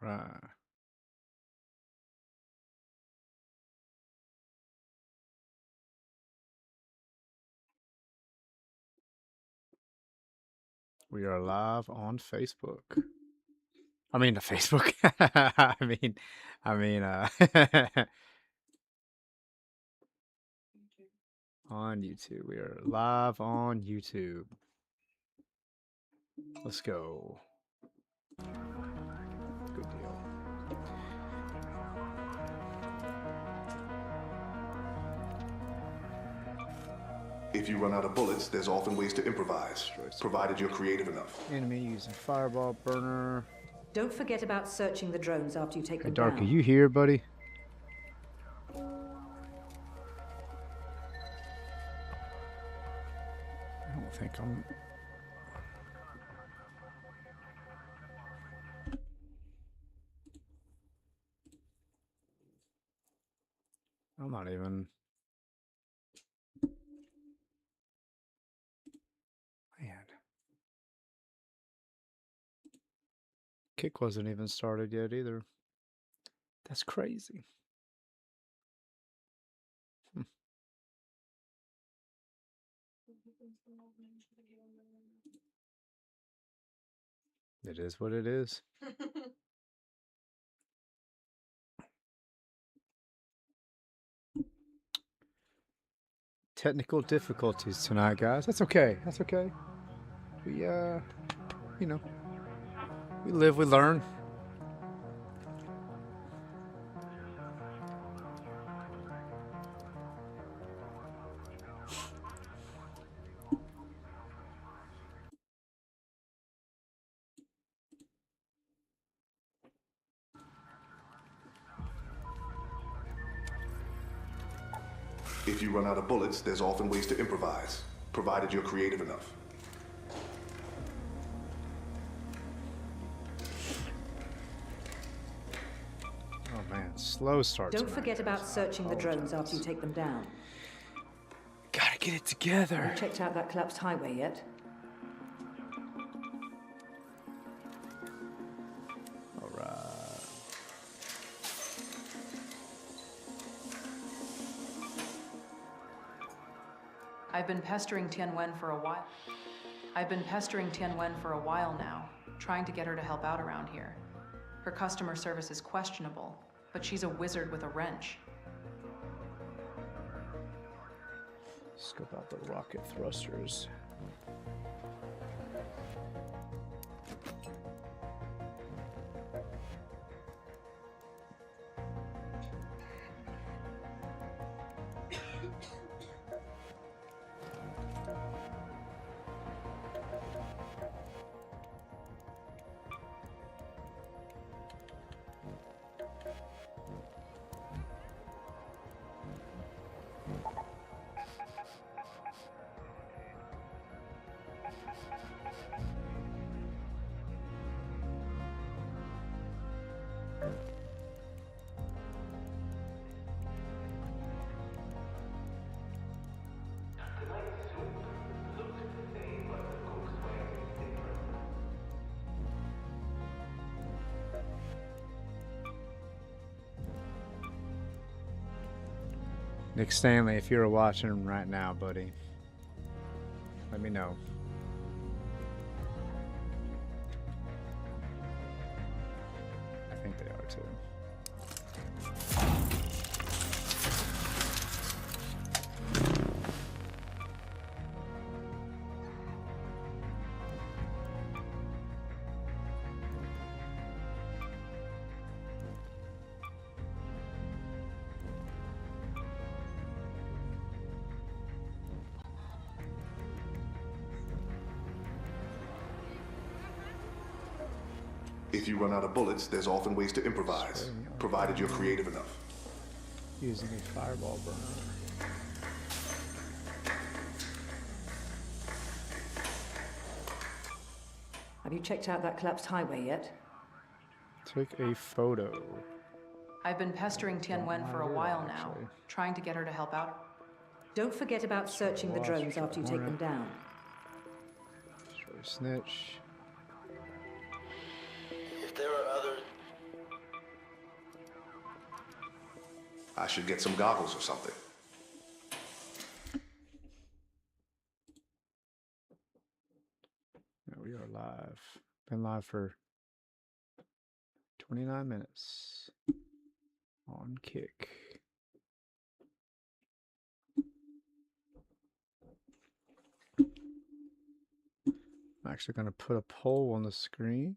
Right. We are live on Facebook. I mean, the Facebook. I mean, on YouTube. We are live on YouTube. Let's go. Good deal. If you run out of bullets, there's often ways to improvise, provided you're creative enough. Enemy using fireball burner. Don't forget about searching the drones after you take Hey, them Dark, are down. you here, buddy? I don't think I'm. I'm not even. Man. Kick wasn't even started yet either. That's crazy. It is what it is. Technical difficulties tonight, guys. That's okay. That's okay. We, you know, we live, we learn. If you run out of bullets, there's often ways to improvise, provided you're creative enough. Oh man, slow start. Don't forget about searching the drones after you take them down. Gotta get it together. Have you checked out that collapsed highway yet? All right. I've been pestering Tianwen for a while. Now, trying to get her to help out around here. Her customer service is questionable, but she's a wizard with a wrench. Scope out the rocket thrusters. Nick Stanley, if you're watching right now, buddy, let me know. I think they are too. If you run out of bullets, there's often ways to improvise, provided you're creative enough. Using a fireball burner. Have you checked out that collapsed highway yet? Take a photo. I've been pestering Tianwen for a while now, trying to get her to help out. Don't forget about searching the drones after you take them down. Destroy snitch. If there are other I should get some goggles or something. Yeah, we are live. Been live for 29 minutes on Kick. I'm actually going to put a poll on the screen.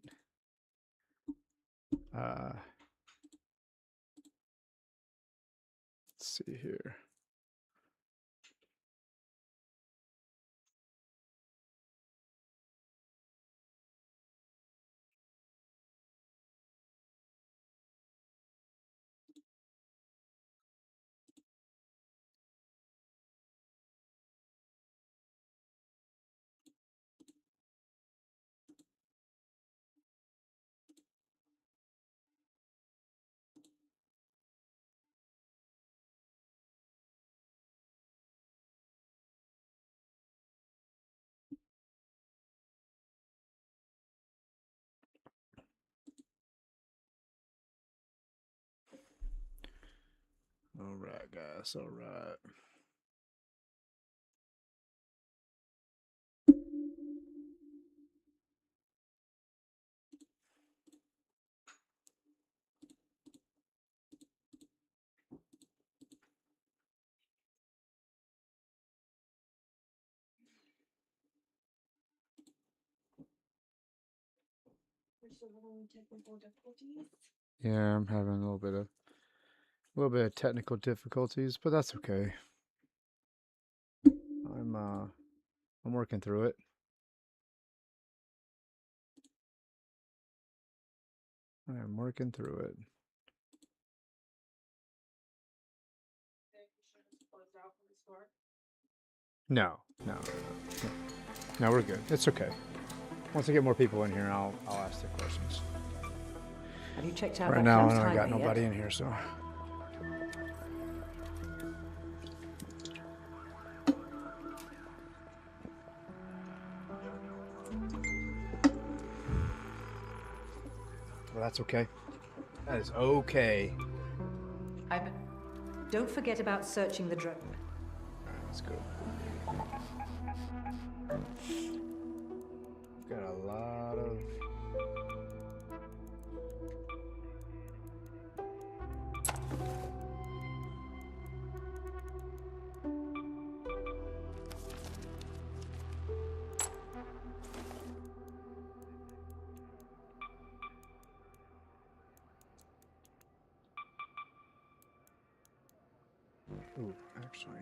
Let's see here. All right, guys. All right. Technical difficulties. Yeah, I'm having a little bit of technical difficulties, but that's okay. I'm working through it. I'm working through it. No, we're good. It's okay. Once I get more people in here, I'll ask the questions. Have you checked out Right that now, camp's I timer got yet? nobody in here, so. Well, that's okay. That is okay. Don't forget about searching the drone. Alright, let's go. Got a lot of. Ooh, actually.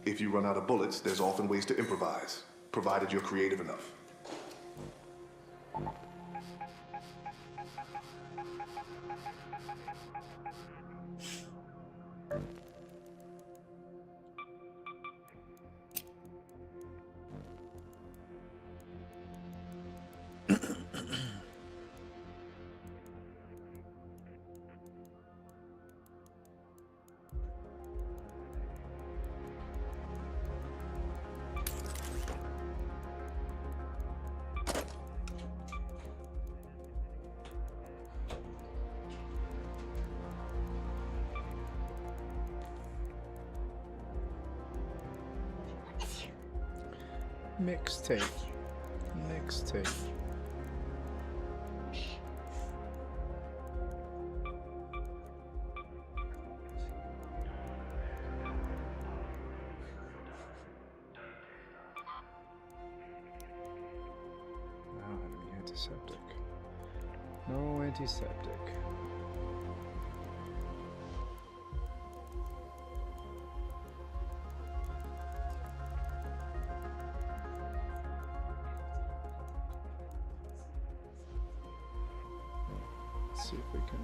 If you run out of bullets, there's often ways to improvise, provided you're creative enough. Mixtape. I don't have any antiseptic. No antiseptic. Let's see if we can.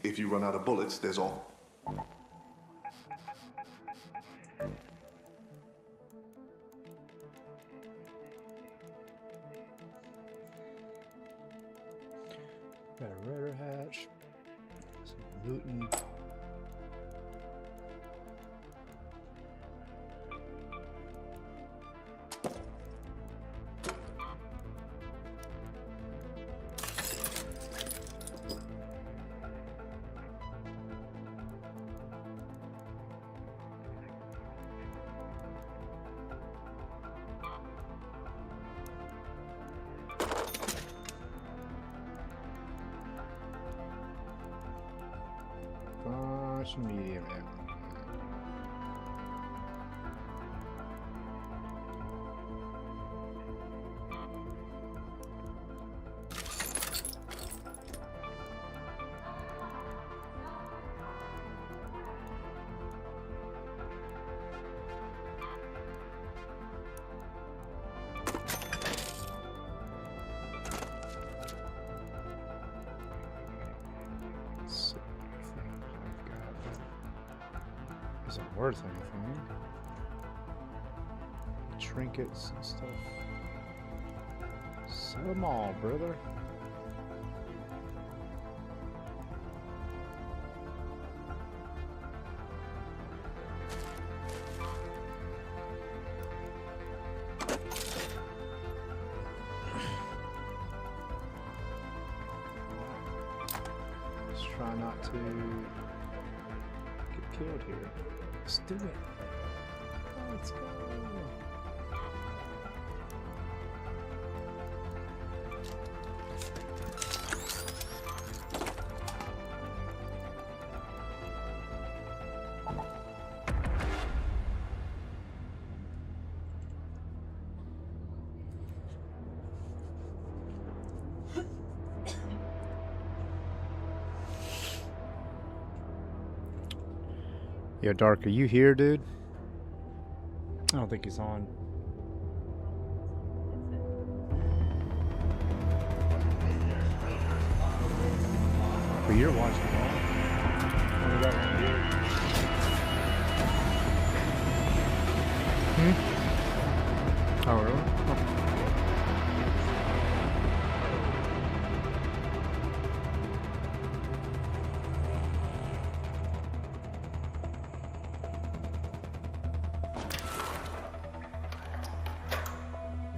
If you run out of bullets, there's all. Got a rudder hatch. Some looting. Bunch of medium ammo. Isn't worth anything. Trinkets and stuff. Sell them all, brother. Let's try not to get killed here. Let's do it. Let's go. Yo, Dark, are you here, dude? I don't think he's on. But you're watching, right? Oh, really? Oh.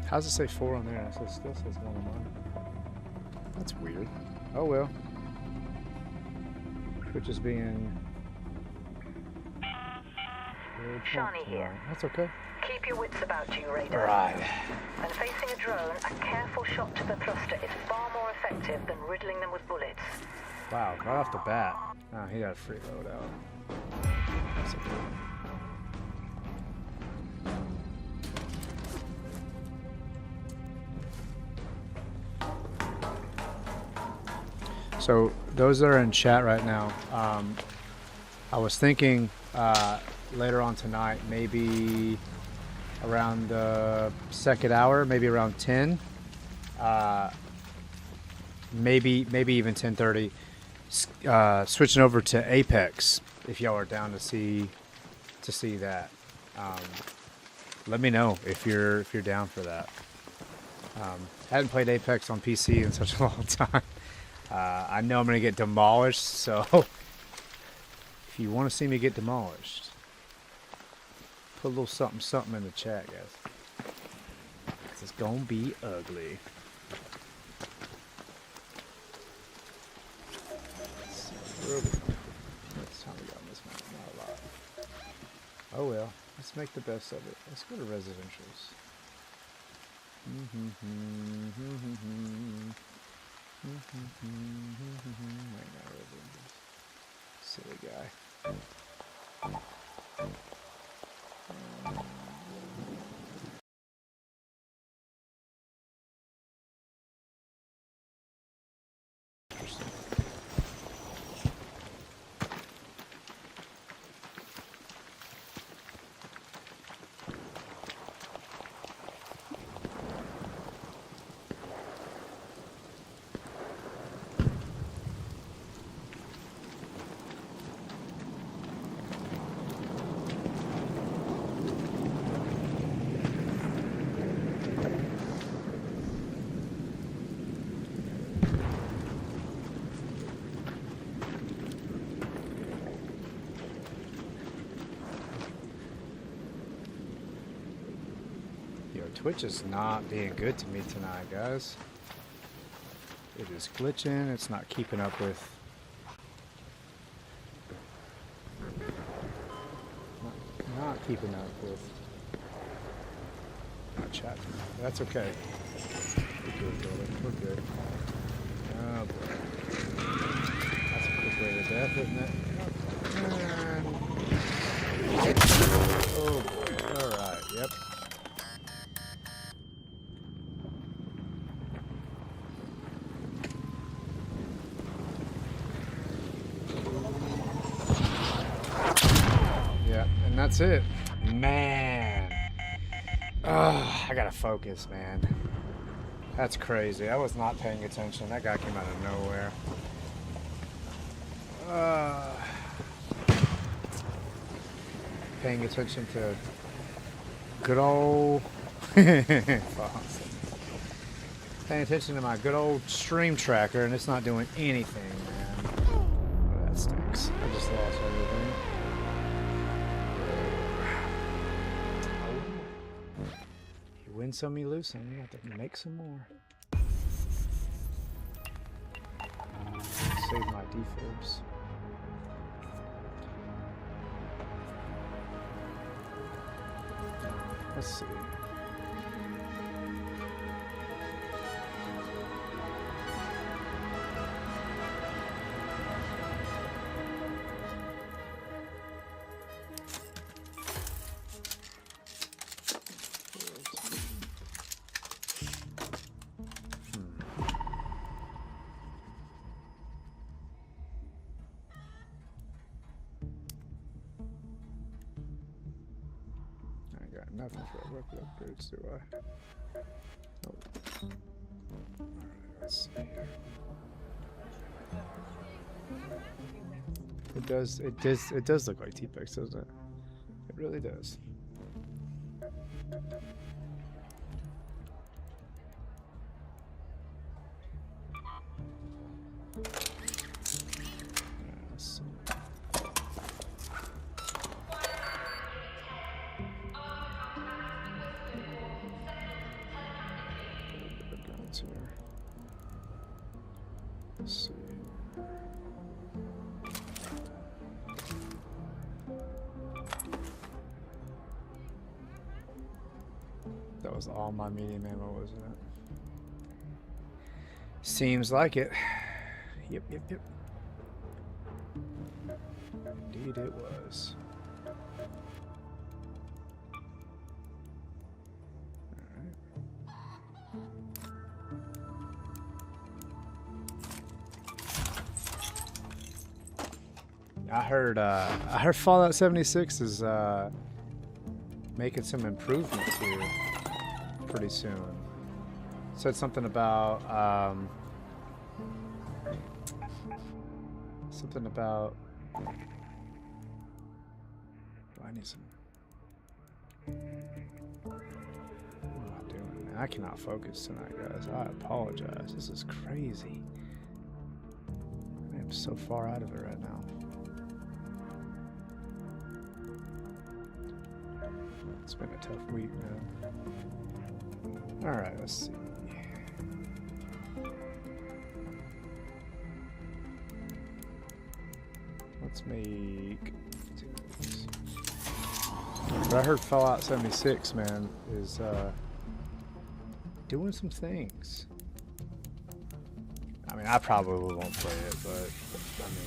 How's it say 4 on there? It still says 1 on mine. That's weird. Oh well. Twitch is being... Shani here. That's okay. Keep your wits about you, Radar. Alright. When facing a drone, a careful shot to the thruster is far more effective than riddling them with bullets. Wow, right off the bat. Oh, he got a free loadout. That's okay. So those that are in chat right now, I was thinking later on tonight, maybe around the second hour, maybe around 10, maybe even 10:30, switching over to Apex. If y'all are down to see that, let me know if you're down for that. Hadn't played Apex on PC in such a long time. I know I'm gonna get demolished, so if you want to see me get demolished, put a little something in the chat, guys. It's gonna be ugly. That's how we got on this map. Not a lot. Oh well, let's make the best of it. Let's go to residentials. Right now, residentials. Silly guy. Interesting. Twitch is not being good to me tonight, guys. It is glitching. It's not keeping up with. Not keeping up with. Not chatting. That's okay. We're good, brother. We're good. Oh boy. That's a quick way to death, isn't it? Oh boy. Alright, yep. Yeah, and that's it. Man. I gotta focus, man. That's crazy. I was not paying attention. That guy came out of nowhere. Paying attention to good old Fox. Paying attention to my good old stream tracker, and it's not doing anything, man. Oh, that stinks. I just lost everything. You win some, you lose some. You have to make some more. Save my defibs. Let's see. Nothing for weapon upgrades, do I? Nope. Alright, let's see here. It does look like T-Pex, doesn't it? It really does. Let's see. Here. Let's see. That was all my medium ammo, wasn't it? Seems like it. Yep. Indeed it was. I heard Fallout 76 is making some improvements here pretty soon. Said something about oh, I need some. What am I doing, man? I cannot focus tonight, guys. I apologize. This is crazy. I am so far out of it right now. It's been a tough week, man. Alright, let's see. Let's make... But I heard Fallout 76, man, is doing some things. I mean, I probably won't play it, but I mean...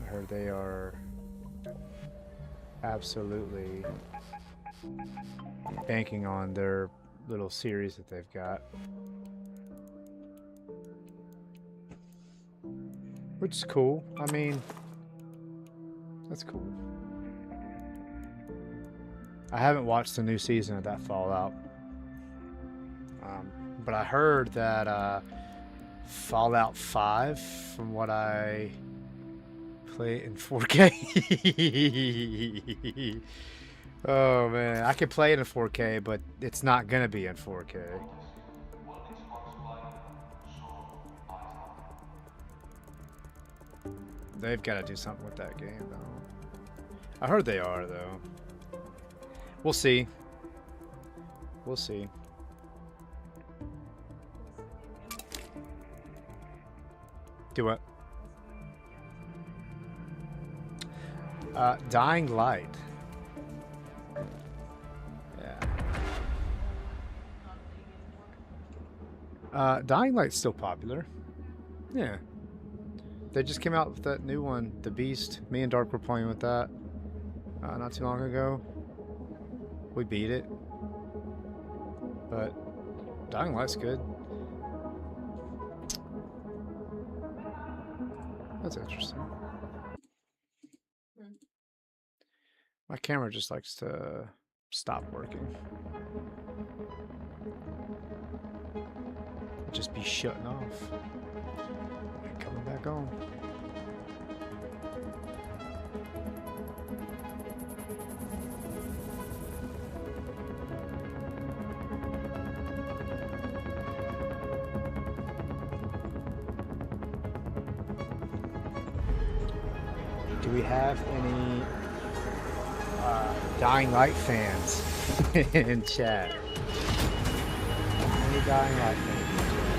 I heard they are absolutely banking on their little series that they've got, which is cool. I mean, that's cool. I haven't watched the new season of that Fallout, but I heard that Fallout 5, from what I play it in 4K. Oh man, I can play it in 4K, but it's not gonna be in 4K. They've got to do something with that game, though. I heard they are, though. We'll see. We'll see. Do what? Dying Light. Yeah. Dying Light's still popular. Yeah. They just came out with that new one, The Beast. Me and Dark were playing with that not too long ago. We beat it. But Dying Light's good. That's interesting. My camera just likes to stop working. Just be shutting off. And coming back on. Do we have any Dying Light fans in chat? Any Dying Light fans in chat?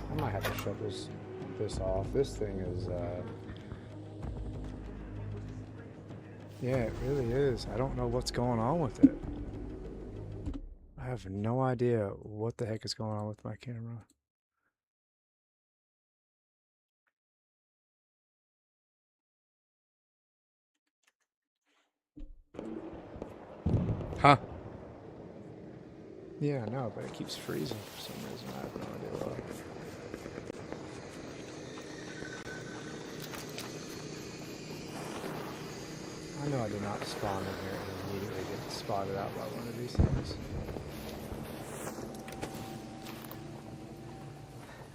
I might have to shut this off. This thing is yeah, it really is. I don't know what's going on with it. I have no idea what the heck is going on with my camera. Huh? Yeah, I know, but it keeps freezing for some reason. I have no idea why. I know I did not spawn in here and immediately get spotted out by one of these things.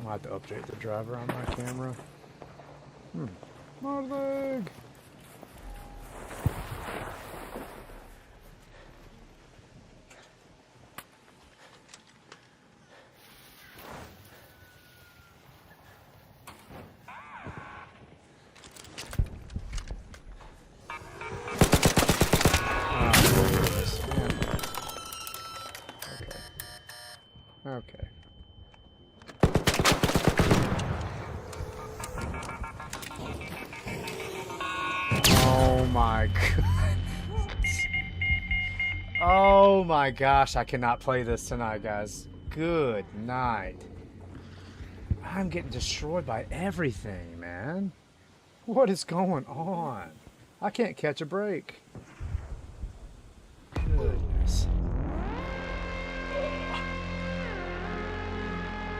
I'll have to update the driver on my camera. My leg! Okay. Oh my goodness. Oh my gosh, I cannot play this tonight, guys. Good night. I'm getting destroyed by everything, man. What is going on? I can't catch a break. Goodness.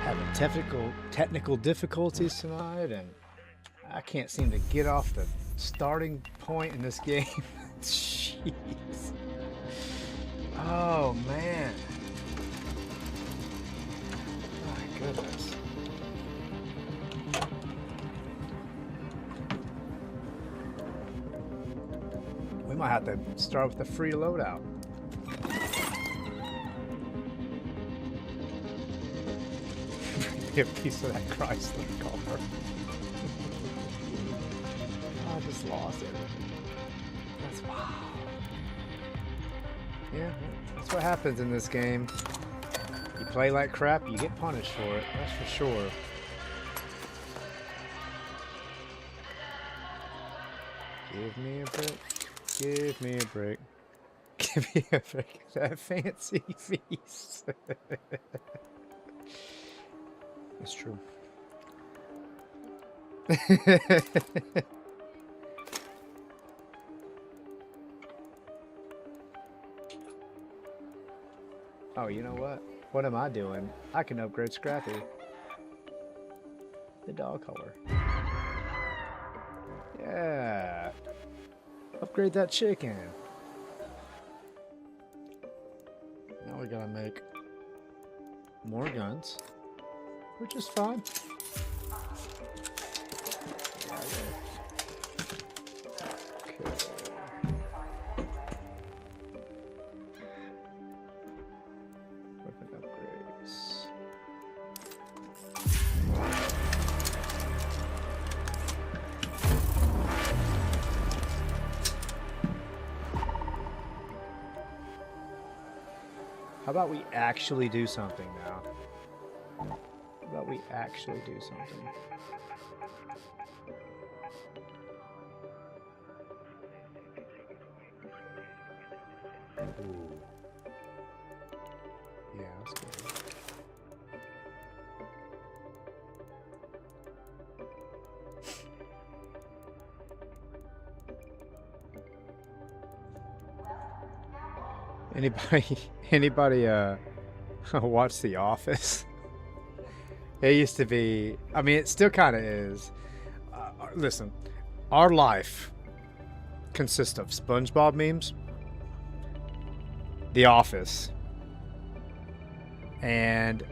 Having technical difficulties tonight, and I can't seem to get off the starting point in this game. Jeez. Oh man. My goodness. We might have to start with the free loadout. Be a piece of that Chrysler car. I just lost everything. That's wow. Yeah, that's what happens in this game. You play like crap, you get punished for it. That's for sure. Give me a break. Give me a break. Give me a break. That fancy feast. It's true. Oh, you know what? What am I doing? I can upgrade Scrappy. The dog color. Yeah. Upgrade that chicken. Now we gotta make more guns. Which is fine. Okay. about we actually do something now? How about we actually do something? Ooh. Yeah, that's good. Anybody watch The Office? It used to be, I mean, it still kind of is. Listen, our life consists of SpongeBob memes, The Office, and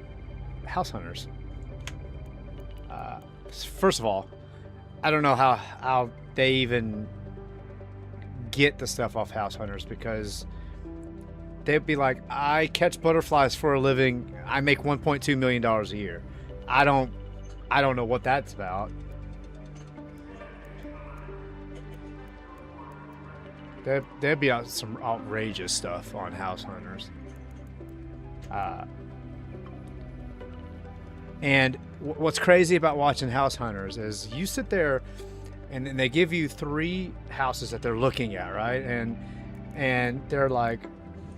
House Hunters. First of all, I don't know how they even get the stuff off House Hunters, because they'd be like, I catch butterflies for a living. I make $1.2 million a year. I don't know what that's about. There'd be some outrageous stuff on House Hunters. And what's crazy about watching House Hunters is you sit there and then they give you 3 houses that they're looking at, right? And they're like,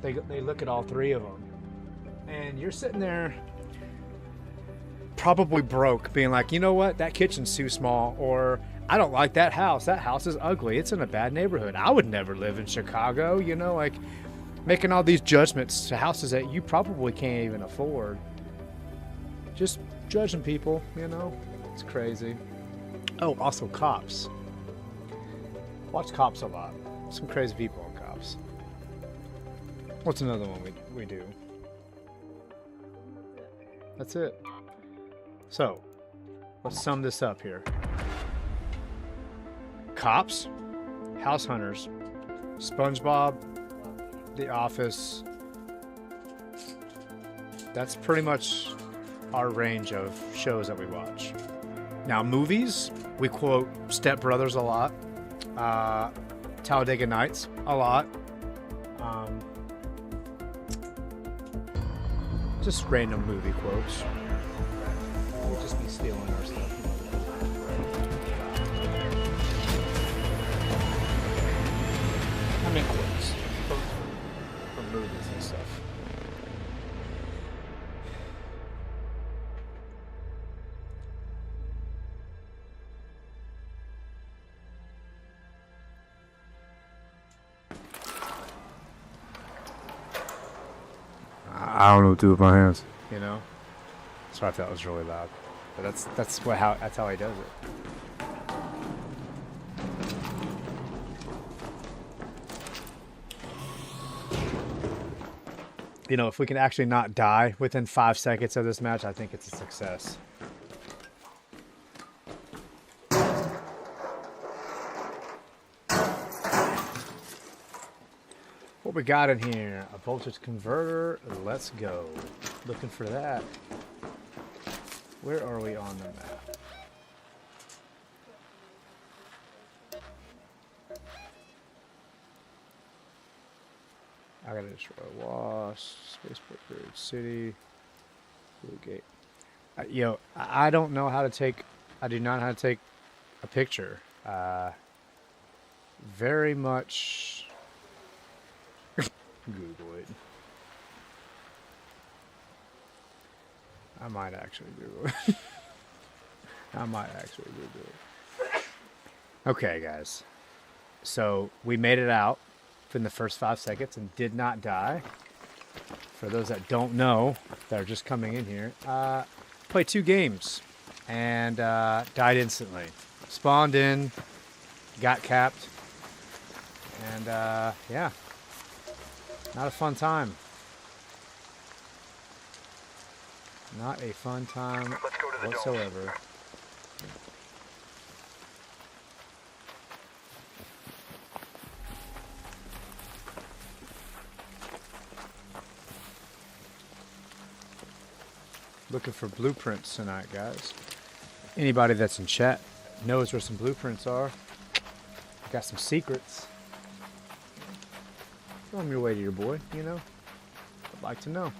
they look at all 3 of them. And you're sitting there probably broke, being like, you know what? That kitchen's too small, or I don't like that house. That house is ugly. It's in a bad neighborhood. I would never live in Chicago, you know, like making all these judgments to houses that you probably can't even afford. Just judging people, you know? It's crazy. Oh, also Cops. Watch Cops a lot. Some crazy people on Cops. What's another one we do? That's it. So, let's sum this up here. Cops, House Hunters, SpongeBob, The Office. That's pretty much our range of shows that we watch. Now, movies, we quote Step Brothers a lot, Talladega Nights a lot, just random movie quotes. We'll just be stealing our stuff. I mean quotes from movies and stuff. I don't know what to do with my hands. You know? So I thought it was really loud. But that's how he does it. You know, if we can actually not die within 5 seconds of this match, I think it's a success. What we got in here? A voltage converter. Let's go. Looking for that. Where are we on the map? I gotta destroy Wasp, Spaceport Bridge City, Blue Gate. Yo, I don't know how to take. I do not know how to take a picture. Very much. Google it. I might actually Google it. I might actually Google it. Okay, guys. So we made it out in the first 5 seconds and did not die. For those that don't know, that are just coming in here, played 2 games and died instantly. Spawned in, got capped, and yeah. Not a fun time. Not a fun time whatsoever. Looking for blueprints tonight, guys. Anybody that's in chat knows where some blueprints are. Got some secrets. On your way to your boy, you know? like to know.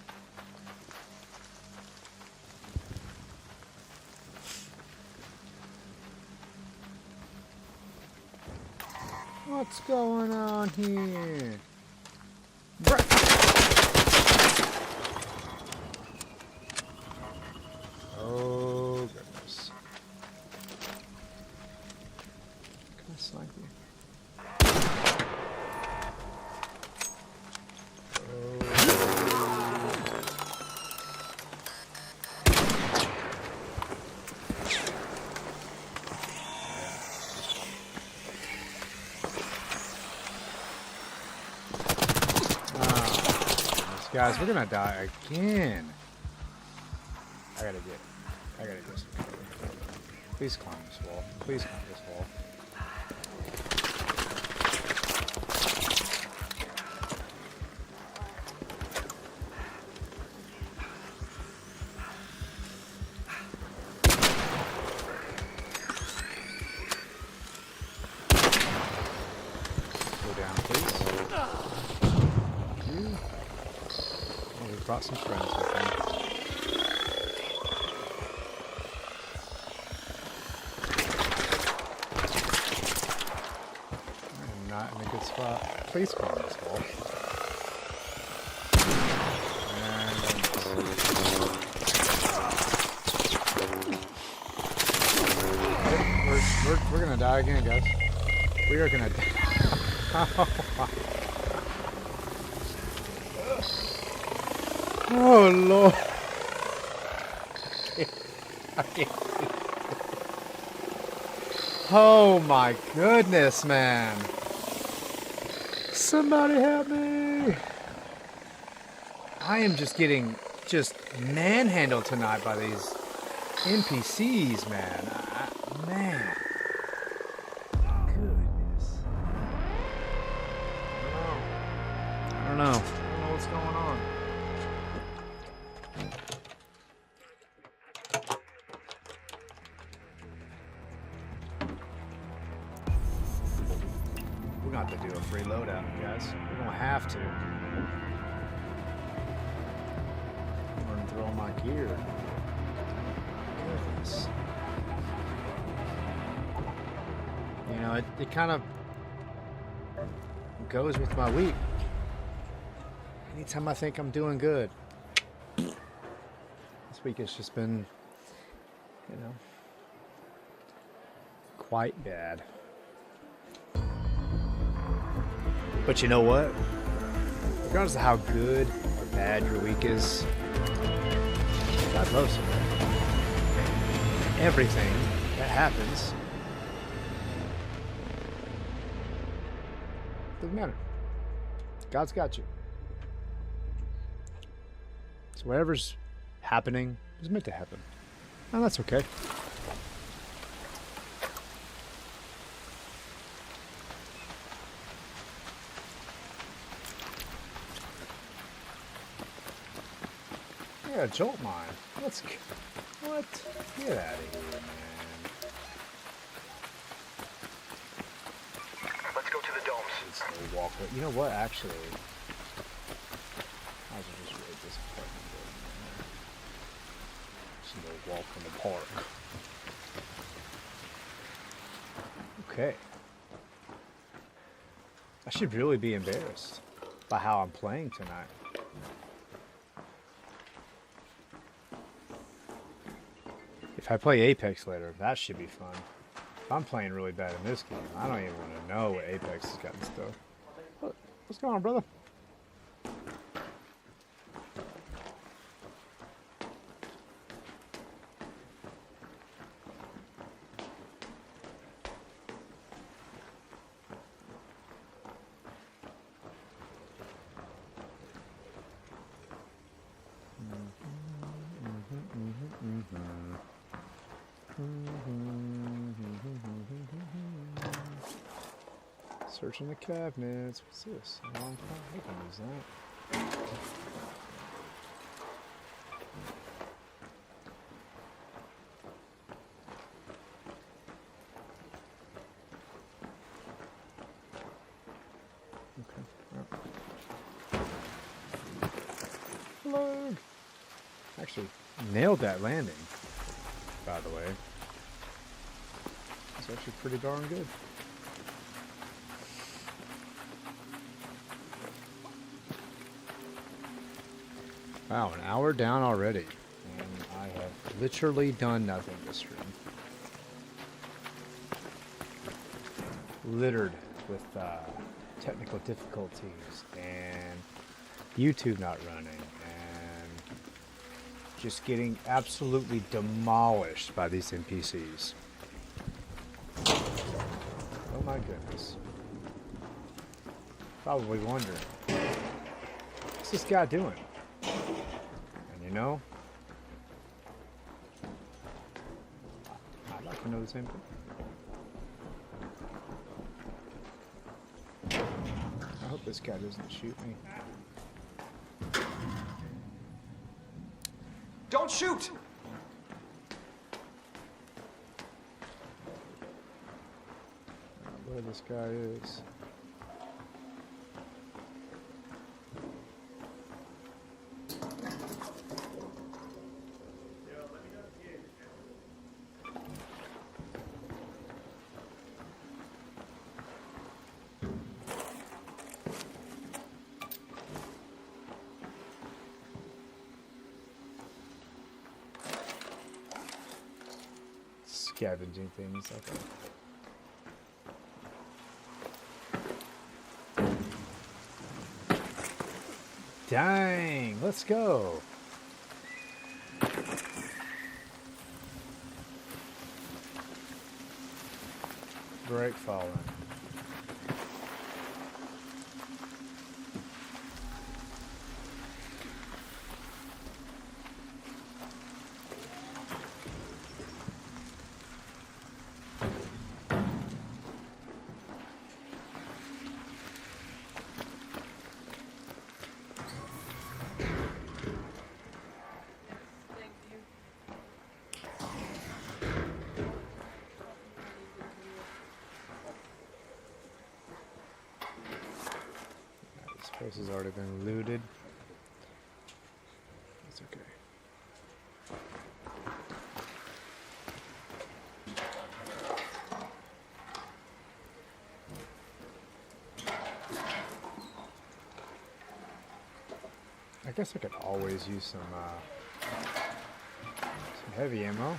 What's going on here? Oh goodness. Can I snipe you? Guys, we're gonna die again. I gotta get some cover. Please climb this wall. Please climb this wall. Go down, please. Thank you. Oh, we brought some friends with me. I'm not in a good spot. Please climb this wall. And we're gonna die again, guys. We are gonna die. Oh Lord. I can't see. Oh my goodness, man. Somebody help me. I am just getting manhandled tonight by these NPCs, man. Man. Goodness. I don't know what's going on. We're gonna have to do a free loadout, guys. We're gonna have to. I'm gonna throw my gear. Goodness. You know, it kind of goes with my week. Anytime I think I'm doing good. This week has just been, you know, quite bad. But you know what? Regardless of how good or bad your week is, God loves you. Everything that happens doesn't matter. God's got you. So whatever's happening is meant to happen. And that's okay. Yeah, jolt mine. Let's go. What? Get out of here, man. Let's go to the domes. It's no walk. You know what? Actually, I was just raid this apartment building. It's no walk in the park. Okay. I should really be embarrassed by how I'm playing tonight. If I play Apex later, that should be fun. If I'm playing really bad in this game, I don't even want to know what Apex has got in store. What's going on, brother? Searching the cabinets. What's this? A long time. We can use that. Okay. Well. Unload. Actually, nailed that landing, by the way. It's actually pretty darn good. Wow, an hour down already. And I have literally done nothing this stream. Littered with technical difficulties and YouTube not running and just getting absolutely demolished by these NPCs. Oh my goodness. Probably wondering, what's this guy doing? And you know, I'd like to know the same thing. I hope this guy doesn't shoot me. Don't shoot! Where this guy is. Scavenging things, okay. Dang, let's go. Break falling. This place has already been looted. It's okay. I guess I could always use some heavy ammo.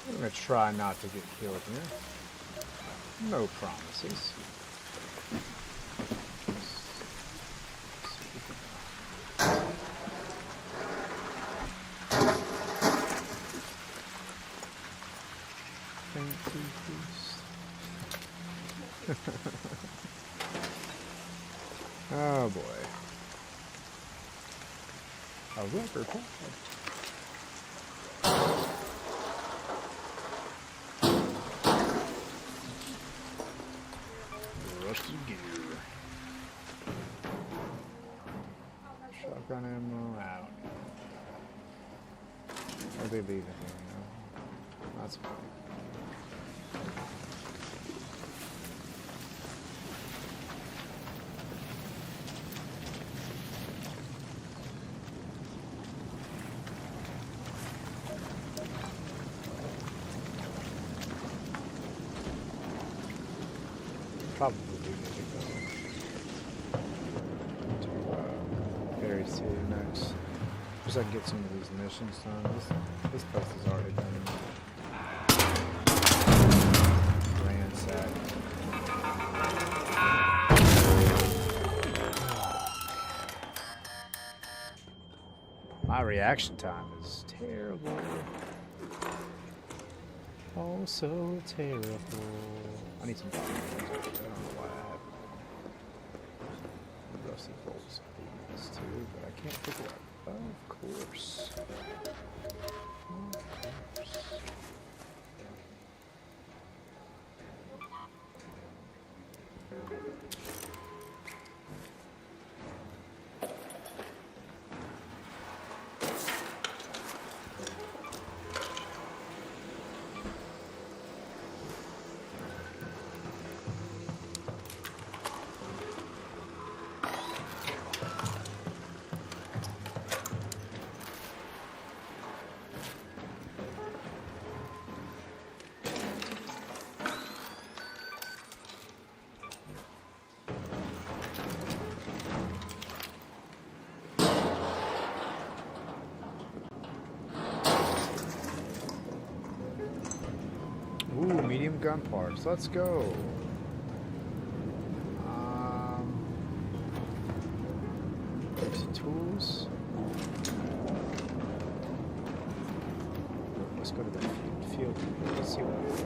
I'm gonna try not to get killed here. No promises. Fancy feast. Oh boy. A rubber pad. Rusty gear. Shotgun ammo out. Are they leaving here? No. That's fine. upgrades too next. Just so I can get some of these missions done. This place is already done. Ransacked. My reaction time is terrible. Oh, so terrible. I need some documents. I don't know why I have the rusty bolts of these too, but I can't pick it up. Of course. Ooh, medium gun parts. Let's go. Tools. Let's go to the field. Let's see what.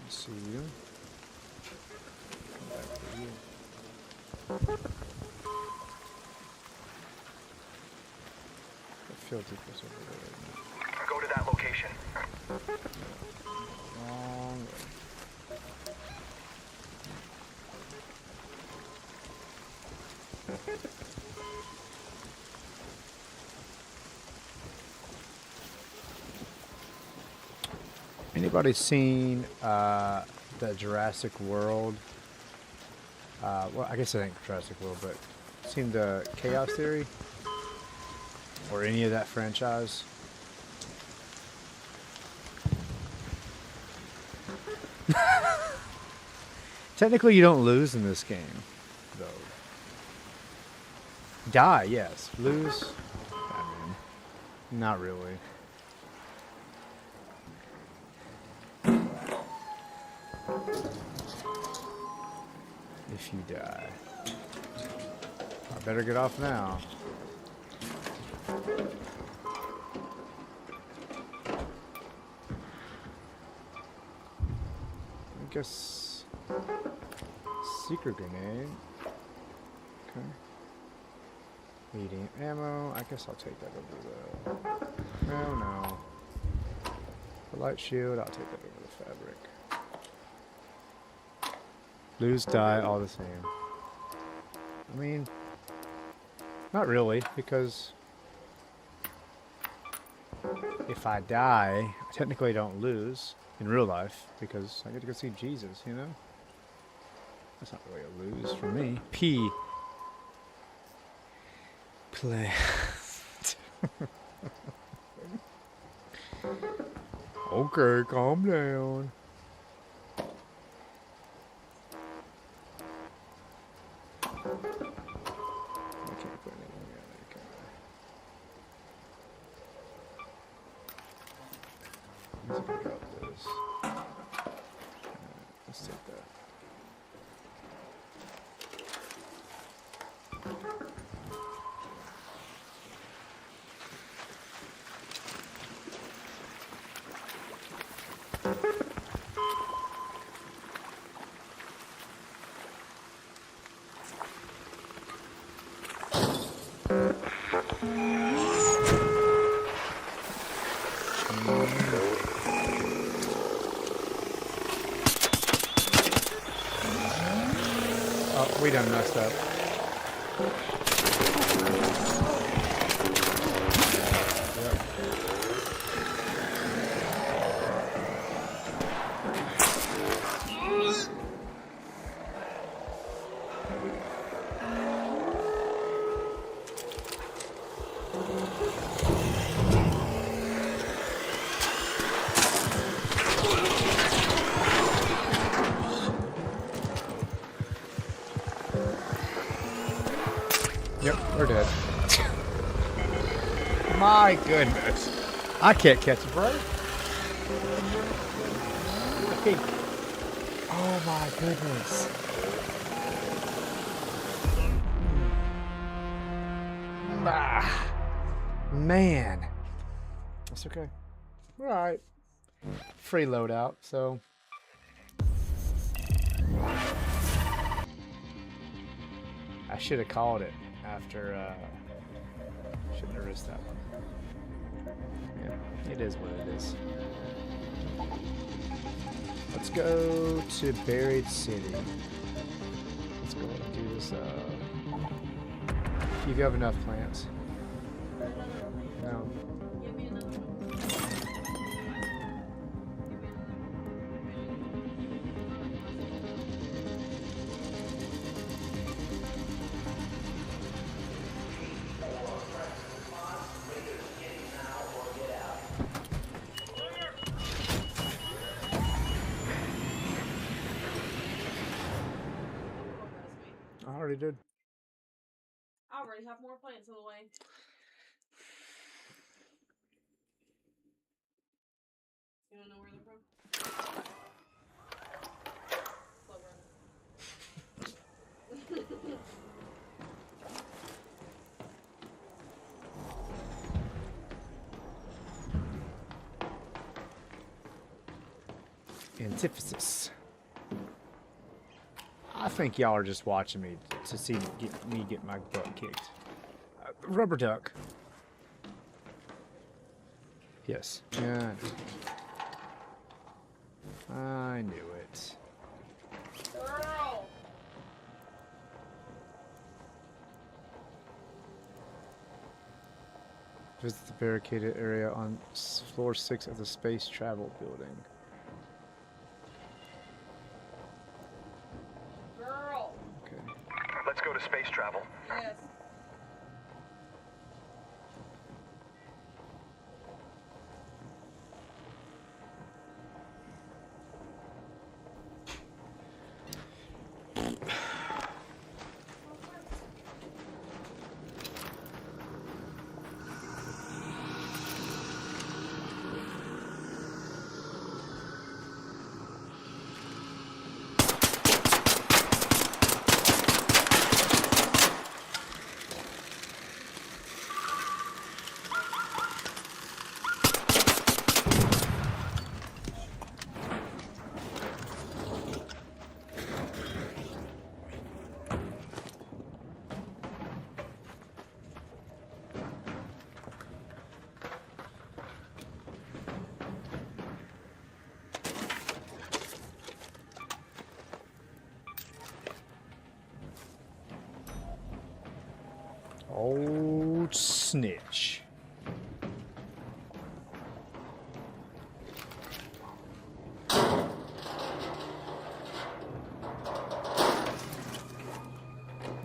Let's see you. Come back to you. The field equals over there. Go to that location. Wrong way. Anybody seen the Jurassic World? Well, I guess it ain't Jurassic World, but seen the Chaos Theory or any of that franchise? Technically, you don't lose in this game, though. Die, yes. Lose, I mean, not really. If you die. I better get off now. I guess secret grenade. Okay. Medium ammo. I guess I'll take that over the. No, no. The light shield. I'll take that over the fabric. Lose, die, all the same. I mean, not really, because if I die, I technically don't lose in real life, because I get to go see Jesus, you know? That's not really a lose for me. P. Play. Okay, calm down. Let's take that. Oh, we done messed up. Yep. We're dead. My goodness. I can't catch a break. Okay. Oh my goodness. Ah, man. That's okay. We're alright. Free loadout, so. I should have called it after, shouldn't have risked that one. Yeah, it is what it is. Let's go to Buried City. Let's go ahead and do this, if you have enough plants. No. I already did. I already have more plants on the way. You don't know where they're from? Slow run. Antithesis. I think y'all are just watching me to see me get my butt kicked. Rubber duck. Yes. Yeah. I knew it. Girl! Visit the barricaded area on floor 6 of the space travel building. Girl! Okay. Let's go to space travel. Yes. Old snitch.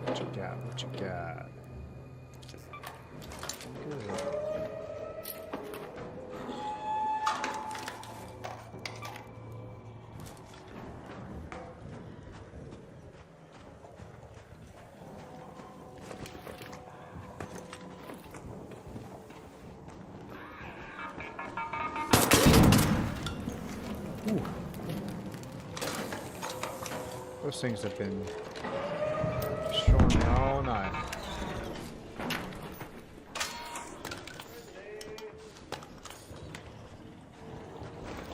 What you got? What you got? Good. Ooh. Those things have been destroying me all night.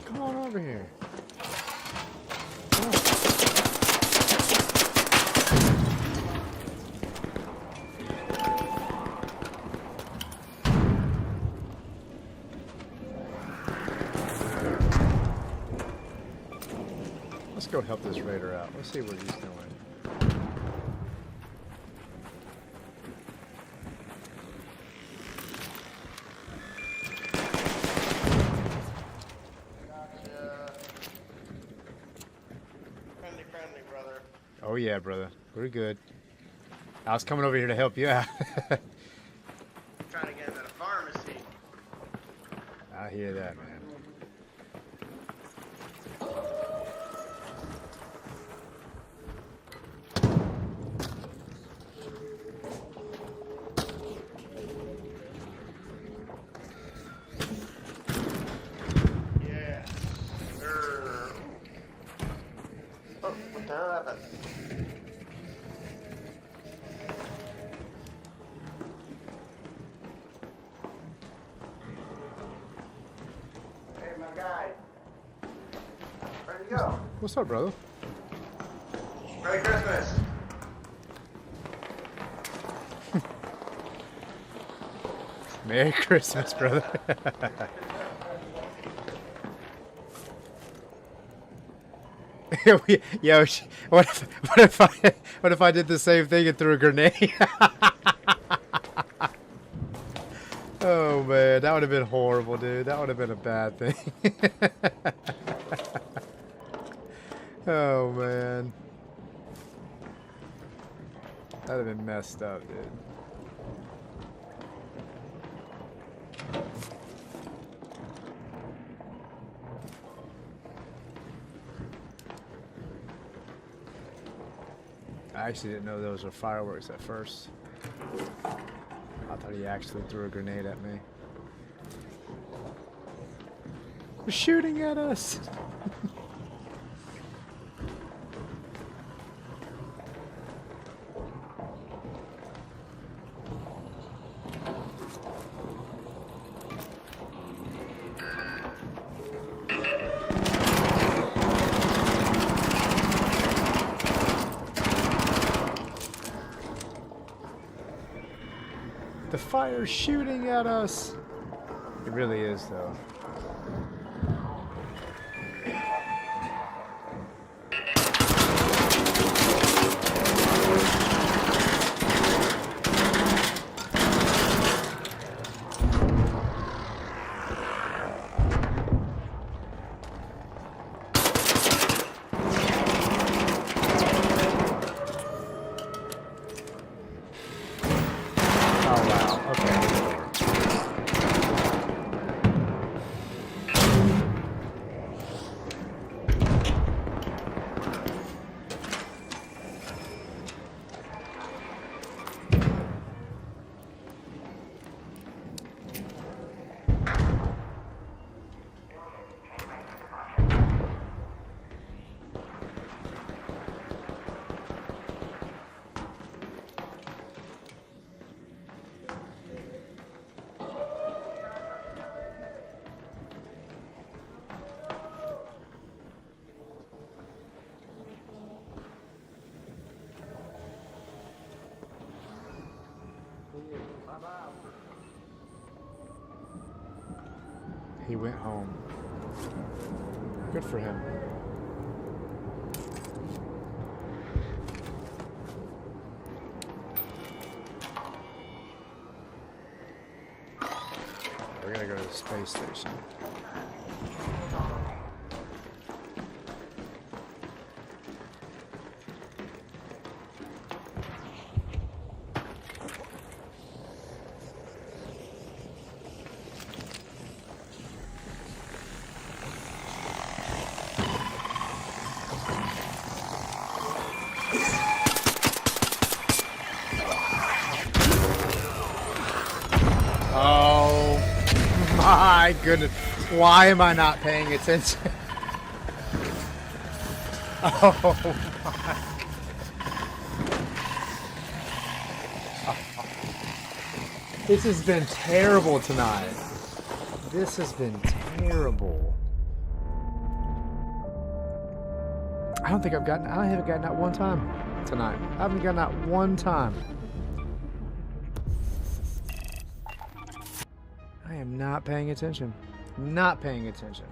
Come on over here. Come on. Let's go help this raider out. Let's see where he's going. Friendly, brother. Oh yeah, brother. We're good. I was coming over here to help you out. Trying to get him at a pharmacy. I hear that, man. Hey, my guy. Where'd he go? What's up, brother? Merry Christmas. Merry Christmas, brother. Yo, what if I did the same thing and threw a grenade? Oh man, that would have been horrible, dude. That would have been a bad thing. Oh man, that'd have been messed up, dude. I actually didn't know those were fireworks at first. I thought he actually threw a grenade at me. They're shooting at us! The fire's shooting at us! It really is, though. Oh wow, okay. He went home. Good for him. We're gonna go to the space station. Oh my goodness. Why am I not paying attention? Oh my. This has been terrible tonight. This has been terrible. I haven't gotten that one time tonight. I haven't gotten that one time. I am not paying attention. Not paying attention.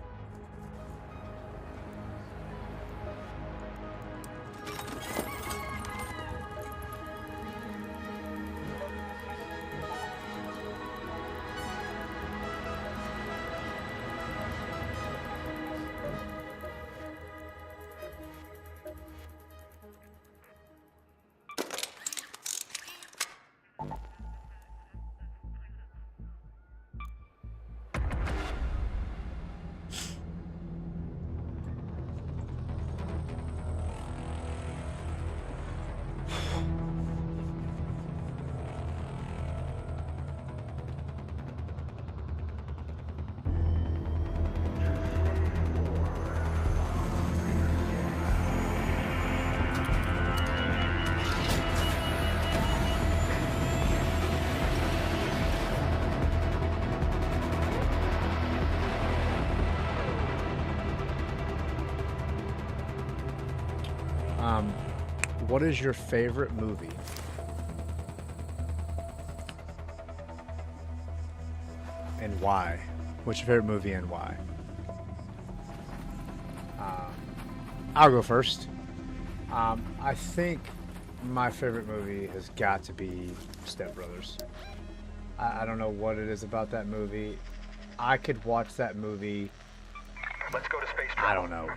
What is your favorite movie? And why? What's your favorite movie and why? I'll go first. I think my favorite movie has got to be Step Brothers. I don't know what it is about that movie. I could watch that movie, Let's go to space I don't know,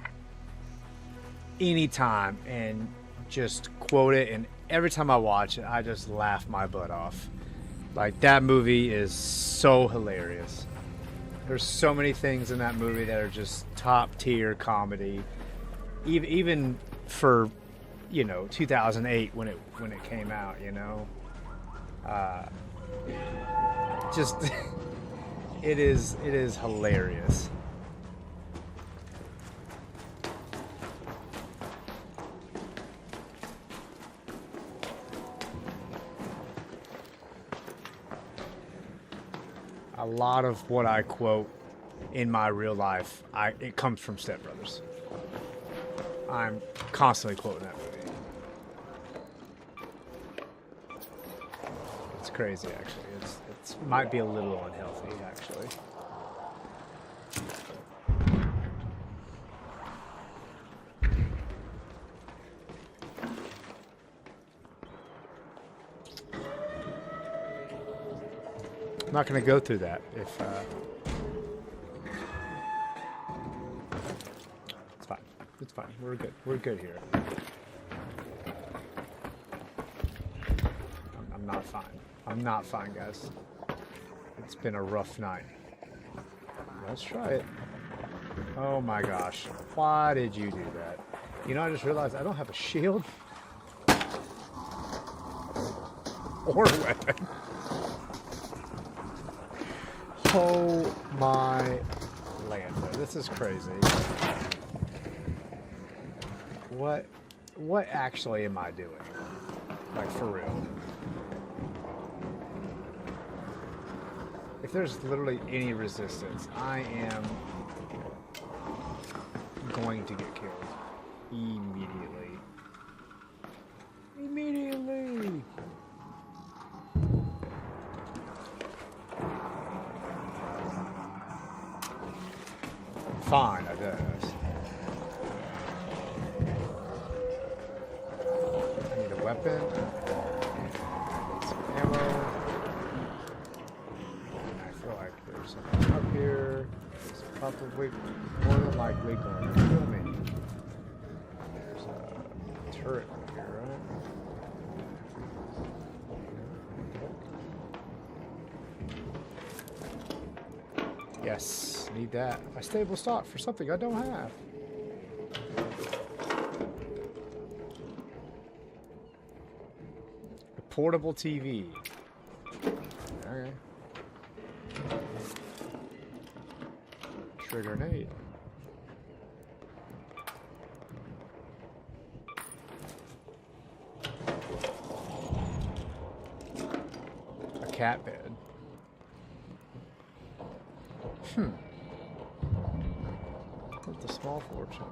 anytime and just quote it, and every time I watch it I just laugh my butt off. Like, that movie is so hilarious. There's so many things in that movie that are just top tier comedy. Even for, 2008 when it came out, just it is hilarious. A lot of what I quote in my real life, it comes from Step Brothers. I'm constantly quoting that movie. It's crazy, actually. It's might be a little unhealthy, actually. I'm not going to go through that if it's fine. It's fine. We're good. We're good here. I'm not fine. I'm not fine, guys. It's been a rough night. Let's try it. Oh my gosh. Why did you do that? I just realized I don't have a shield or a weapon. Oh my land, this is crazy. What actually am I doing? Like, for real. If there's literally any resistance, I am going to get killed immediately. Immediately! Fine, I guess. I need a weapon. Some ammo. I feel like there's something up here. It's probably more than likely going to kill me. There's a turret up here, right? Yes, need that. A stable stock for something I don't have. A portable TV. Okay. Trigger grenade. A cat bed. With the small fortune.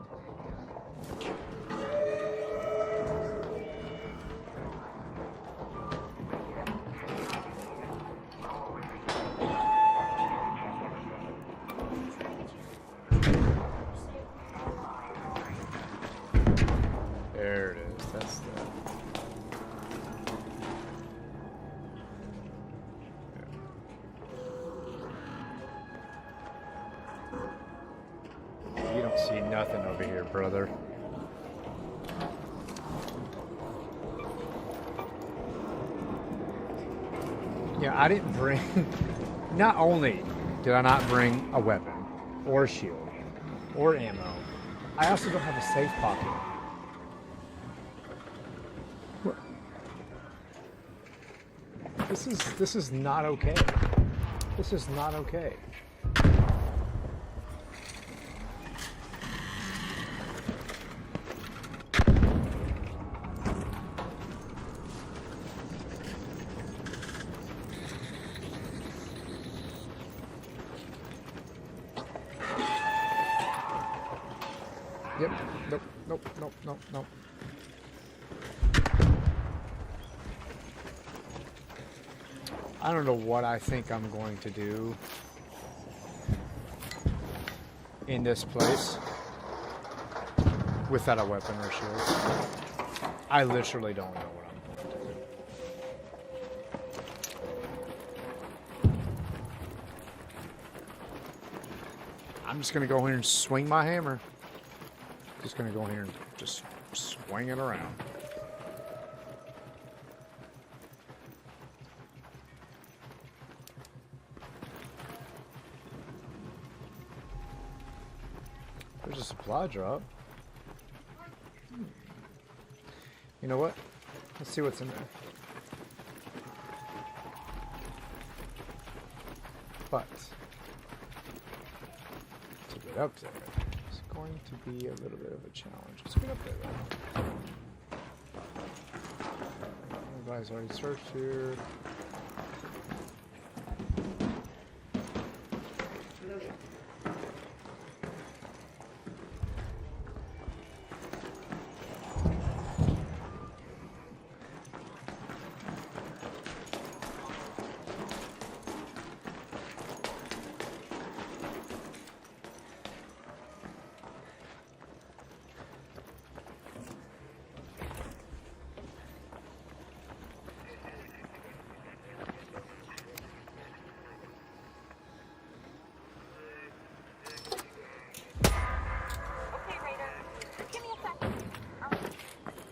There it is. That's the. You don't see nothing over here, brother. Yeah, I didn't bring... Not only did I not bring a weapon, or a shield, or ammo, I also don't have a safe pocket. What? This is not okay. This is not okay. Yep. Nope. Nope, nope, nope, nope. I don't know what I think I'm going to do in this place without a weapon or shield. I literally don't know what I'm going to do. I'm just going to go here and swing my hammer. Just going to go here and just swing it around. There's a supply drop. You know what? Let's see what's in there. But to get up there, it's going to be a little bit of a challenge. Let's get up there though. Everybody's already searched here.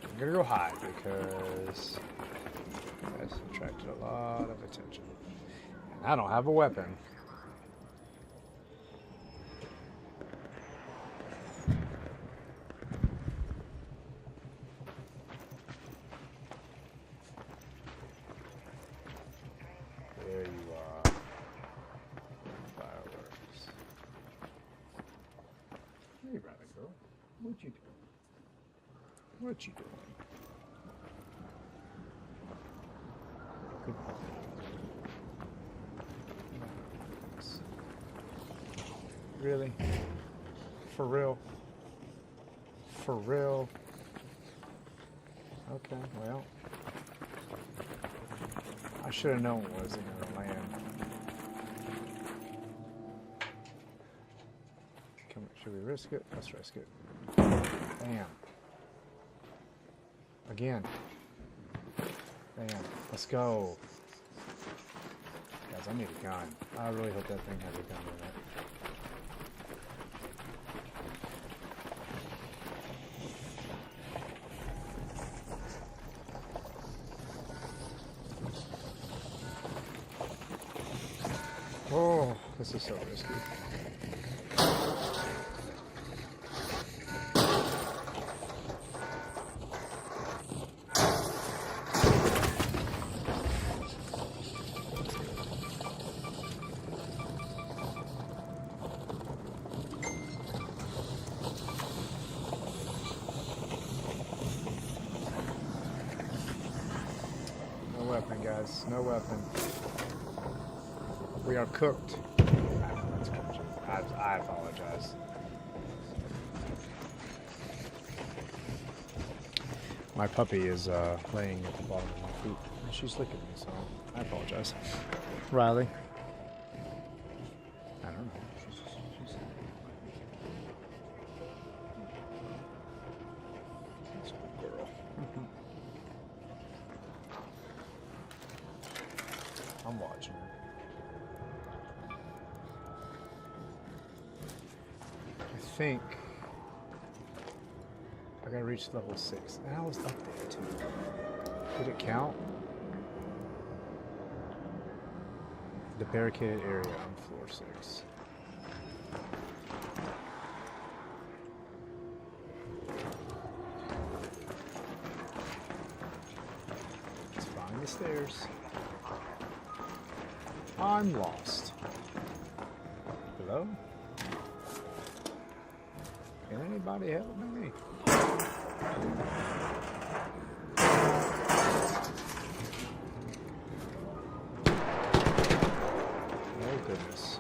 I'm gonna go high because that's attracted a lot of attention. And I don't have a weapon. There you are. Fireworks. Hey, rabbit girl. What you doing? What you doing? Good boy. Really? For real? For real? Okay, well. I should have known it wasn't gonna land. Should we risk it? Let's risk it. Bam. Again. Bam. Let's go. Guys, I need a gun. I really hope that thing has a gun in it. Oh, this is so risky. No weapon, guys. No weapon. We are cooked. I apologize. My puppy is laying at the bottom of my feet. And she's licking me, so I apologize. Riley. I don't know. She's a good girl. I'm watching her. I think I gotta reach level 6. And I was up there too. Did it count? The barricaded area on floor 6. Let's find the stairs. I'm lost. Hello? Can anybody help me? Oh goodness.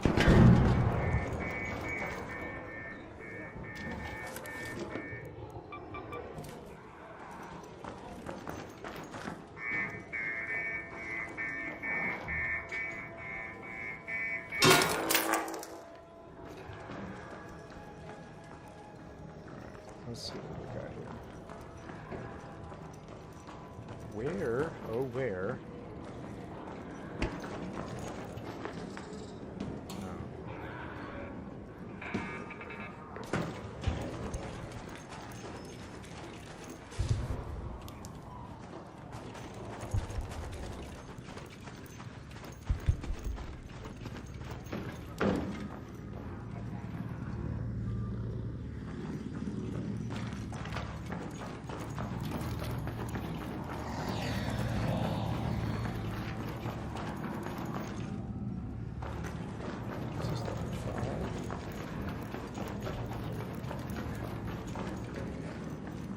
Where? Oh, where?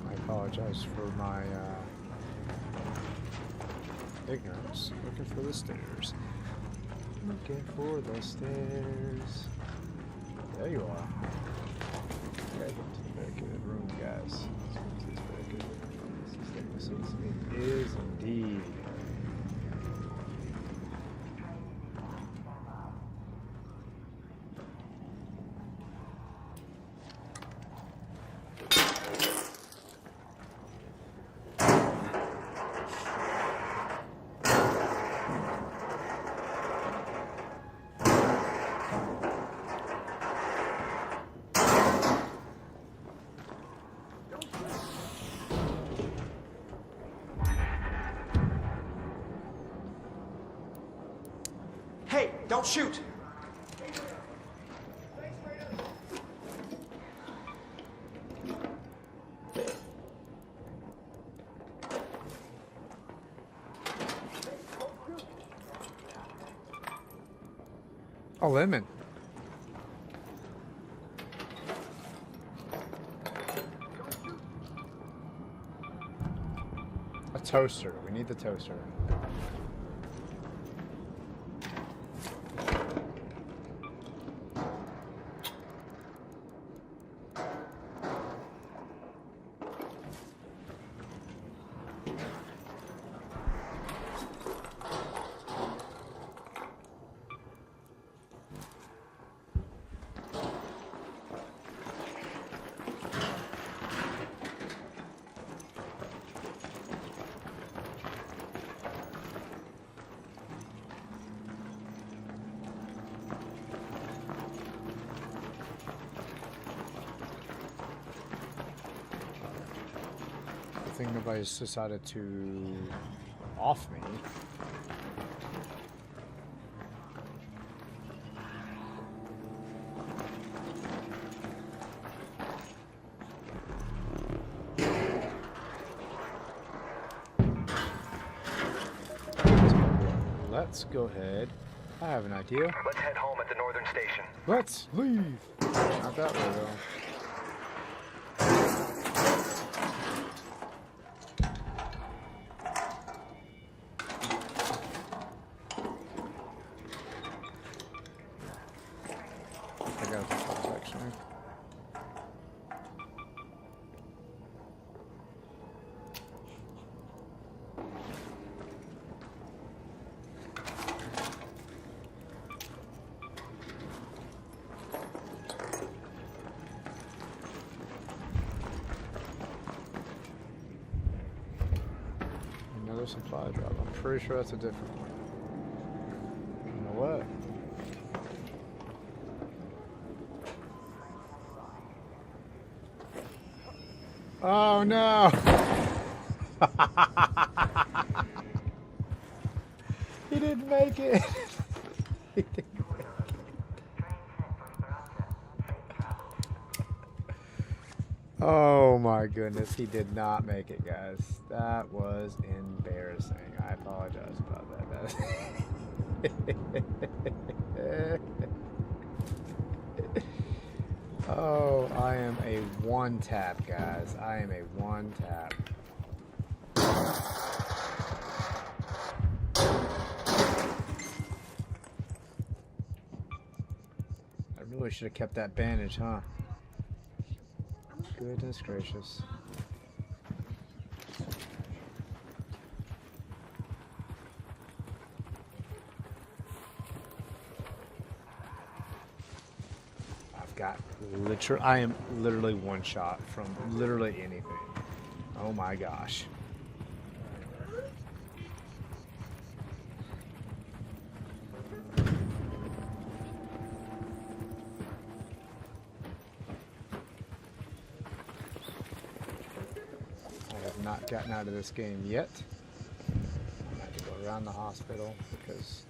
I apologize for my ignorance. Looking for the stairs. Looking for the stairs. There you are. Okay, get to the barricaded room, guys. Let's go to this barricaded room. This is it is indeed. Hey, don't shoot! Oh, lemon. A toaster. We need the toaster. I think nobody's decided to off me. Let's go ahead. I have an idea. Let's head home at the northern station. Let's leave. Not that way though. I got this actually. Another supply drop. I'm pretty sure that's a different one. You know what? Oh no! He didn't make it. He didn't make it. Oh my goodness, he did not make it, guys. That was embarrassing. I apologize about that. Oh, I am a one tap, guys. I am a one tap. I really should have kept that bandage, huh? Goodness gracious. I am literally one shot from literally anything. Oh my gosh. not gotten out of this game yet. I have to go around the hospital because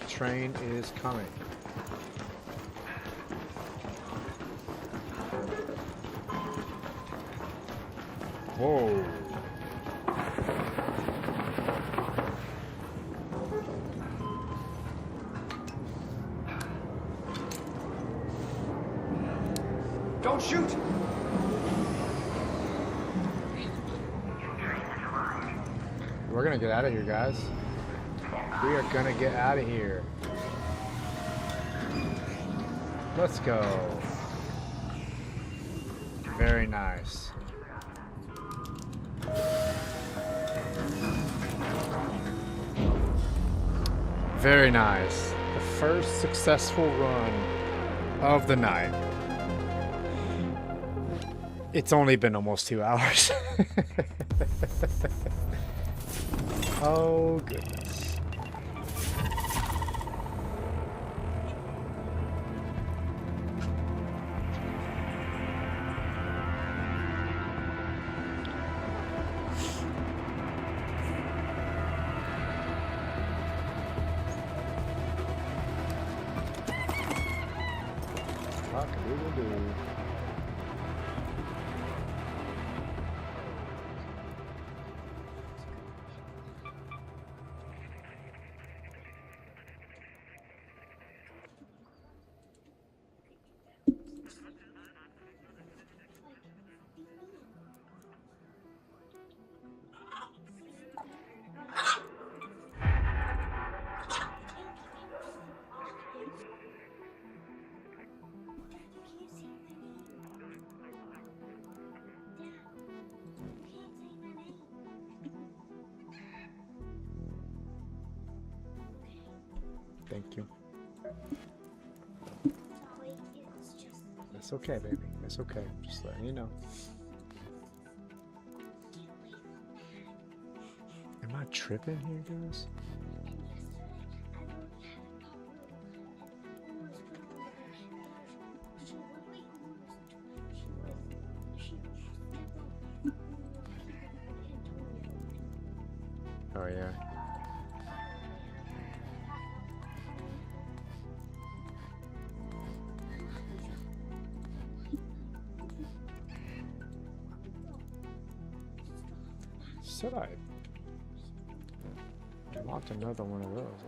the train is coming. Whoa. Don't shoot! We're gonna get out of here, guys. We are gonna get out of here. Let's go. Very nice. Very nice. The first successful run of the night. It's only been almost 2 hours. Oh, goodness. Cock-a-doodle-doo. Thank you. That's okay, baby. That's okay. Just letting you know. Am I tripping here, guys? Oh, yeah. Said I want another one of those.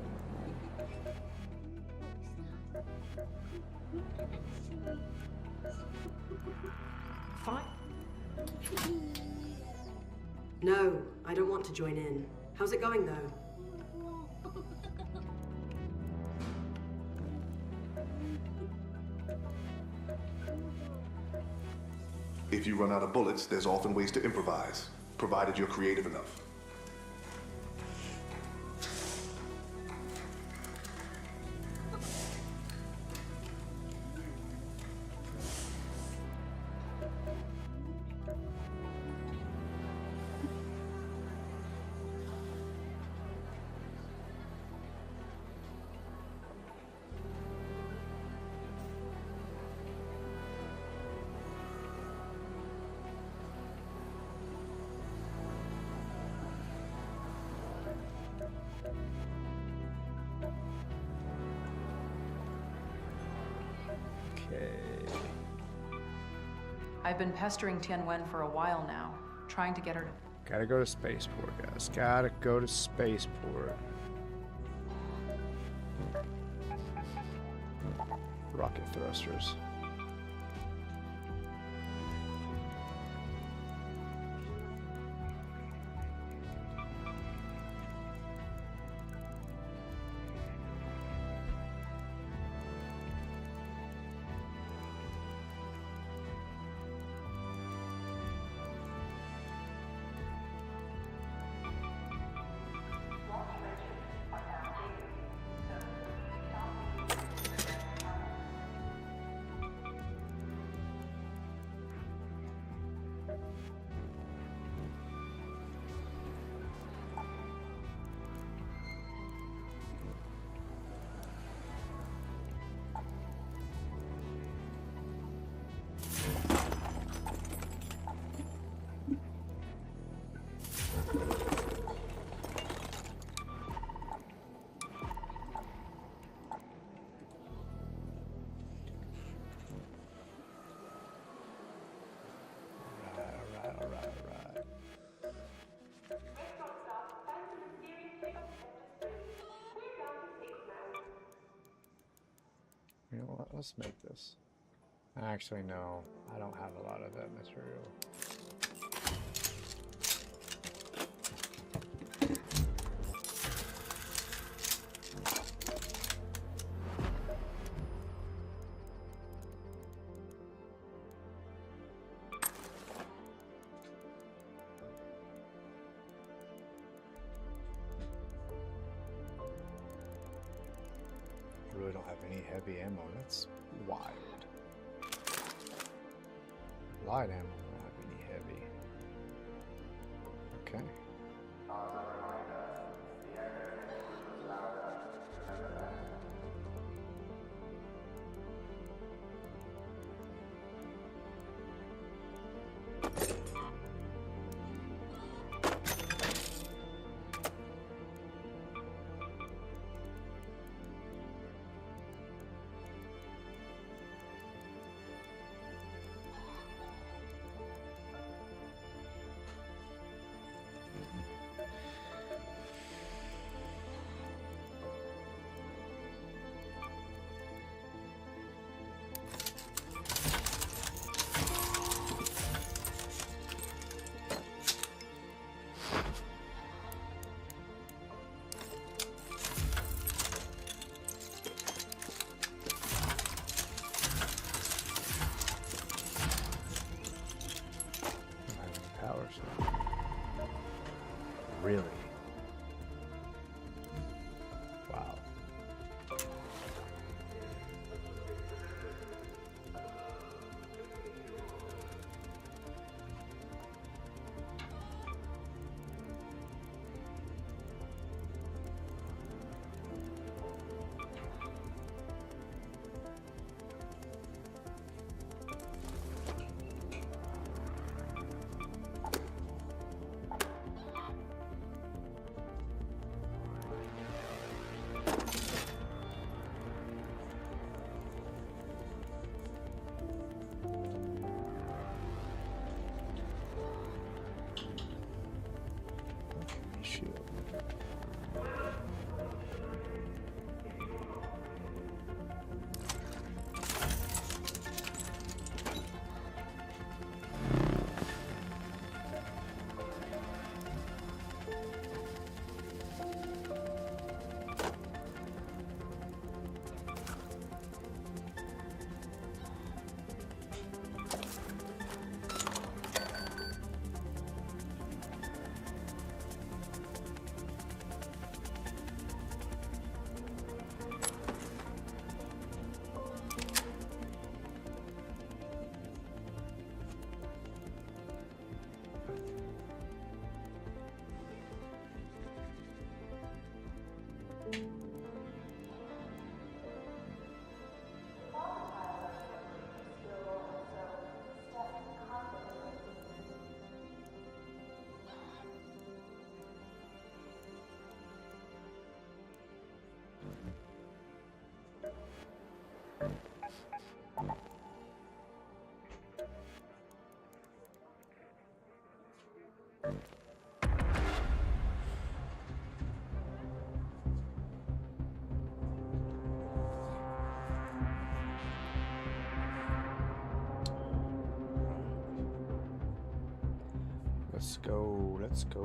Fine. No, I don't want to join in. How's it going, though? If you run out of bullets, there's often ways to improvise, provided you're creative enough. I've been pestering Tianwen for a while now, trying to get her to... Gotta go to spaceport, guys. Gotta go to spaceport. Rocket thrusters. You know what? Let's make this. Actually, no. I don't have a lot of that material. I really don't have any heavy ammo. That's wild. Light ammo, don't have any heavy. Okay. Power cell. Really? Wow. Shield. Let's go. Let's go.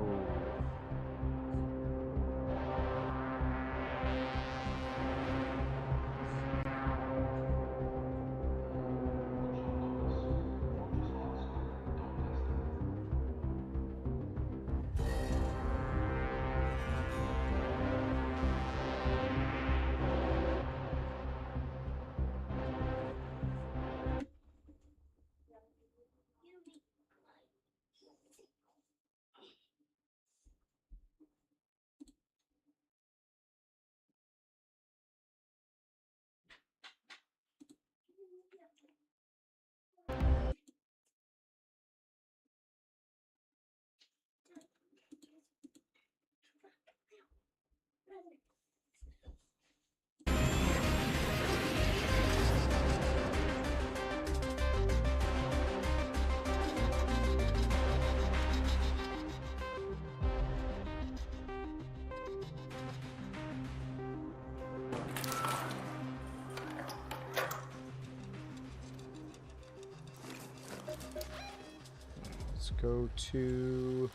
go to...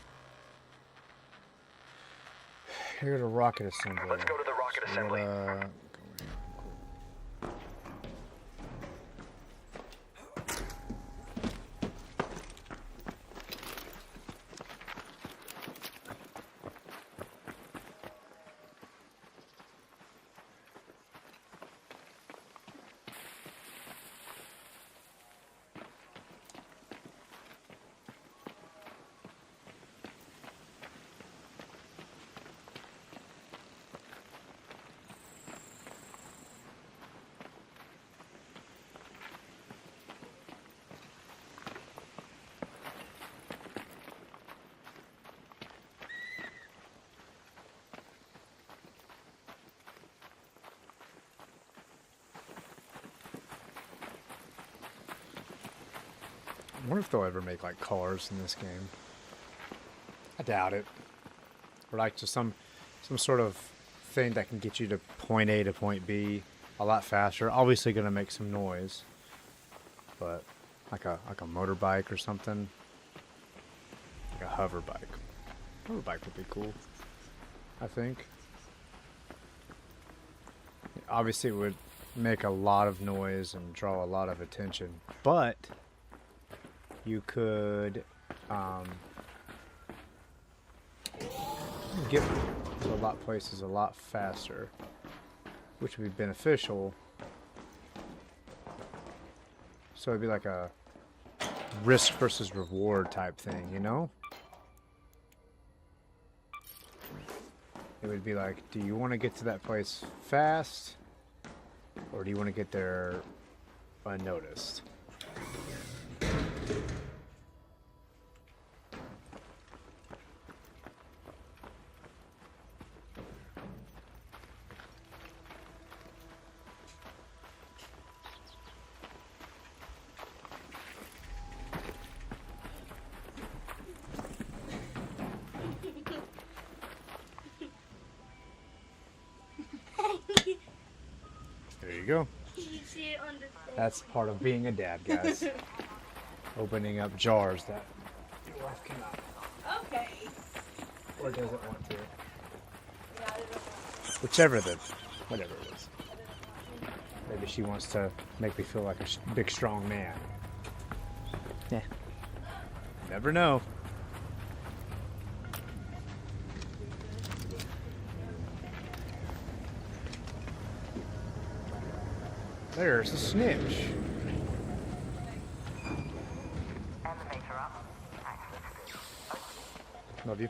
Here to rocket assembly. Let's go to the rocket So assembly. go here. Cool. I wonder if they'll ever make like cars in this game. I doubt it. Or like just some sort of thing that can get you to point A to point B a lot faster. Obviously gonna make some noise. But like a motorbike or something. Like a hover bike. Hover bike would be cool, I think. Obviously it would make a lot of noise and draw a lot of attention. But you could get to a lot of places a lot faster, which would be beneficial. So it'd be like a risk versus reward type thing, you know? It would be like, do you want to get to that place fast, or do you want to get there unnoticed? There you go. You see it on the That's part of being a dad, guys. Opening up jars that your wife cannot. Okay. Or doesn't want to. Yeah, I don't know. Whichever whatever it is. Maybe she wants to make me feel like a big, strong man. Yeah. Never know. There's a snitch. Elevator up. Love you.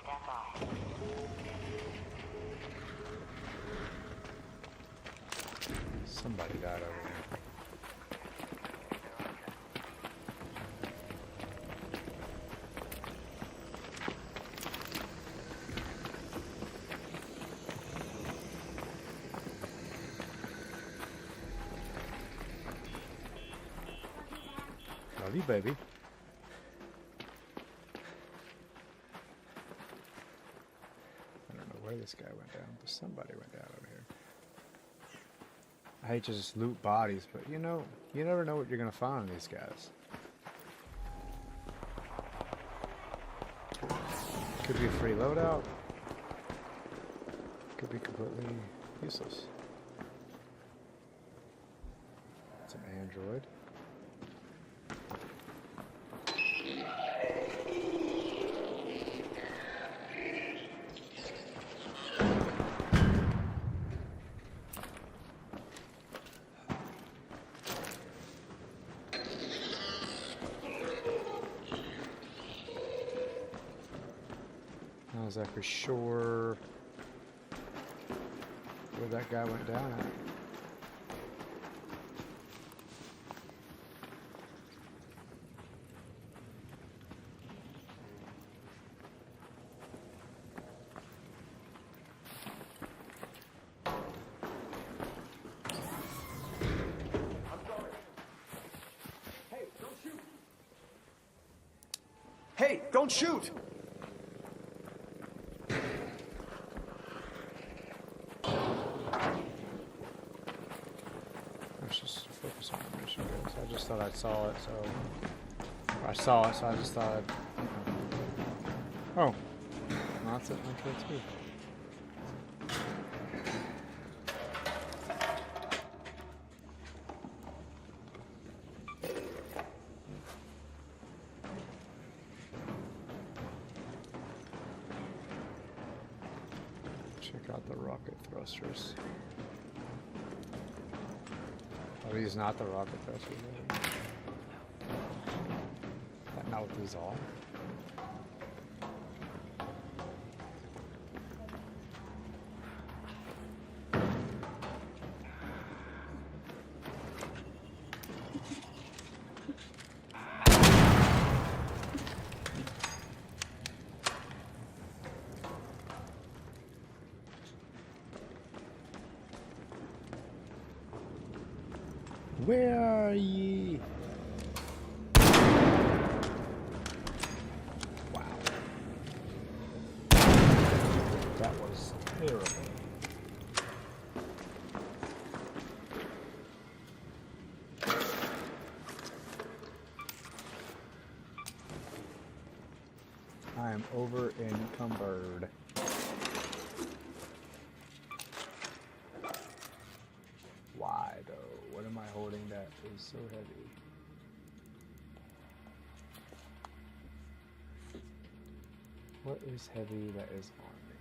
Stand by. Somebody died over there. Love you, baby. I don't know where this guy went down, but somebody went down over here. I hate to just loot bodies, but you know, you never know what you're gonna find in these guys. Could be a free loadout. Could be completely useless. It's an android. Not exactly sure where that guy went down at. Hey, don't shoot! Let's just focus on the mission, guys. I just thought I saw it, so I saw it, so I just thought. Oh, well, that's it. Okay, too. Check out the rocket thrusters. Are these not the rocket thrusters? Is that not what these are? Where are ye? Wow. That was terrible. I am over encumbered. Why though? What am I holding that is so heavy? What is heavy that is on me?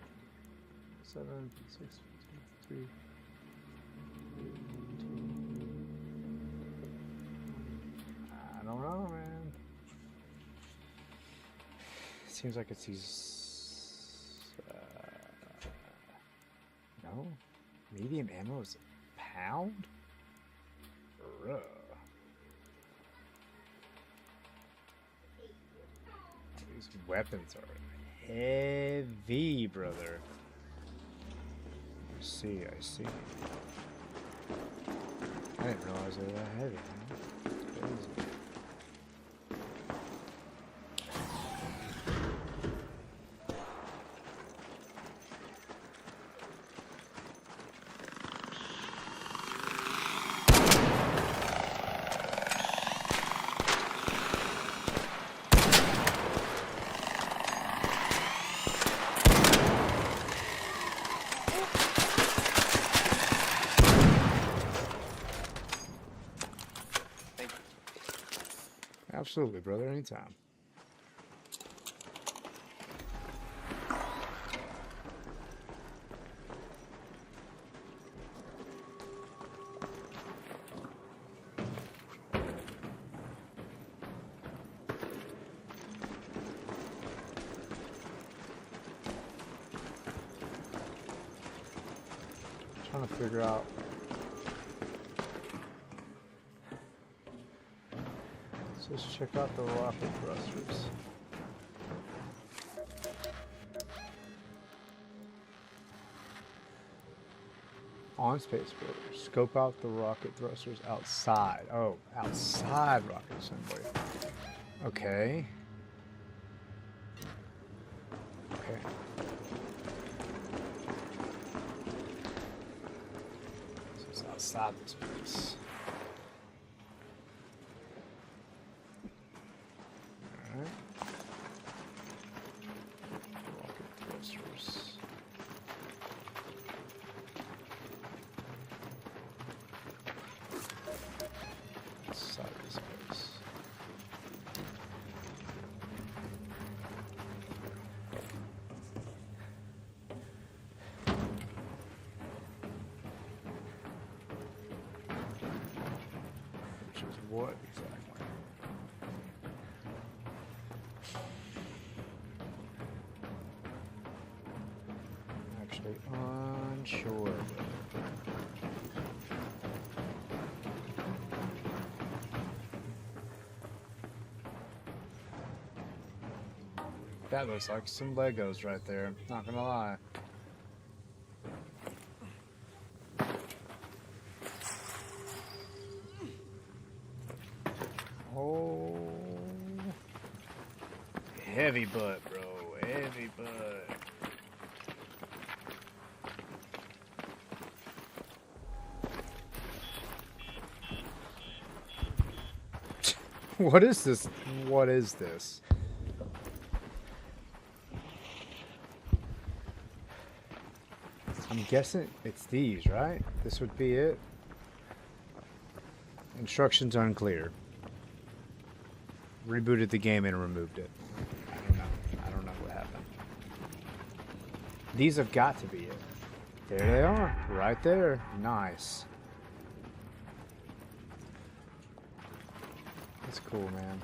7, 6, 2, 3. I don't know, man. Seems like it's these. No, medium ammo is a pound. Bruh. These weapons are heavy, brother. I see. I didn't realize they were that heavy, man. It's crazy. Absolutely, brother. Anytime. Trying to figure out. Let's check out the rocket thrusters. On space builders, scope out the rocket thrusters outside. Oh, outside rocket assembly. Okay. Okay. So it's outside this place. What exactly? Actually, unsure. That looks like some Legos right there, not gonna lie. Oh, heavy butt, bro. Heavy butt. What is this? What is this? I'm guessing it's these, right? This would be it. Instructions unclear. Rebooted the game and removed it. I don't know. I don't know what happened. These have got to be it. There they are. Right there. Nice. That's cool, man.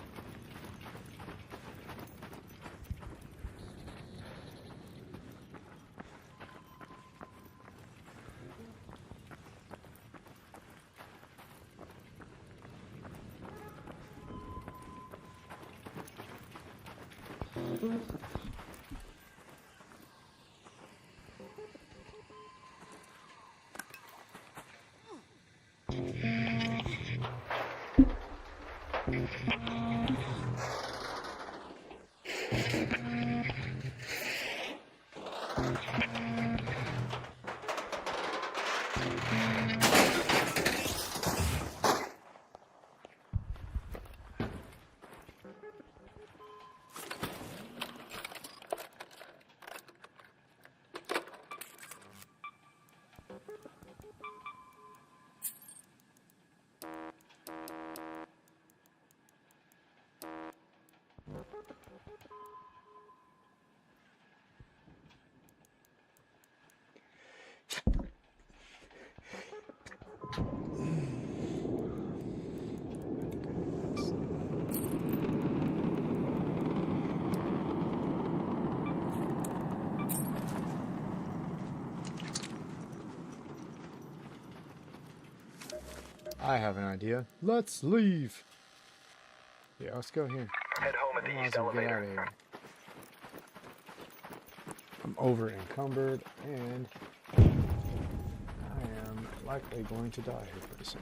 I have an idea. Let's leave. Yeah, let's go here. Head home at the Might east as well get out of elevator. here. I'm over encumbered and I am likely going to die here pretty soon.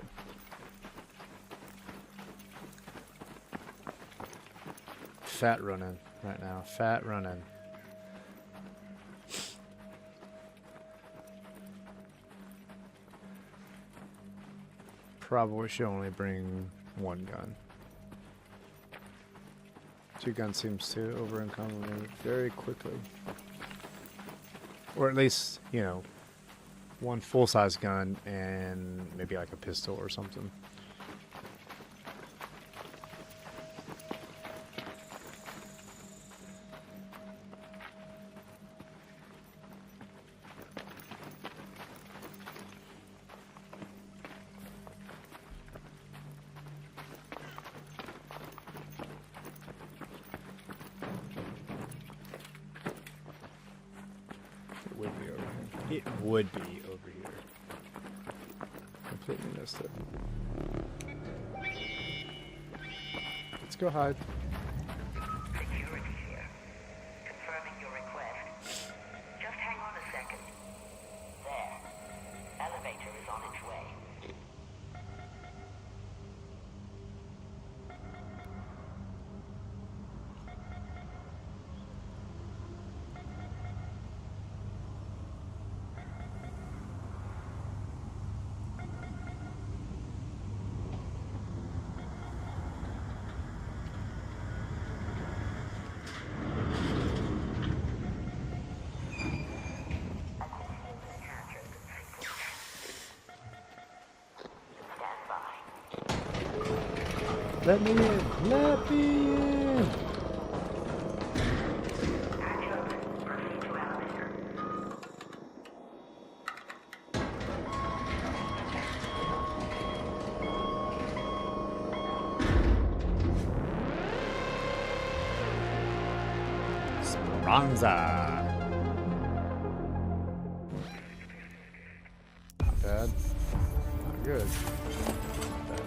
Fat running right now. Fat running. Probably should only bring one gun. Two guns seems to over encumber me very quickly. Or at least, you know, one full-size gun and maybe like a pistol or something. It would be over here. Completely missed it. Let's go hide. Security here. Confirming your request. Just hang on a second. There. Elevator is on its way. Let me in! Let me in! Speranza! Not bad. Not good. Not bad.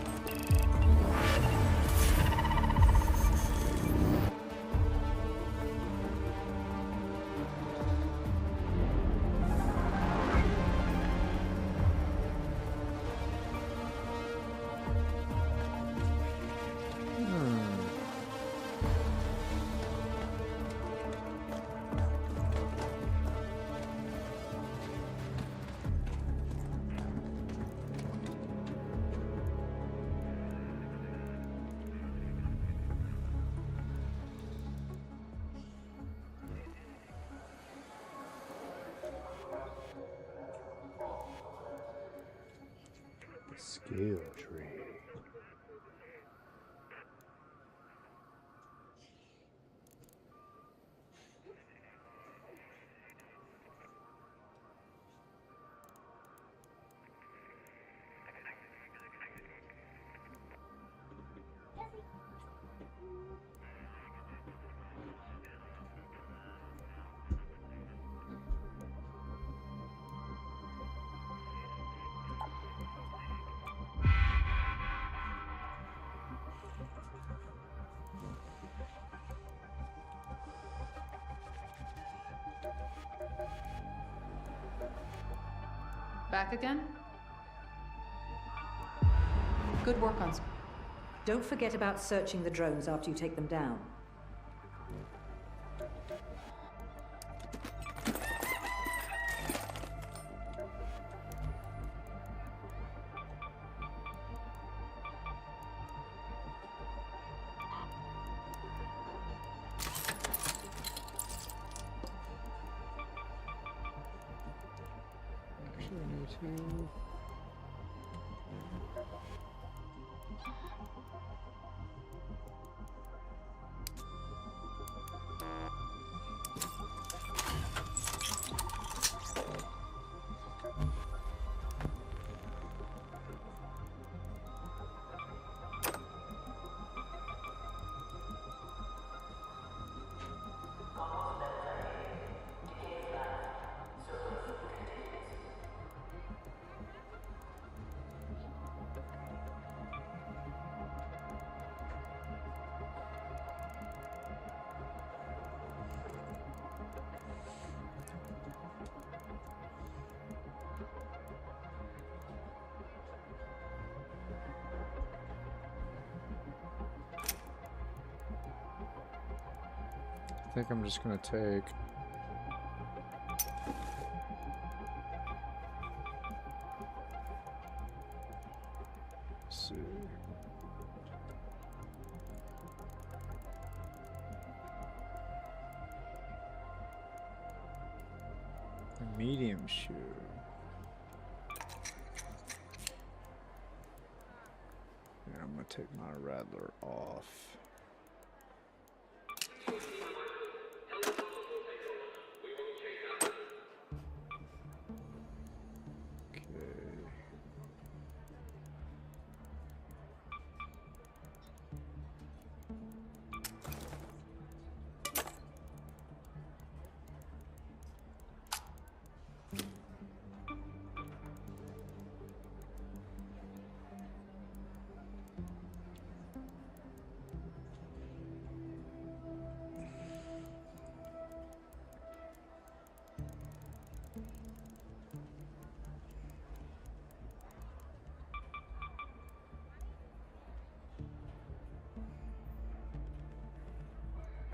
Skill tree. Back again? Good work on... Don't forget about searching the drones after you take them down. I think I'm just gonna take. Let's see. A medium shoe. Yeah, I'm gonna take my Rattler off.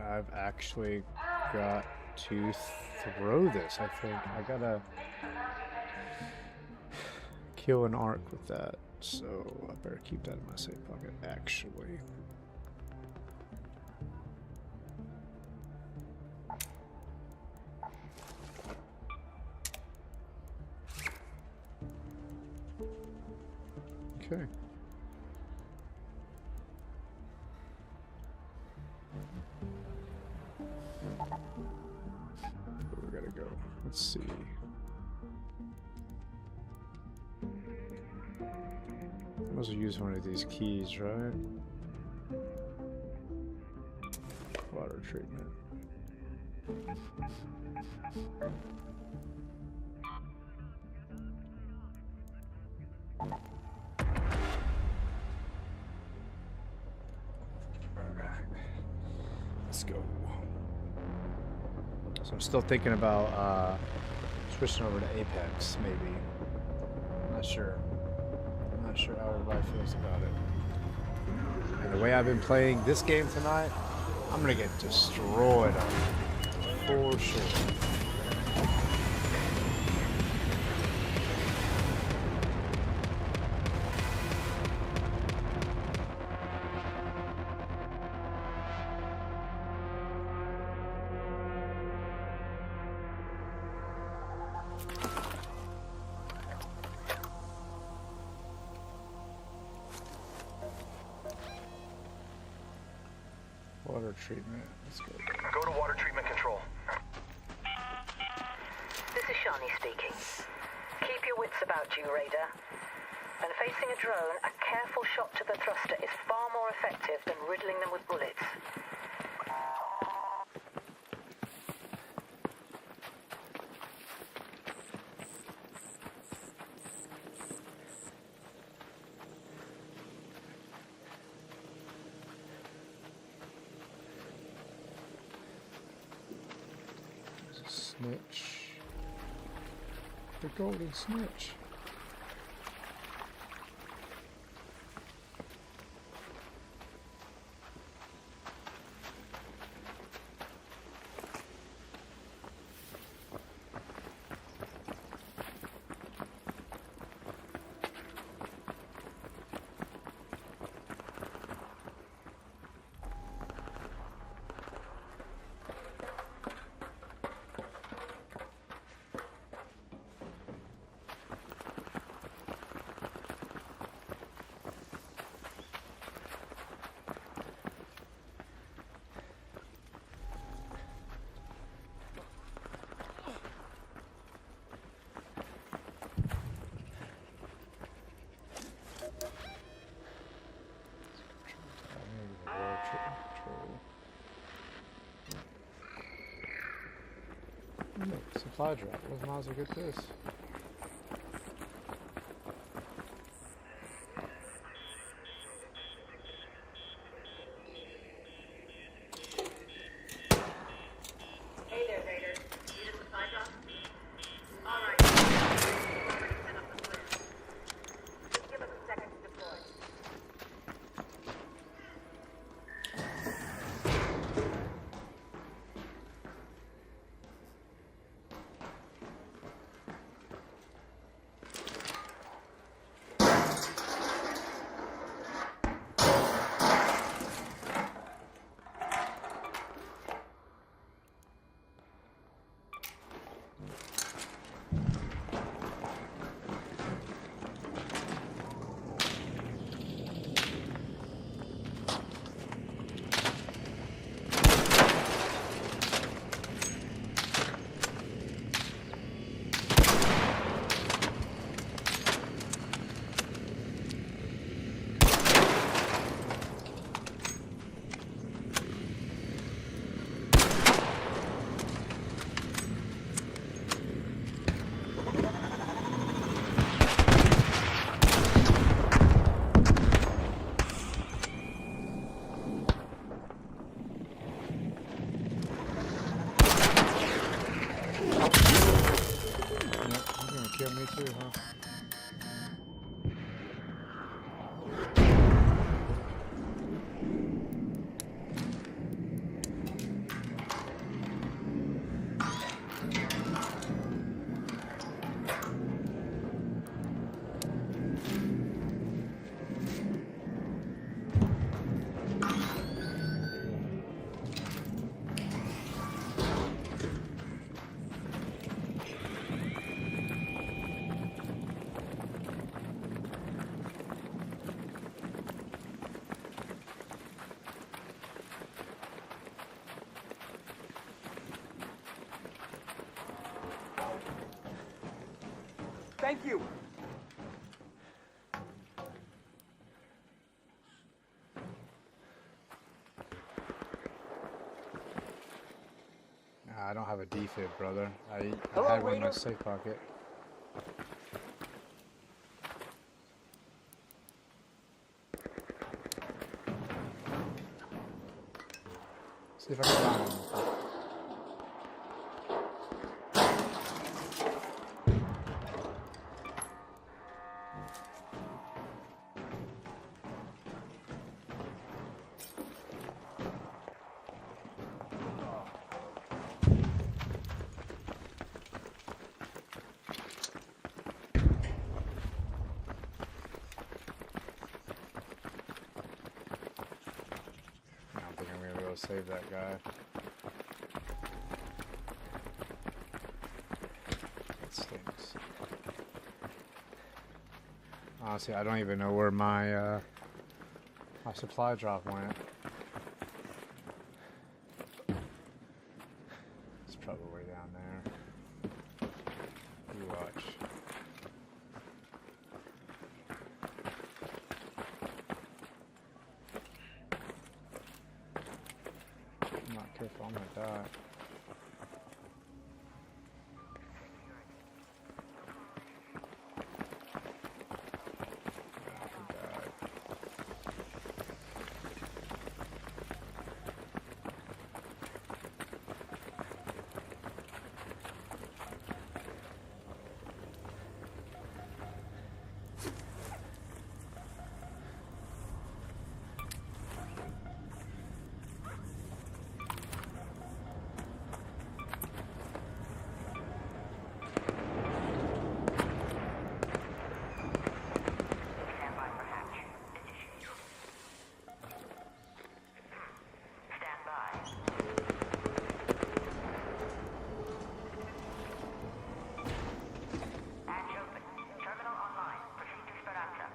I've actually got to throw this, I think. I gotta kill an arc with that, so I better keep that in my safe pocket, actually. Okay. Where we gotta go? Let's see. I must use one of these keys, right? Water treatment. Let's go. So I'm still thinking about switching over to Apex, maybe. I'm not sure. I'm not sure how everybody feels about it. And the way I've been playing this game tonight, I'm gonna get destroyed on it, for sure. Water treatment. Let's go. Go to water treatment control. This is Shani speaking. Keep your wits about you, Raider. When facing a drone, a careful shot to the thruster is far more effective than riddling them with bullets. There's a snitch. The golden snitch. Supply drop. We might as well get this. Hey there, Vader. Need a supply drop? All right. Set up the plan. Just give us a second to deploy. Kill me too, huh? Thank you. I don't have a defib, brother. I Hello, had one in my Raider. safe pocket. See if I can find one. I don't think I'm gonna be able to save that guy. That stinks. Honestly, I don't even know where my my supply drop went. watch. I'm not careful, I'm gonna die. He died. Stand by for hatch. Initiate. Stand by. Hatch open. Terminal online. Proceed to Speranza.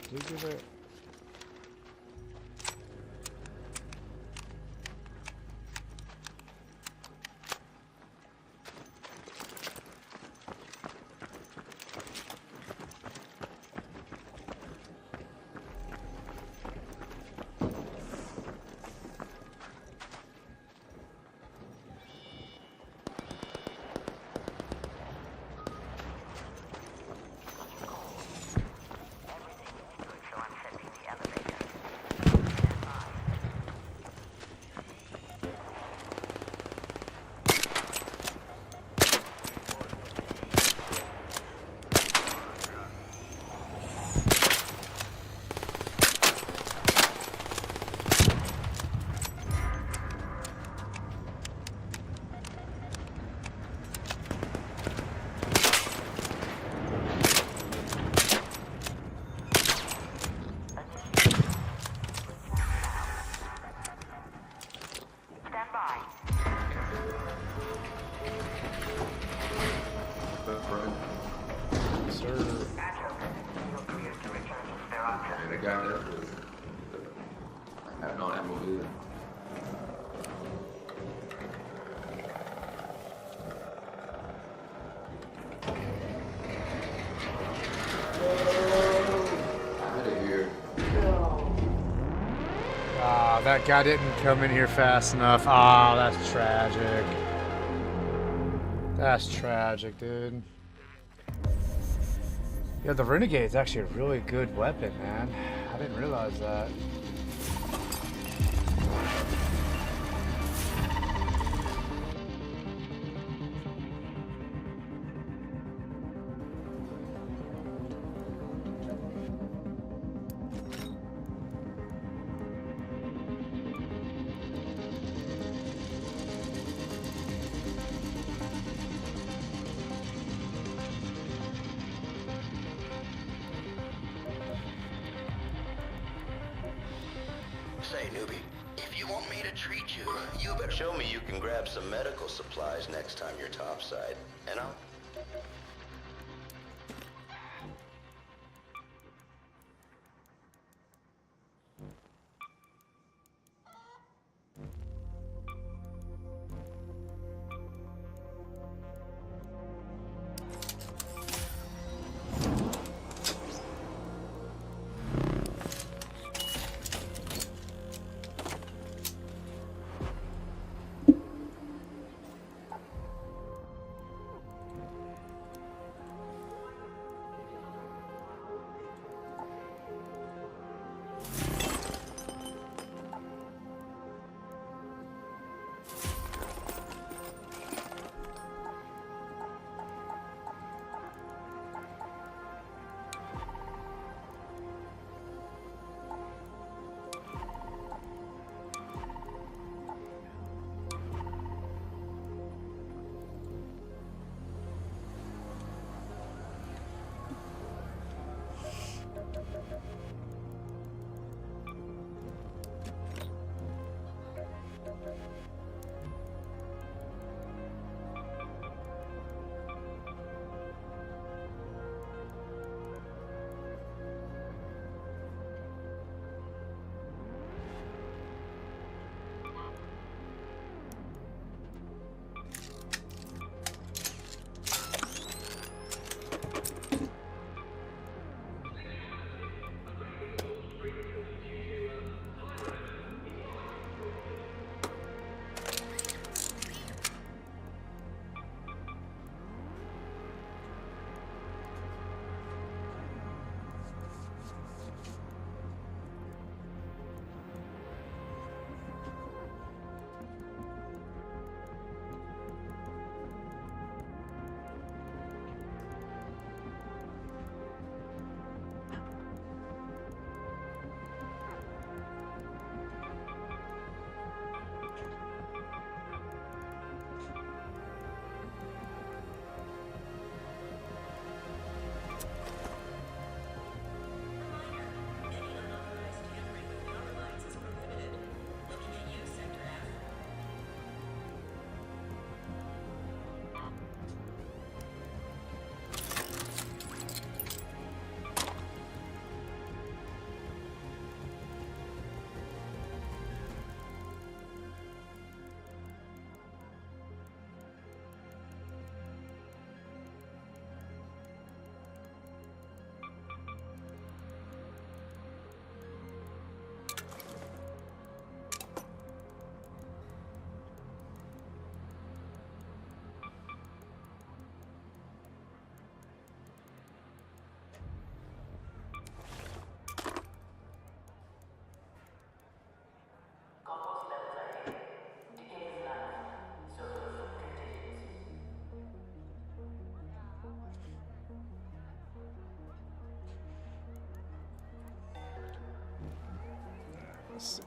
Did you give it? So I'm setting the elevator. Stand by. Stand by. Sir. Hatch open. You're cleared to return to Speranza. And the guy there, I have no ammo either. Out of here. Ah, that guy didn't come in here fast enough. Ah, that's tragic. That's tragic, dude. Yeah, the Renegade's actually a really good weapon, man. I didn't realize that. Say, newbie, if you want me to treat you, you better show me you can grab some medical supplies next time you're topside, and I'll... Let's see.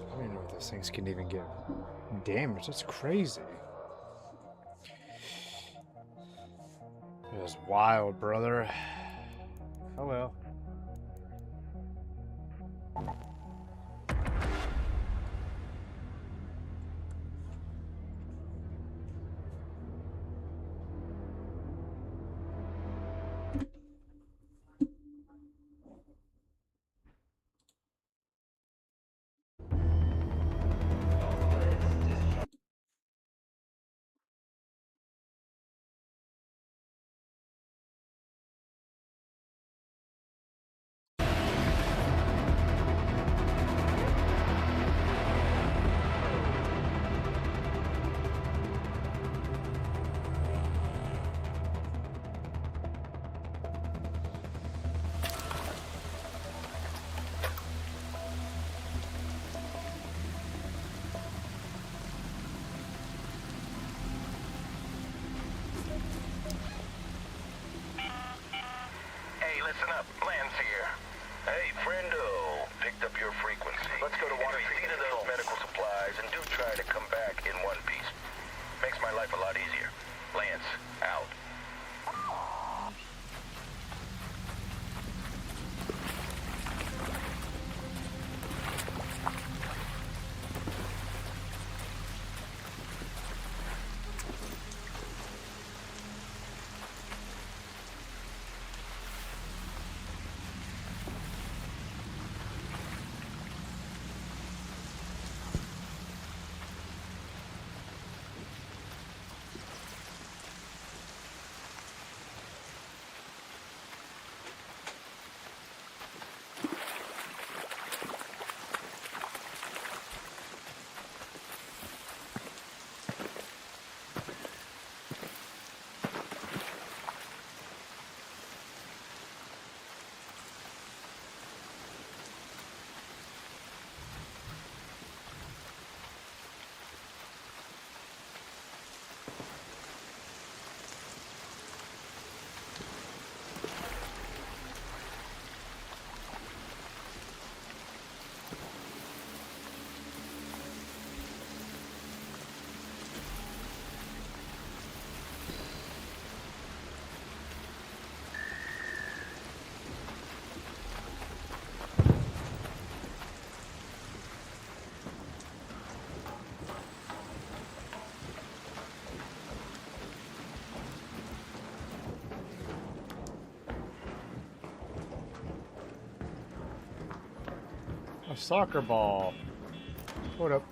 I don't even know if those things can even get damaged. That's crazy. It was wild, brother. Oh well. Hey, listen up. Lance here. Hey, friendo. Picked up your frequency. Let's go to water treatment of those medical supplies and do try to come back in one piece. Makes my life a lot easier. Lance, out. A soccer ball. Hold up.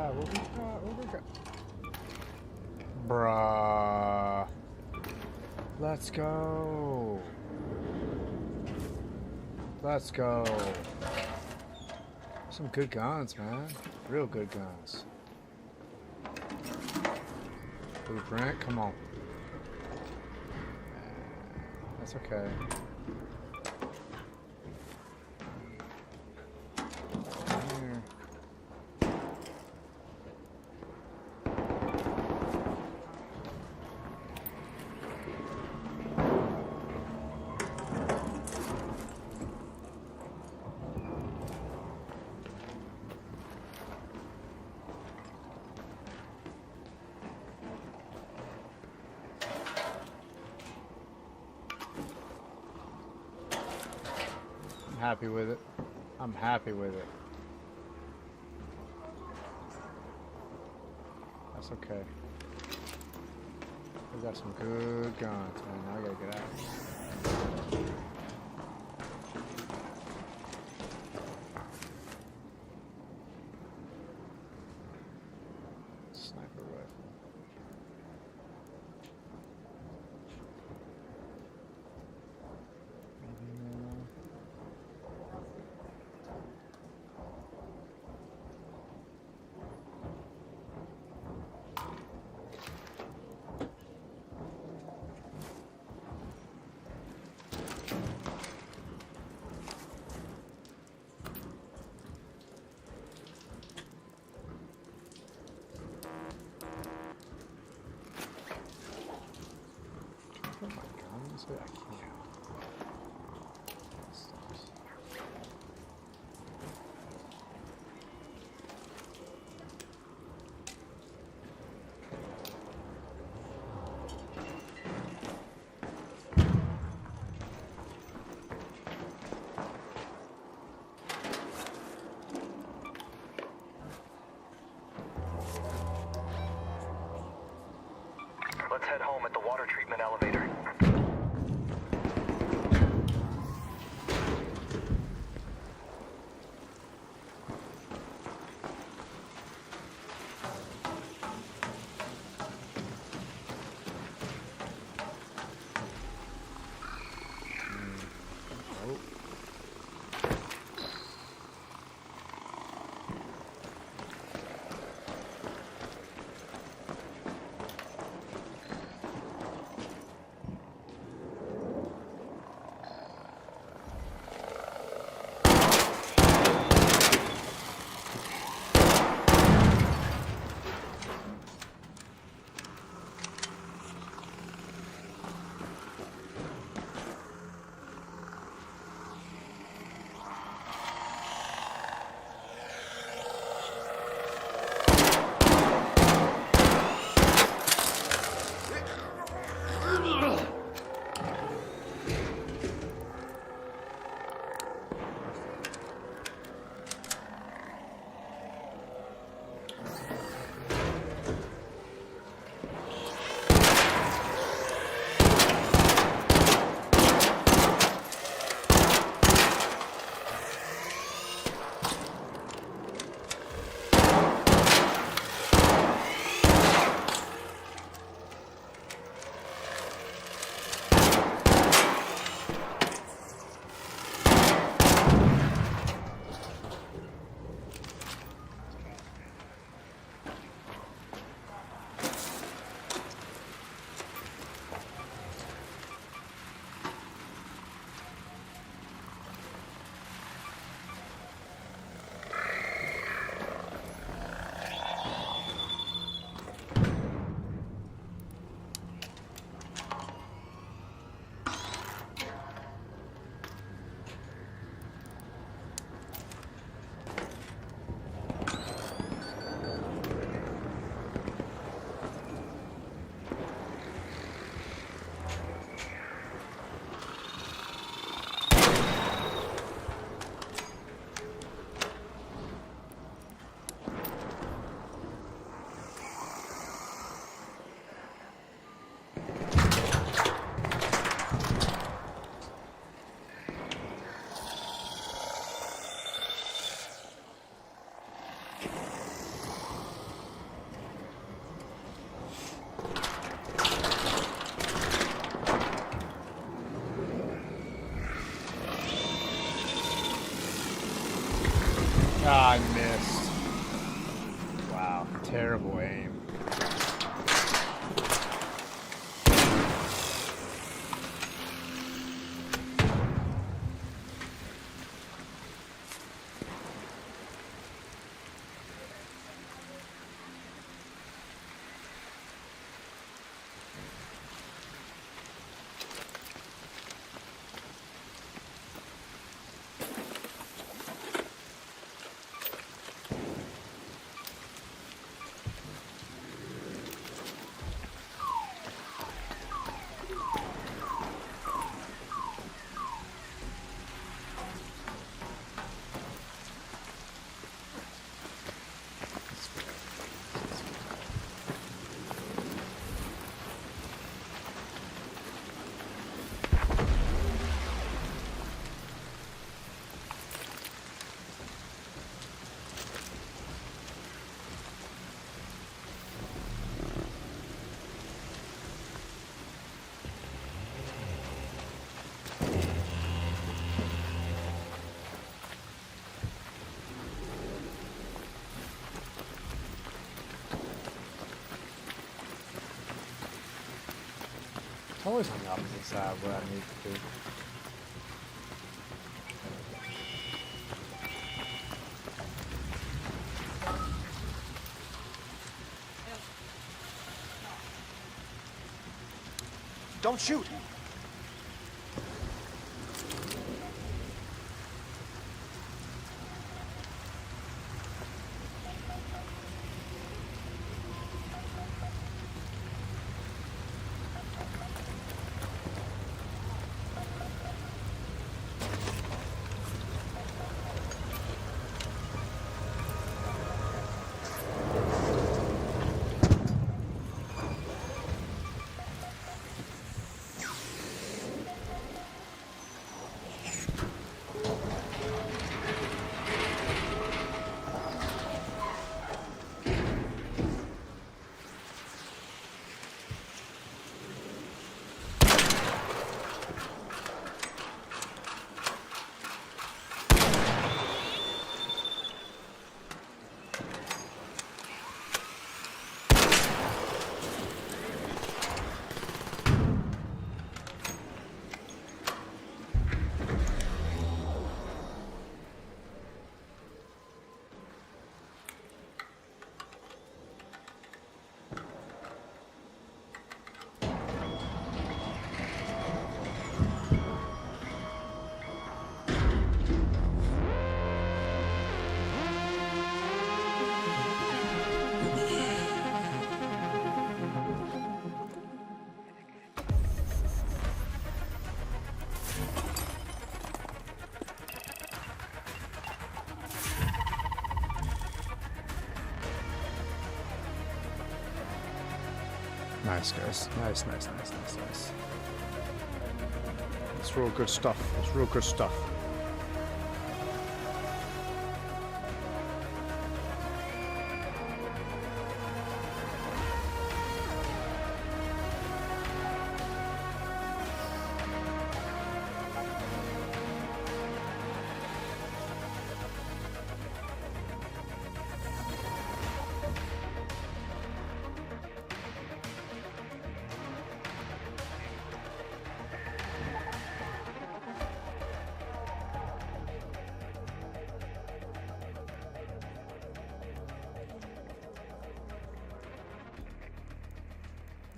What we got? Bruh. Let's go. Let's go. Some good guns, man. Real good guns. Blueprint, come on. That's okay. Here. I'm happy with it. I'm happy with it. That's okay. We got some good guns, man. I gotta get out. Sniper rifle. Oh my guns? I can't. Let's head home at the water treatment elevator. Ah, I missed. Wow, terrible aim. always on the opposite side where I need to be. Don't shoot! Nice, guys. Nice. It's real good stuff. It's real good stuff.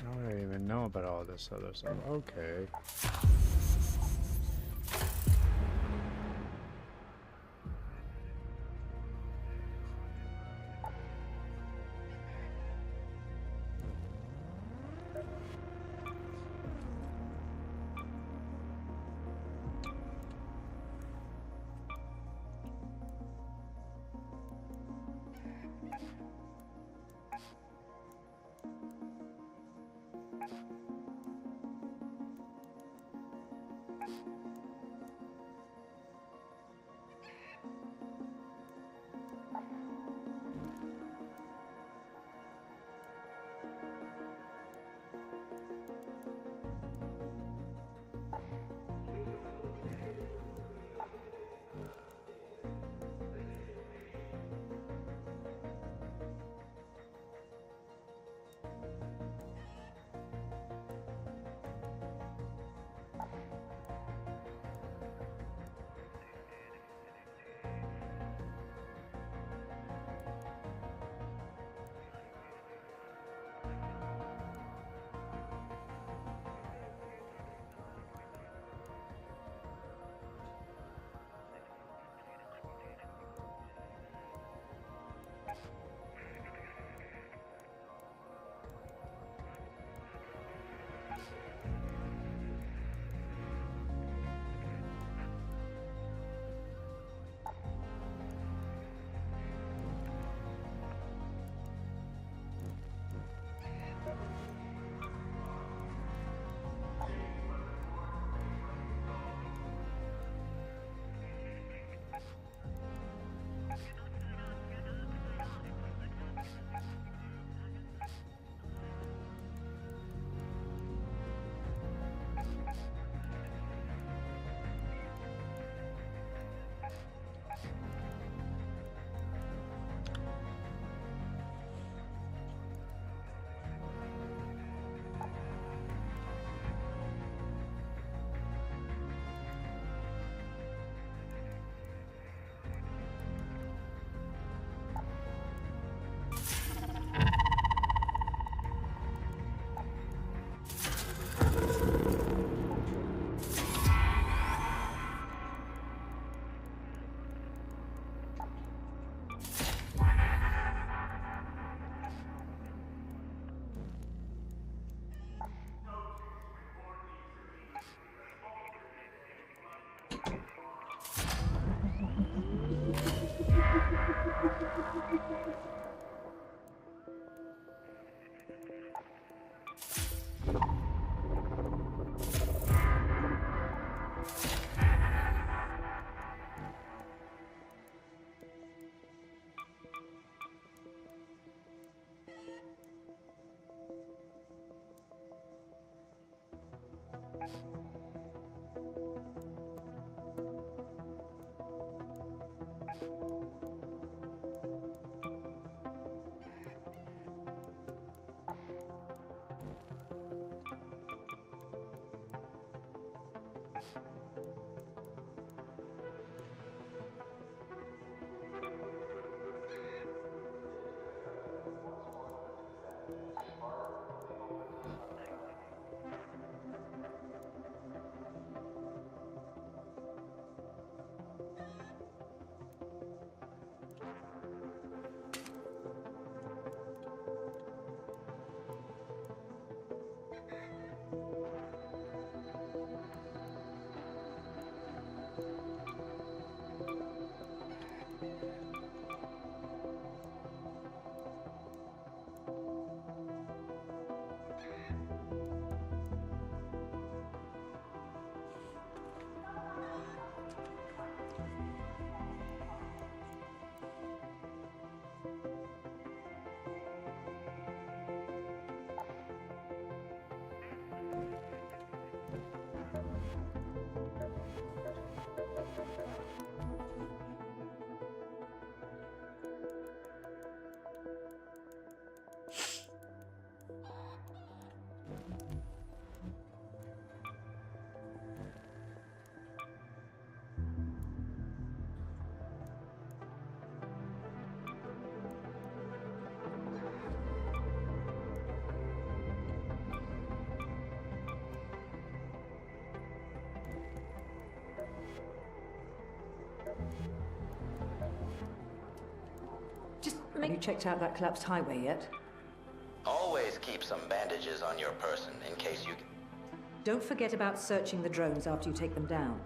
I don't even know about all this other stuff. Okay. Have you checked out that collapsed highway yet? Always keep some bandages on your person in case you... Don't forget about searching the drones after you take them down.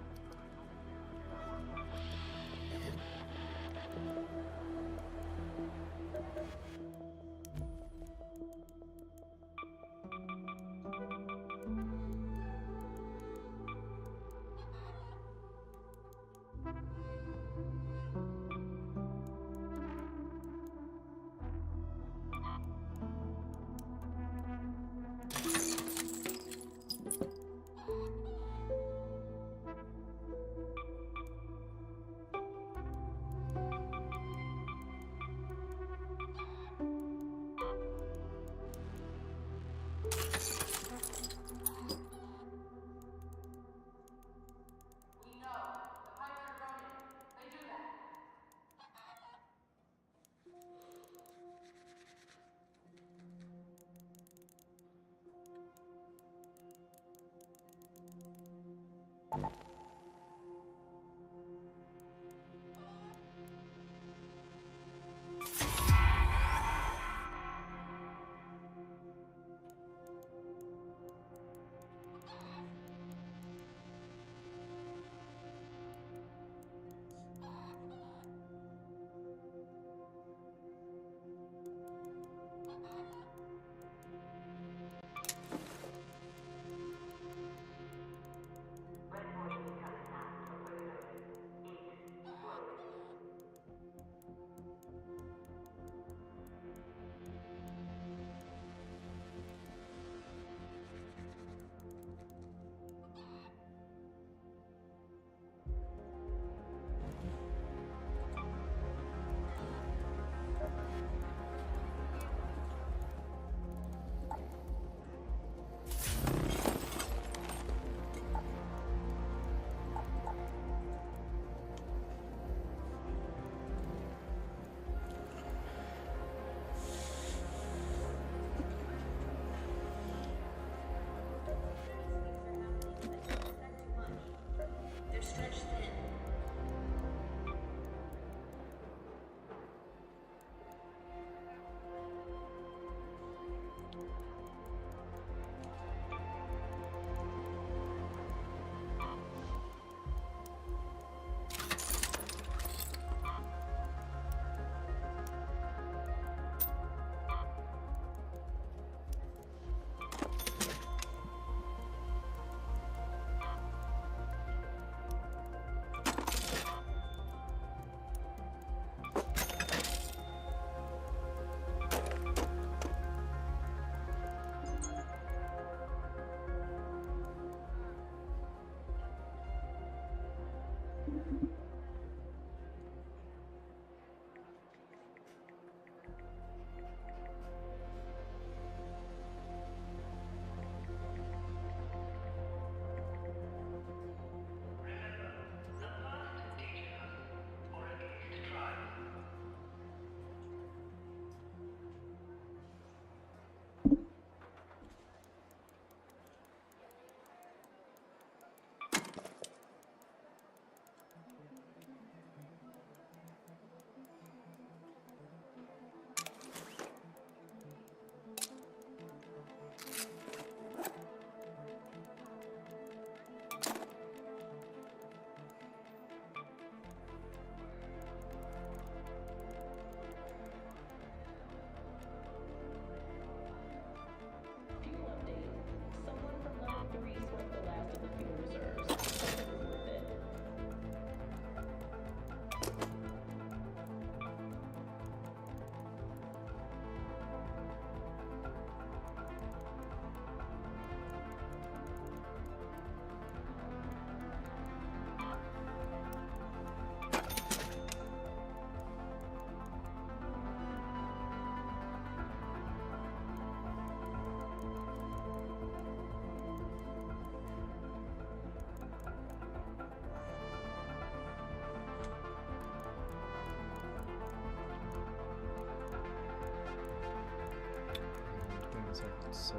Things I can sell.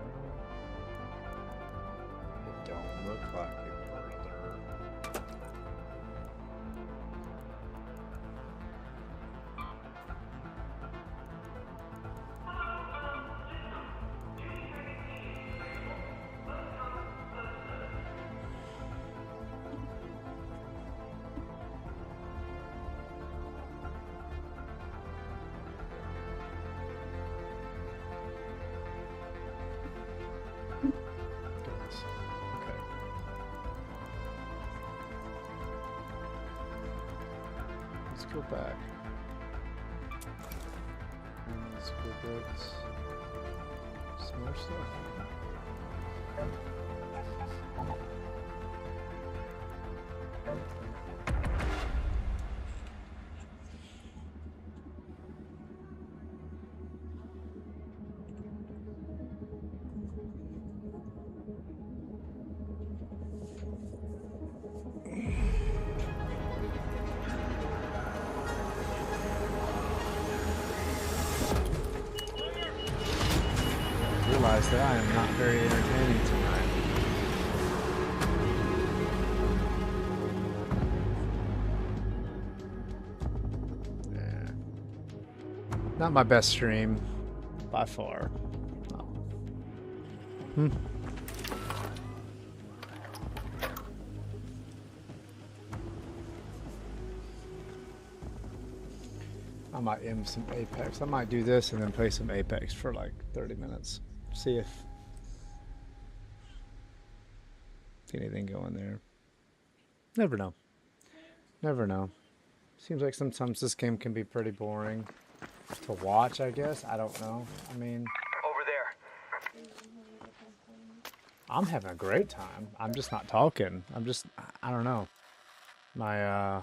It don't look like it further. Okay. Let's go back. Let's go get some more stuff. Realize that I am not very entertaining tonight. Yeah. Not my best stream, by far. No. I might end some Apex. I might do this and then play some Apex for like 30 minutes. See if anything going there. Never know. Never know. Seems like sometimes this game can be pretty boring to watch, I guess. I don't know. I mean, Over there. I'm having a great time. I'm just not talking. I don't know. My,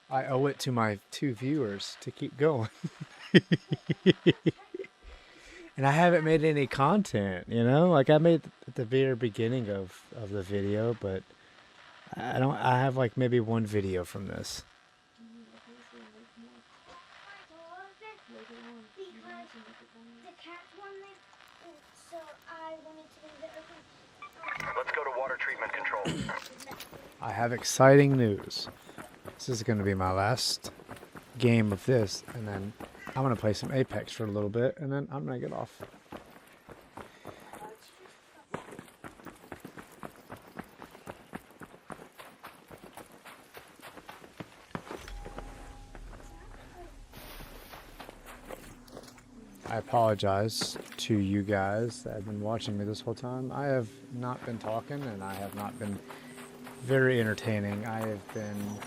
I owe it to my 2 viewers to keep going. And I haven't made any content, you know? Like I made at the very beginning of the video, but I have like maybe 1 video from this. Let's go to water treatment control. I have exciting news. This is going to be my last game of this, and then I'm going to play some Apex for a little bit, and then I'm going to get off. I apologize to you guys that have been watching me this whole time. I have not been talking, and I have not been very entertaining. I have been...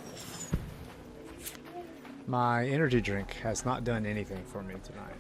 My energy drink has not done anything for me tonight.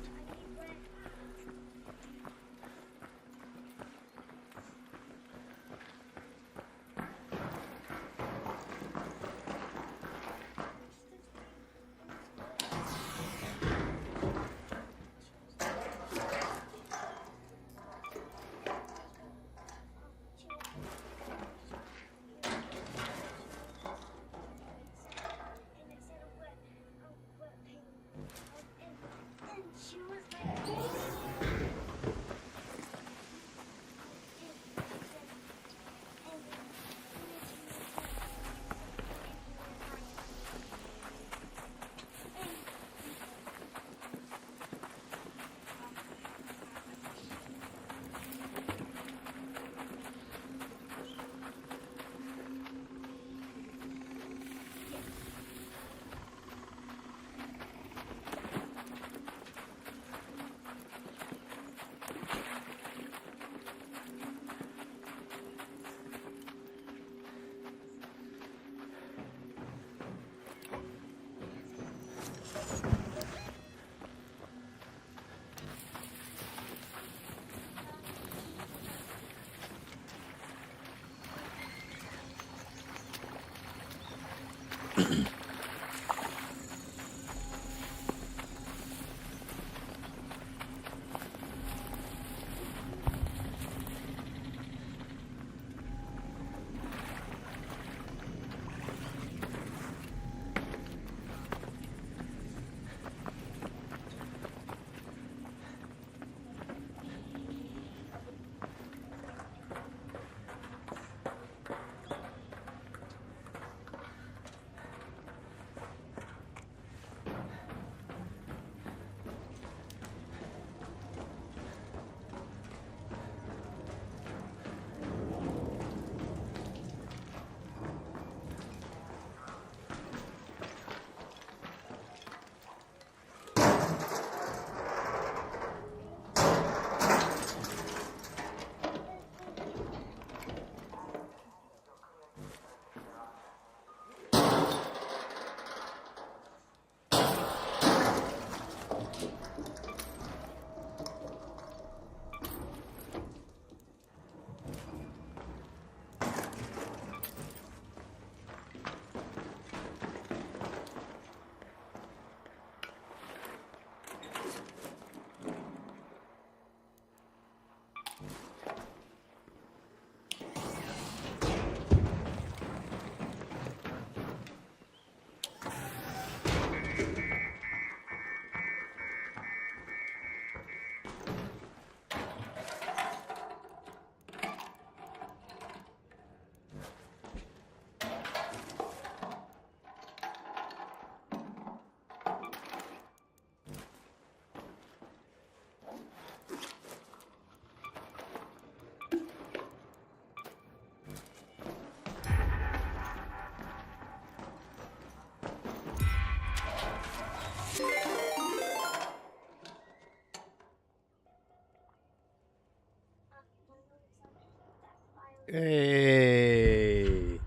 Hey.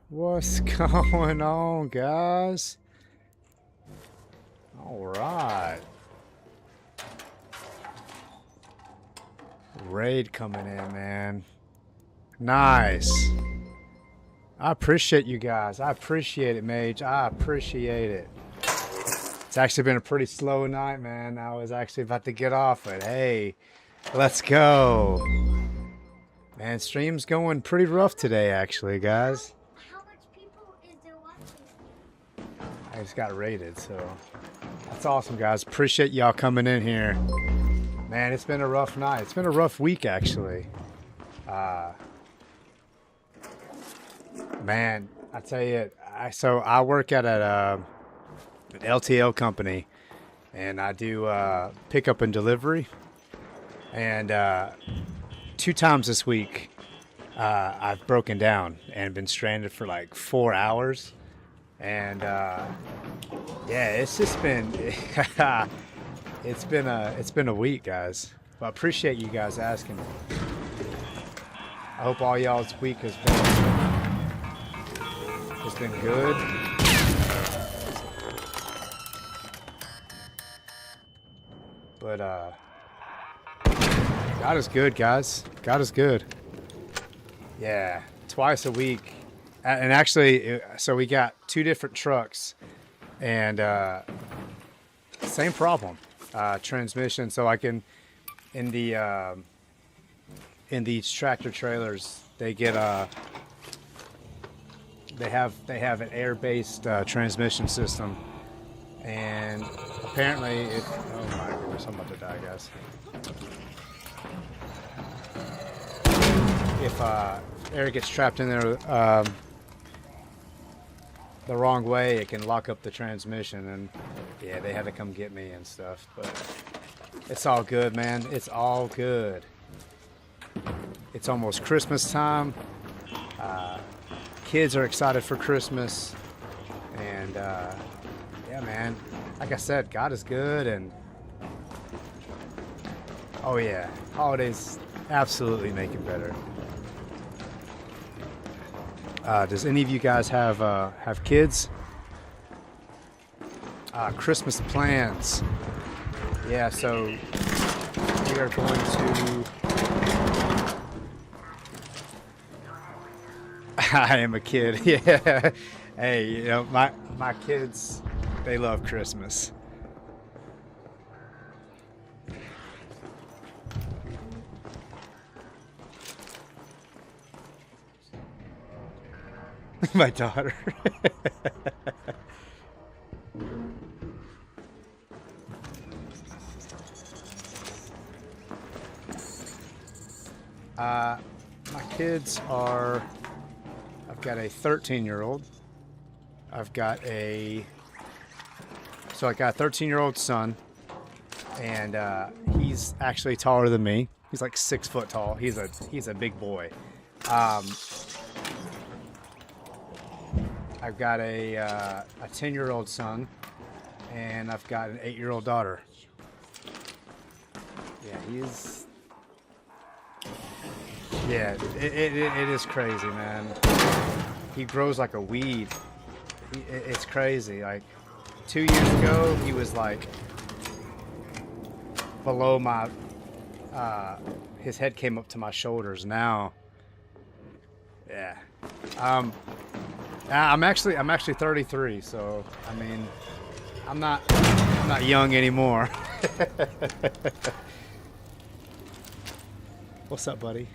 What's going on, guys? All right. Raid coming in, man. Nice. I appreciate you guys. I appreciate it, Mage. I appreciate it. It's actually been a pretty slow night, man. I was actually about to get off, but hey, let's go. Man, stream's going pretty rough today, actually, guys. How much people is there watching? I just got raided, so that's awesome, guys. Appreciate y'all coming in here. Man, it's been a rough night. It's been a rough week, actually. Man, I tell you, I work at an LTL company, and I do pickup and delivery. And 2 times this week, I've broken down and been stranded for like 4 hours. And yeah, it's just been it's been a week, guys. But I appreciate you guys asking. I hope all y'all's week has been good. But God is good, guys. God is good. Yeah, twice a week. And actually, so we got 2 different trucks, and same problem, transmission. So I can, in these tractor trailers, they get they have an air-based transmission system, and apparently, oh my goodness, I'm about to die, guys. If air gets trapped in there the wrong way, it can lock up the transmission, and yeah, they had to come get me and stuff, but it's all good, man. It's all good. It's almost Christmas time. Kids are excited for Christmas, and yeah, man, like I said, God is good, and oh yeah, holidays absolutely make it better. Does any of you guys have kids? Christmas plans. Yeah, so we are going to. I am a kid. Yeah. Hey, you know, my kids, they love Christmas. My daughter. My kids are, I've got a 13-year-old. I've got a 13-year-old son, and he's actually taller than me. He's like 6 foot tall. He's a big boy. I've got a 10-year-old son, and I've got an 8-year-old daughter. Yeah, it is crazy, man. He grows like a weed. It's crazy. Like 2 years ago, he was like below my. His head came up to my shoulders. Now, yeah. I'm actually 33, so I mean, I'm not young anymore. What's up, buddy?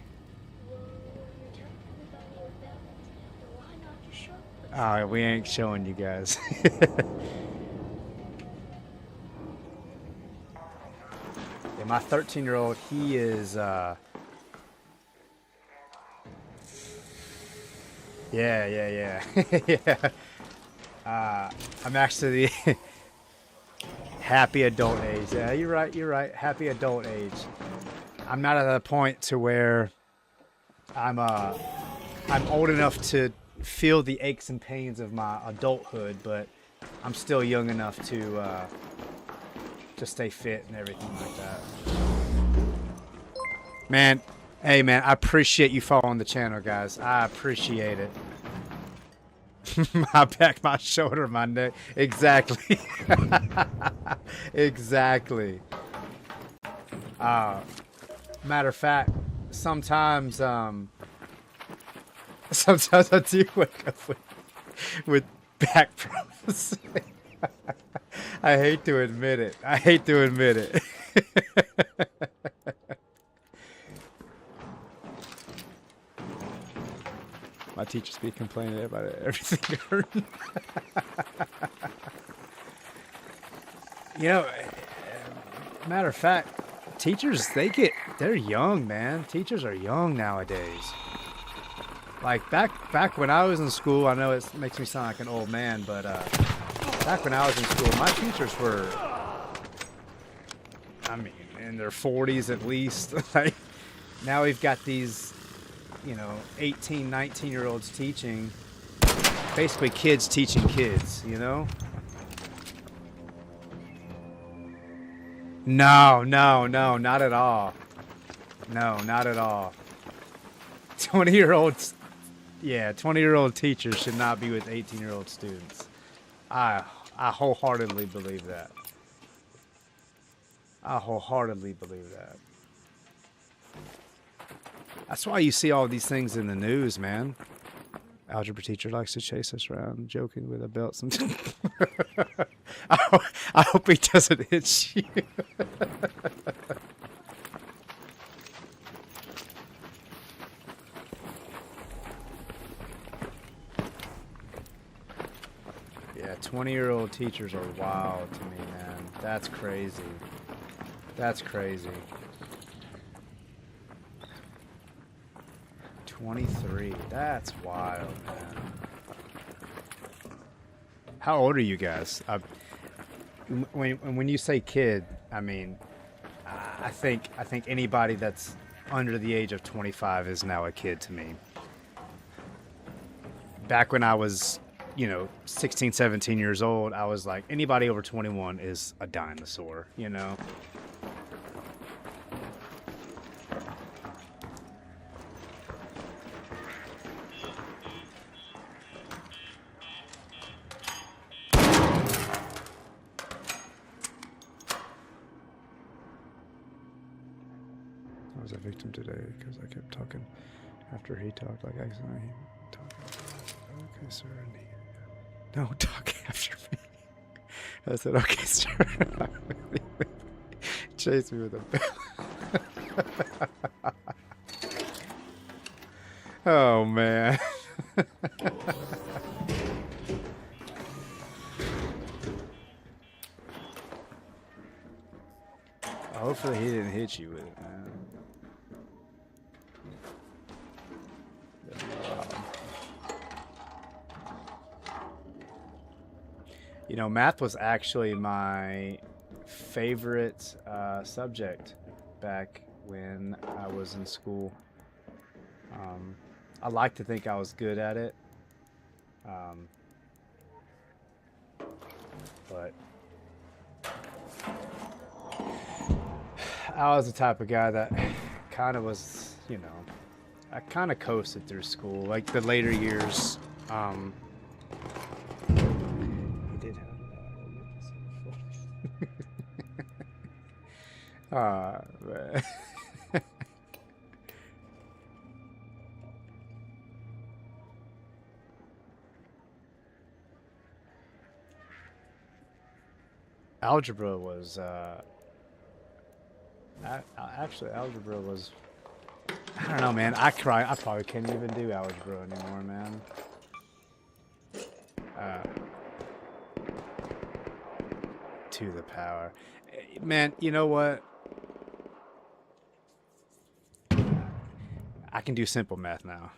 Oh, we ain't showing you guys. Yeah, my 13-year-old, he is yeah. Yeah. I'm actually happy adult age. Yeah, you're right. Happy adult age. I'm not at a point to where I'm old enough to feel the aches and pains of my adulthood, but I'm still young enough to stay fit and everything like that. Man, Hey man, I appreciate you following the channel, guys. I appreciate it. My back, my shoulder, my neck. Exactly. Exactly. Matter of fact, sometimes sometimes I do wake up with back problems. I hate to admit it. I hate to admit it. My teachers be complaining about everything. You know, matter of fact, teachers, they're young, man. Teachers are young nowadays. Like back when I was in school, I know it makes me sound like an old man, but back when I was in school, my teachers were, I mean, in their 40s at least. Like, now we've got these, you know, 18, 19-year-olds teaching, basically kids teaching kids, you know? No, not at all. No, not at all. 20-year-olds, yeah, 20-year-old teachers should not be with 18-year-old students. I wholeheartedly believe that. I wholeheartedly believe that. That's why you see all these things in the news, man. Algebra teacher likes to chase us around, joking with a belt. I hope he doesn't hit you. Yeah, 20-year-old teachers are wild to me, man. That's crazy. That's crazy. 23. That's wild, man. How old are you guys? When you say kid, I mean, I think anybody that's under the age of 25 is now a kid to me. Back when I was, you know, 16, 17 years old, I was like, anybody over 21 is a dinosaur, you know? I was a victim today because I kept talking after he talked, like accidentally talking. Okay, sir. Don't talk after me. I said, okay, sir. Chase me with a bell. Oh, man. Hopefully he didn't hit you with it, man. You know, math was actually my favorite subject back when I was in school. I like to think I was good at it. But I was the type of guy that kind of was, you know, I kind of coasted through school. Like the later years, he did have man. Algebra was, actually, algebra was, I don't know, man. I probably can't even do algebra anymore, man. To the power. Man, you know what? I can do simple math now.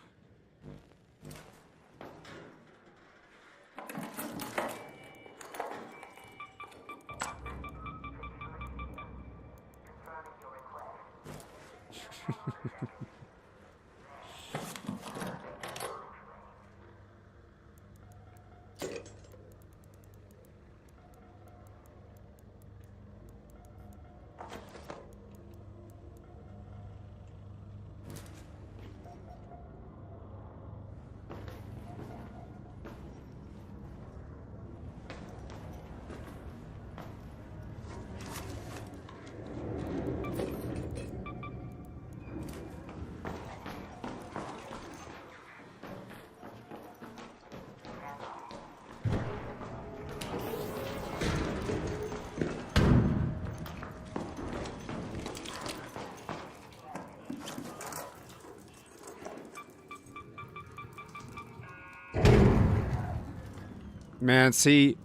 Man, see,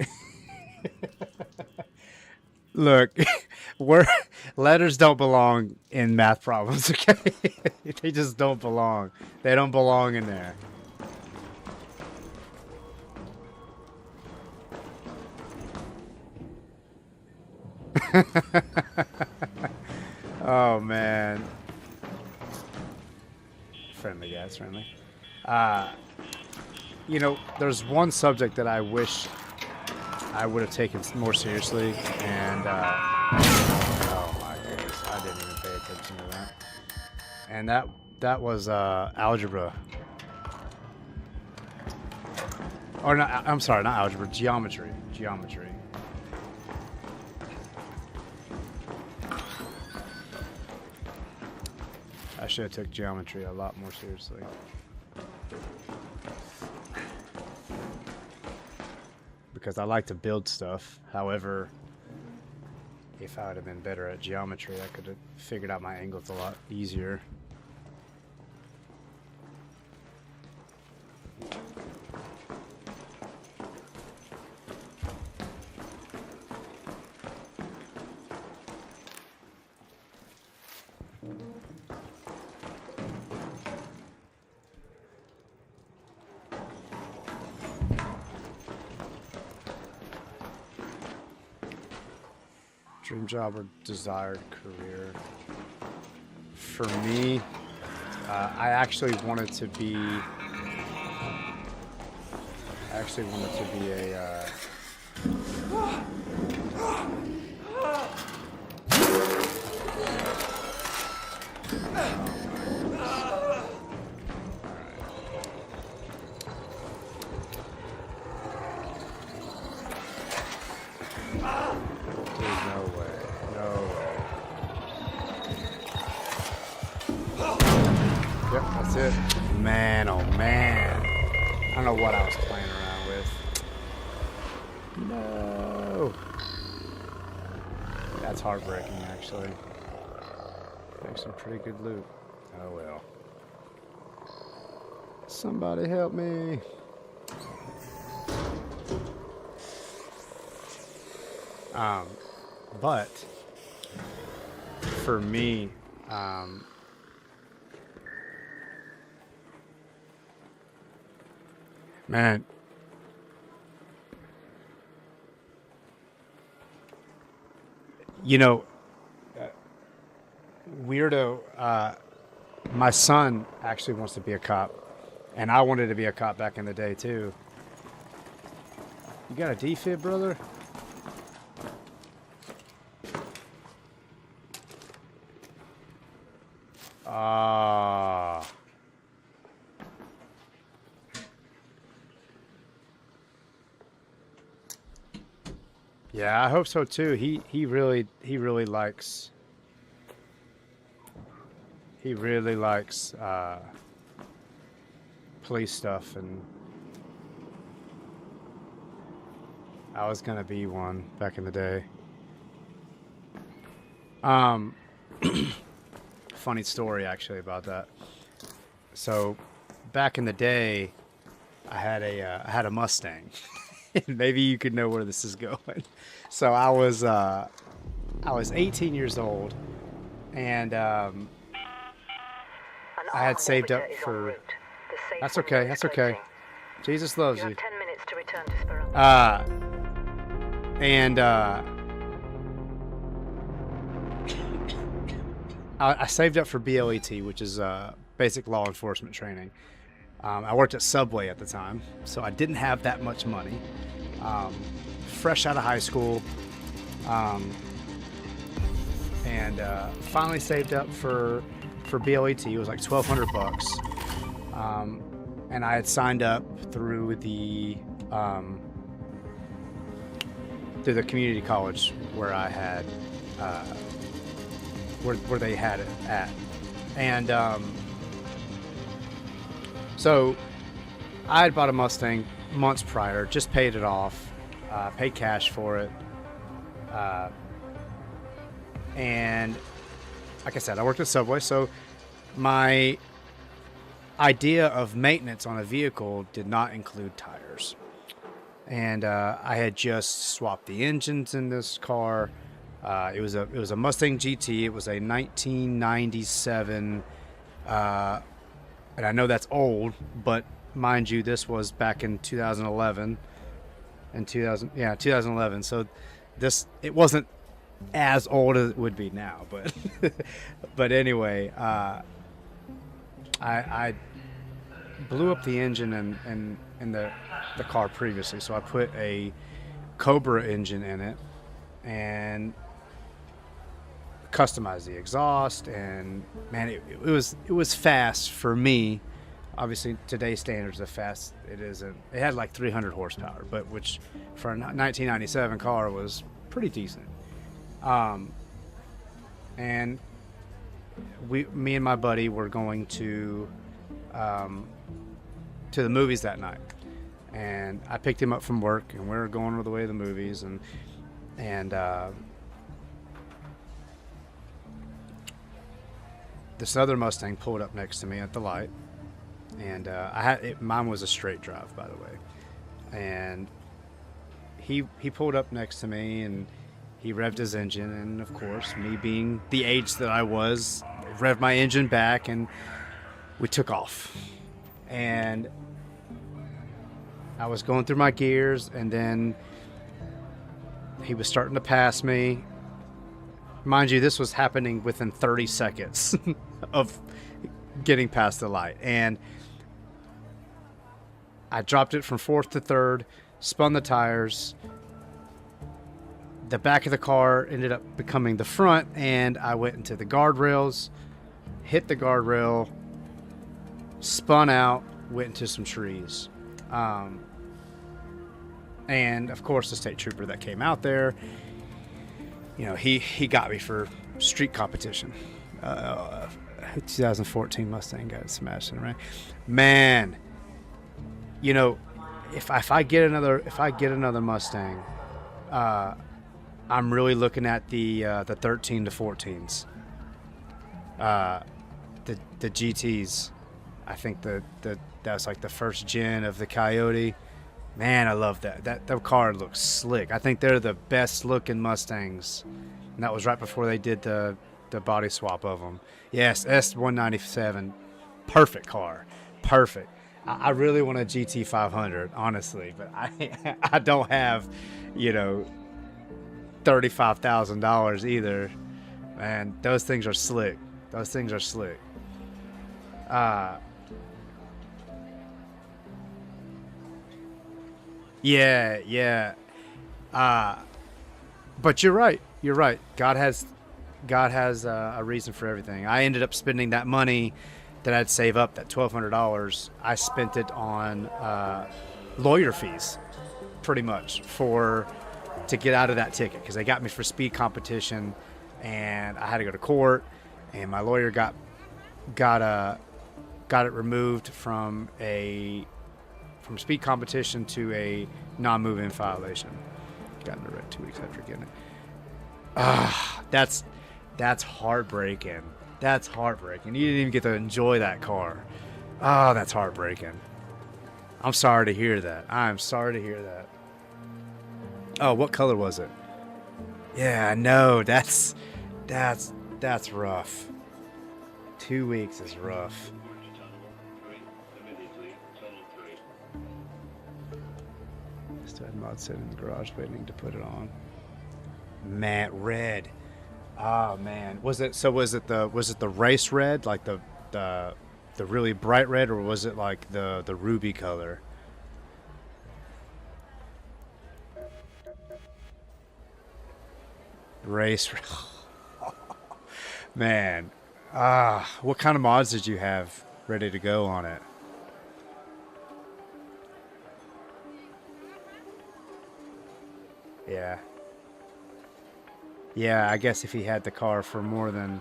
look, letters don't belong in math problems, okay? They just don't belong. They don't belong in there. Oh, man. Friendly, guys, friendly. You know, there's one subject that I wish I would have taken more seriously, and oh my goodness, I didn't even pay attention to that. And that was algebra. Or not, I'm sorry, not algebra, geometry. Geometry. I should have took geometry a lot more seriously. Because I like to build stuff. However, if I would have been better at geometry, I could have figured out my angles a lot easier. Dream job or desired career? For me, I actually wanted to be a That's it. Man, oh man. I don't know what I was playing around with. No. That's heartbreaking, actually. Make some pretty good loot. Oh well. Somebody help me. But for me, man, you know, weirdo, my son actually wants to be a cop, and I wanted to be a cop back in the day too. You got a defib, brother? Yeah, I hope so too. He really likes police stuff, and I was gonna be one back in the day. Funny story actually about that. So back in the day, I had a Mustang. Maybe you could know where this is going. So I was 18 years old, and I had saved up for. That's okay. That's okay. Jesus loves you. 10 minutes to return to Speranza. I saved up for BLET, which is basic law enforcement training. I worked at Subway at the time, so I didn't have that much money. Fresh out of high school, and finally saved up for BLET. It was like $1,200, and I had signed up through the community college where I had where they had it at, and so I had bought a Mustang months prior, just paid it off, paid cash for it, and like I said, I worked at Subway, so my idea of maintenance on a vehicle did not include tires. and I had just swapped the engines in this car. It was a Mustang GT. It was a 1997, and I know that's old, but mind you, this was back in 2011. In 2011. So it wasn't as old as it would be now, but but anyway, I blew up the engine in the car previously, so I put a Cobra engine in it and customized the exhaust, and man, it was fast for me. Obviously, today's standards of fast, it isn't. It had like 300 horsepower, but which for a 1997 car was pretty decent. And me and my buddy were going to the movies that night, and I picked him up from work, and we were going all the way to the movies, and this other Mustang pulled up next to me at the light. And mine was a straight drive, by the way. And he pulled up next to me, and he revved his engine. And of course, me being the age that I was, revved my engine back, and we took off. And I was going through my gears, and then he was starting to pass me. Mind you, this was happening within 30 seconds of getting past the light. And I dropped it from fourth to third, spun the tires. The back of the car ended up becoming the front, and I went into the guardrails, hit the guardrail, spun out, went into some trees. And of course, the state trooper that came out there, you know, he got me for street competition. 2014 Mustang got smashed in, right? Man, you know, if I get another Mustang, I'm really looking at the 13 to 14s, the GTs. I think that's like the first gen of the Coyote. Man, I love that. That car looks slick. I think they're the best looking Mustangs, and that was right before they did the body swap of them. Yes, S197, perfect car, perfect. I really want a GT 500, honestly, but I don't have, you know, $35,000 either. Man, those things are slick. Those things are slick. Yeah. But you're right. You're right. God has a reason for everything. I ended up spending that money that I'd save up, that $1,200. I spent it on lawyer fees, pretty much, to get out of that ticket, because they got me for speed competition, and I had to go to court, and my lawyer got it removed from speed competition to a non-move-in violation. Got in the red 2 weeks after getting it. That's heartbreaking. That's heartbreaking. You didn't even get to enjoy that car. Oh, that's heartbreaking. I'm sorry to hear that. I'm sorry to hear that. Oh, what color was it? Yeah, I know. That's rough. 2 weeks is rough. Still had mod sitting in the garage waiting to put it on. Matte red. Oh man, was it the race red, like the really bright red, or was it like the ruby color? Race. Man, what kind of mods did you have ready to go on it? Yeah, I guess if he had the car for more than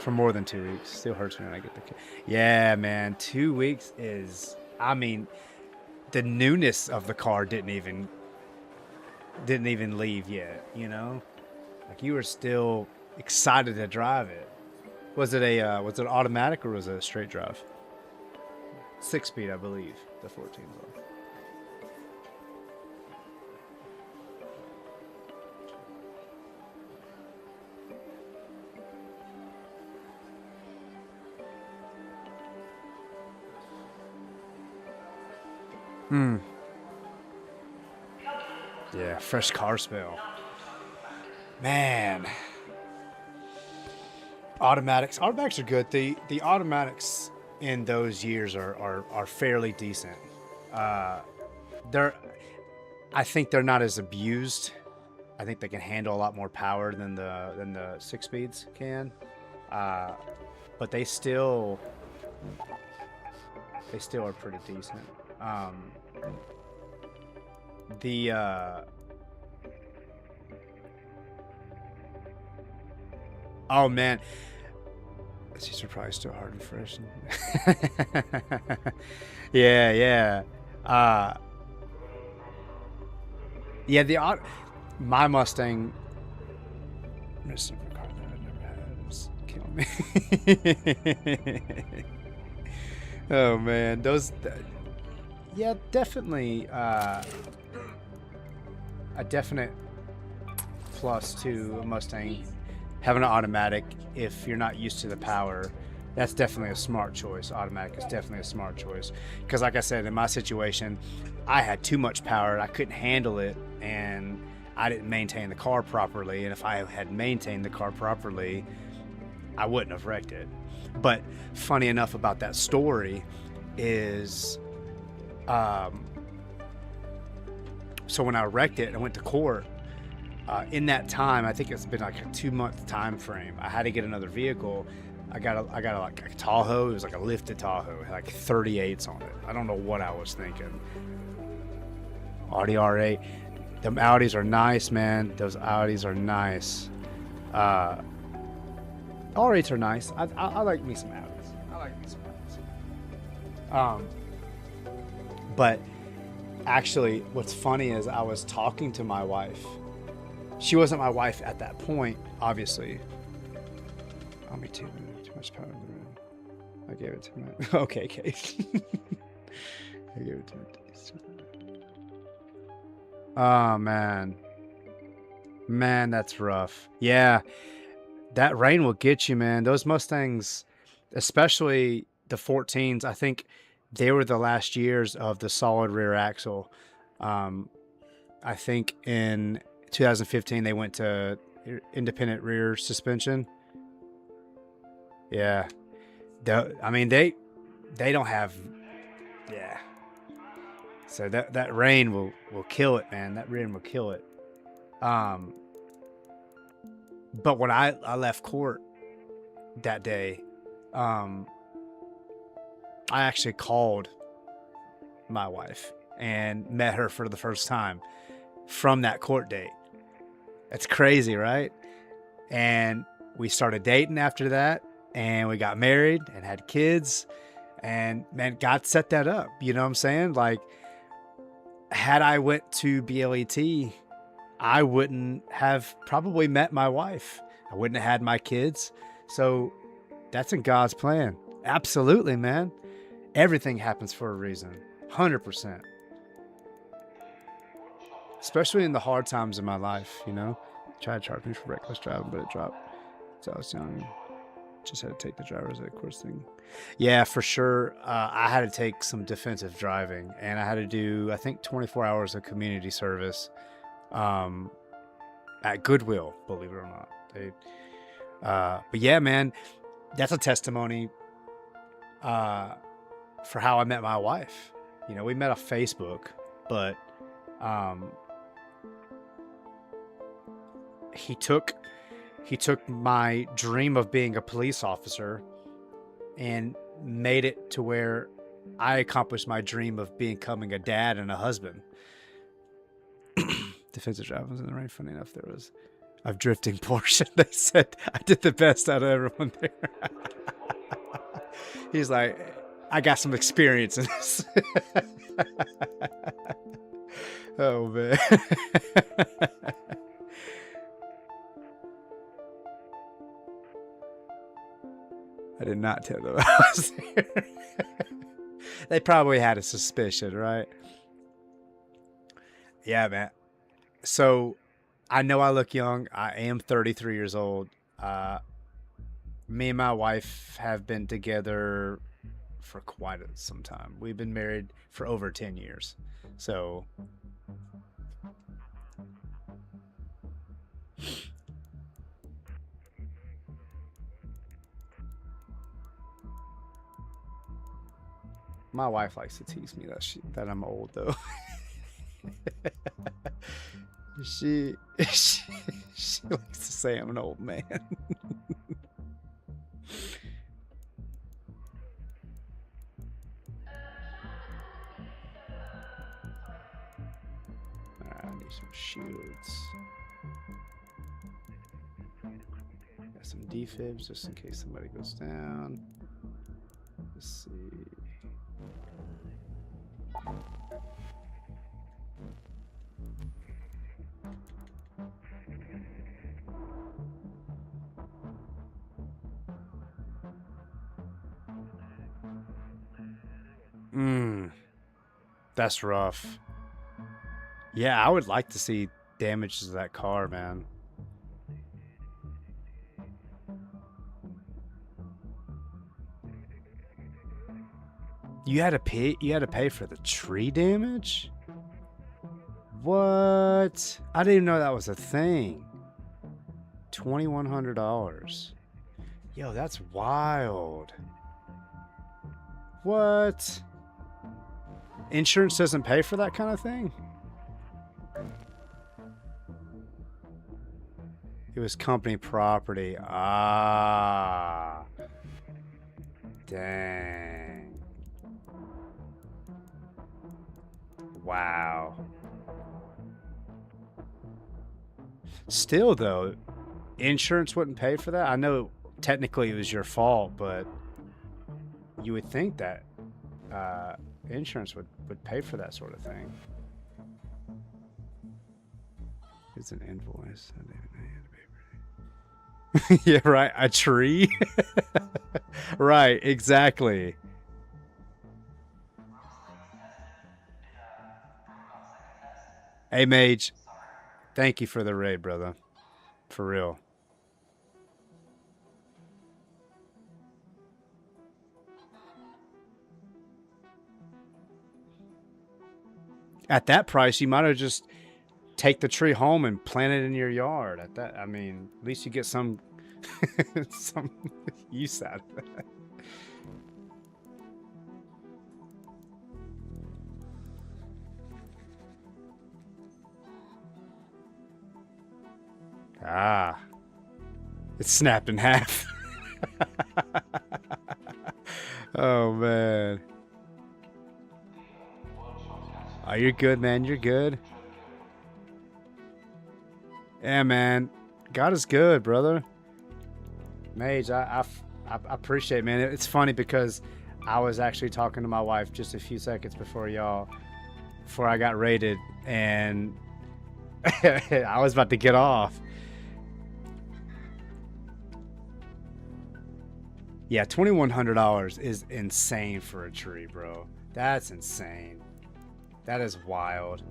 2 weeks, still hurts me when I get the car. Yeah, man, 2 weeks is, I mean, the newness of the car didn't even leave yet, you know? Like, you were still excited to drive it. Was it an automatic, or was it a straight drive? 6-speed, I believe, the 14s are. Yeah, fresh car smell. Man. Automatics are good. The automatics in those years are fairly decent. They're I think they're not as abused. I think they can handle a lot more power than the 6-speeds can. But they still are pretty decent. Oh man, these are probably still hard and fresh. Yeah. My Mustang. There's a car that I never had. It's killing me. Oh man, yeah, definitely a definite plus to a Mustang having an automatic. If you're not used to the power, that's definitely a smart choice. Automatic is definitely a smart choice, because like I said, in my situation, I had too much power. I couldn't handle it, and I didn't maintain the car properly. And if I had maintained the car properly, I wouldn't have wrecked it. But funny enough about that story is, so when I wrecked it and I went to court, in that time, I think it's been like a 2-month time frame, I had to get another vehicle. I got a Tahoe. It was like a lifted Tahoe. It had like 38s on it. I don't know what I was thinking. Audi R8. Them Audis are nice, man. Those Audis are nice. R8s are nice. I like me some Audis. But actually, what's funny is I was talking to my wife. She wasn't my wife at that point, obviously. Oh, me too. Too much power in the room. I gave it to my... Okay, Kate. I gave it to my... Oh, man. Man, that's rough. Yeah. That rain will get you, man. Those Mustangs, especially the 14s, I think they were the last years of the solid rear axle. I think in 2015 they went to independent rear suspension. Yeah. I mean, they don't have... Yeah. So that rain will kill it, man. That rain will kill it. But when I left court that day, I actually called my wife and met her for the first time from that court date. It's crazy, right? And we started dating after that, and we got married and had kids, and man, God set that up. You know what I'm saying? Like, had I went to BLET, I wouldn't have probably met my wife. I wouldn't have had my kids. So that's in God's plan. Absolutely, man. Everything happens for a reason. 100%. Especially in the hard times in my life, you know. Tried to charge me for reckless driving, but it dropped. So I was young. Just had to take the driver's ed course thing. Yeah, for sure. I had to take some defensive driving, and I had to do, I think, 24 hours of community service at Goodwill, believe it or not. But yeah, man, that's a testimony for how I met my wife. You know, we met off Facebook, but he took my dream of being a police officer and made it to where I accomplished my dream of becoming a dad and a husband. Defensive driving was in the rain. Funny enough, there was a drifting portion. They said I did the best out of everyone there. He's like, I got some experience in this. Oh, man. I did not tell them I was there. They probably had a suspicion, right? Yeah, man. So I know I look young. I am 33 years old. Me and my wife have been together for quite some time. We've been married for over 10 years. So my wife likes to tease me that I'm old though. she likes to say I'm an old man. I need some shields. Got some defibs just in case somebody goes down. Let's see. That's rough. Yeah, I would like to see damage to that car, man. You had to pay for the tree damage? What? I didn't even know that was a thing. $2,100. Yo, that's wild. What? Insurance doesn't pay for that kind of thing? It was company property. Ah. Dang. Wow. Still, though, insurance wouldn't pay for that? I know technically it was your fault, but you would think that insurance would pay for that sort of thing. It's an invoice. Yeah, right. A tree. Right, exactly. Hey, Mage. Thank you for the raid, brother. For real. At that price, you might have just take the tree home and plant it in your yard. At that, I mean, at least you get some some use out of that. Ah, it's snapped in half. Oh man. Oh, you're good, man. You're good. Yeah, man. God is good, brother. Mage, I appreciate it, man. It's funny because I was actually talking to my wife just a few seconds before I got raided, and I was about to get off. Yeah, $2,100 is insane for a tree, bro. That's insane. That is wild.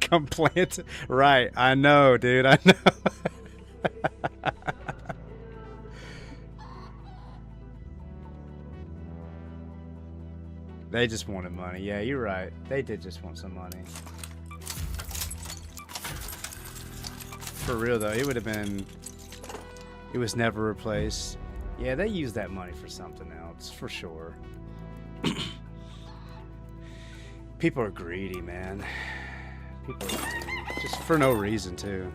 Come plant it. Right, I know, dude. I know. They just wanted money. Yeah, you're right. They did just want some money. For real though, it would have been. It was never replaced. Yeah, they used that money for something else, for sure. People are greedy, man. People are greedy. Just for no reason, too.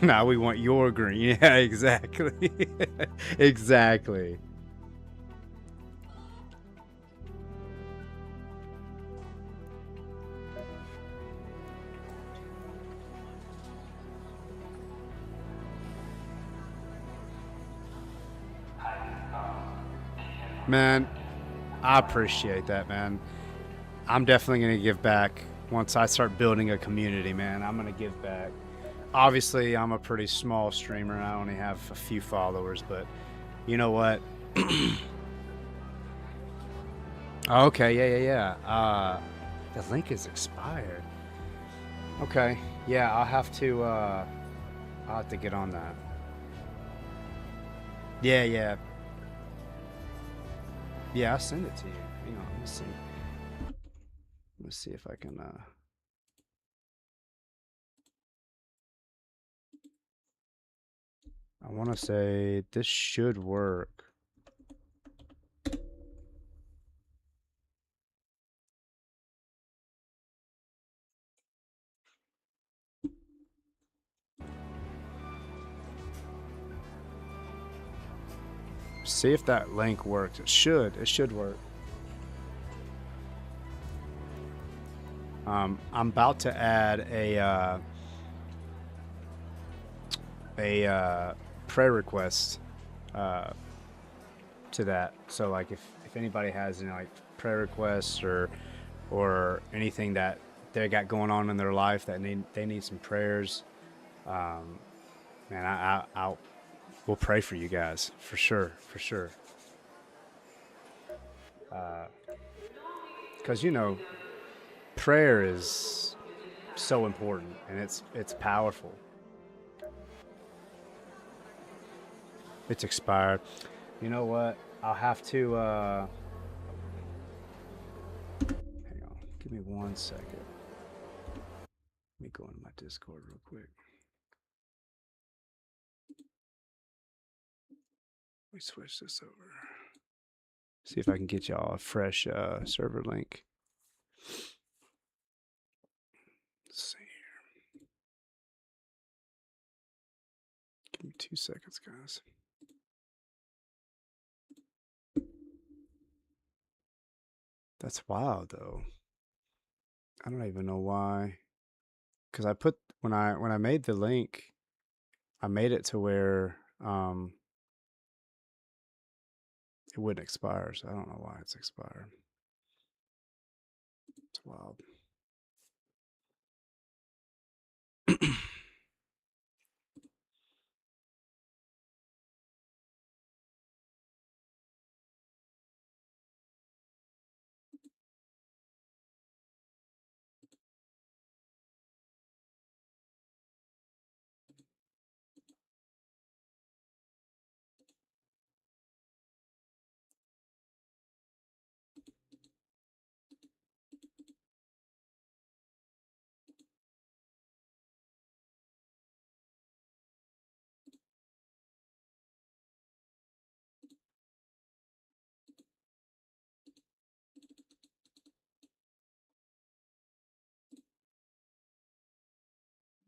Now we want your green. Yeah, exactly. Exactly. Man, I appreciate that, man. I'm definitely going to give back once I start building a community, man. I'm going to give back. Obviously, I'm a pretty small streamer. I only have a few followers, but you know what? Okay, yeah. The link is expired. Okay, yeah, I'll have to get on that. Yeah. Yeah, I'll send it to you. Hang on, let me see. Let's see if I can I want to say this should work. See if that link works. It should work. I'm about to add a prayer request to that. So like if anybody has any like prayer requests or anything that they got going on in their life that they need some prayers, man, we'll pray for you guys for sure. Because prayer is so important and it's powerful. It's expired. You know what? I'll have to hang on. Give me 1 second. Let me go into my Discord real quick. Let me switch this over. See if I can get y'all a fresh server link. Let's see here. Give me 2 seconds, guys. That's wild, though. I don't even know why. Because I put when I made the link, I made it to where it wouldn't expire. So I don't know why it's expired. It's wild.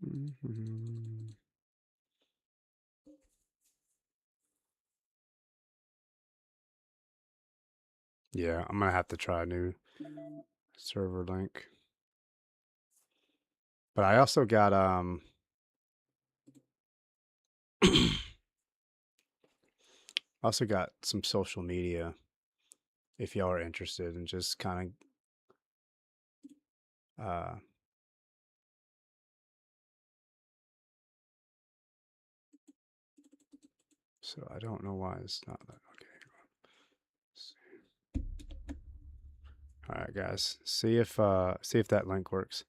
Mm-hmm. Yeah, I'm gonna have to try a new server link. But I also got some social media if y'all are interested in just kind of so I don't know why it's not that. Okay. All right, guys. See if that link works.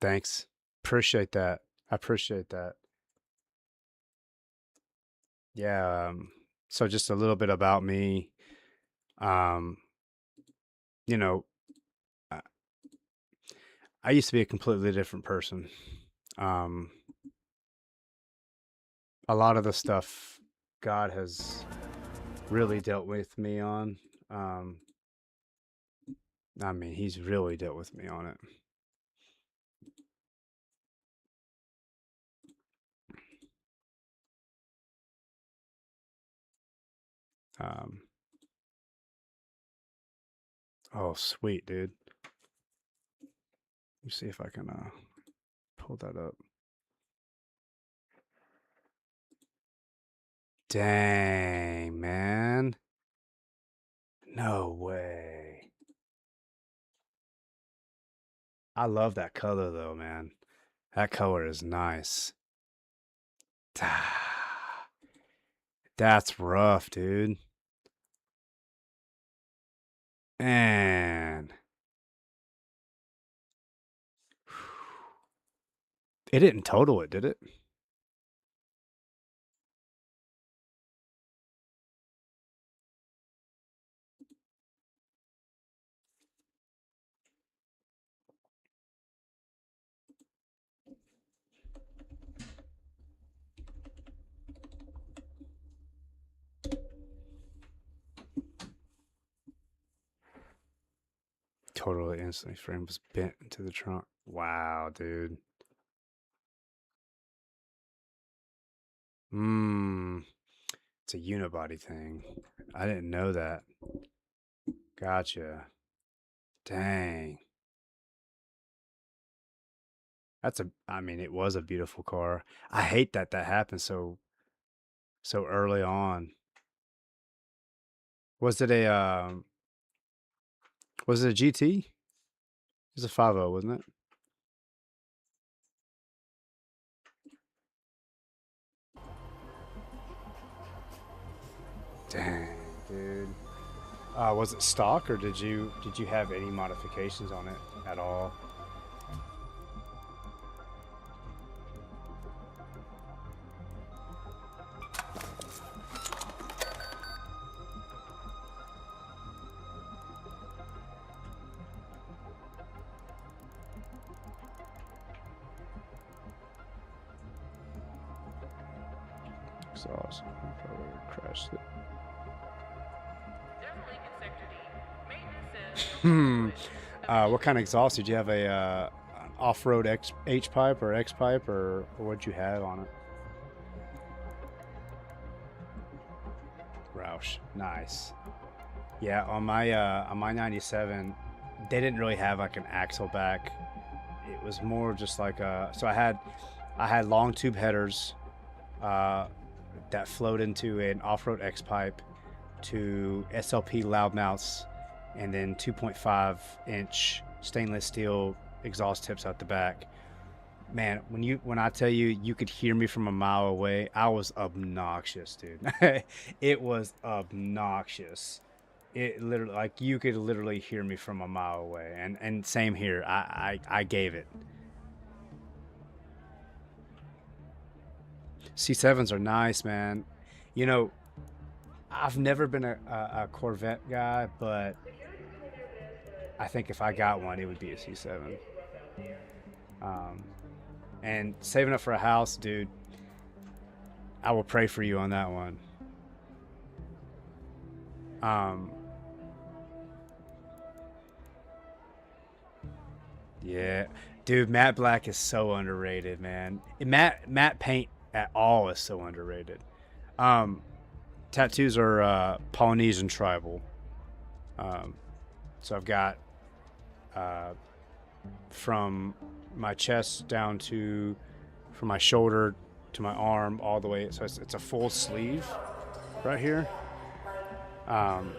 Thanks. Appreciate that. I appreciate that. Yeah, so just a little bit about me. You know, I, I used to be a completely different person. Um, a lot of the stuff God has really dealt with me on. I mean, he's really dealt with me on it. Oh, sweet, dude. Let me see if I can pull that up. Dang, man. No way. I love that color though, man. That color is nice. That's rough, dude. Man. It didn't total it, did it? Totally instantly frame was bent into the trunk. Wow, dude. It's a unibody thing. I didn't know that. Gotcha. Dang. I mean, it was a beautiful car. I hate that happened so early on. Was it a GT? It was a 5.0, wasn't it? Dang, dude. Was it stock or did you have any modifications on it at all? Exhaust. I probably crashed it. What kind of exhaust did you have? An off-road H pipe or X pipe, or what'd you have on it? Roush, nice. Yeah, on my 97, they didn't really have like an axle back. It was more just like so I had long tube headers that flowed into an off-road X pipe to SLP loud mounts, and then 2.5 inch stainless steel exhaust tips out the back. Man, when I tell you, you could hear me from a mile away, I was obnoxious, dude. It was obnoxious. It literally, like, you could literally hear me from a mile away. And same here. I gave it. C7s are nice, man. You know, I've never been a Corvette guy, but I think if I got one, it would be a C7. And saving up for a house, dude, I will pray for you on that one. Yeah, dude, matte black is so underrated, man. Matte paint at all is so underrated. Tattoos are Polynesian tribal. So I've got from my chest down to, from my shoulder to my arm, all the way. So it's a full sleeve right here. And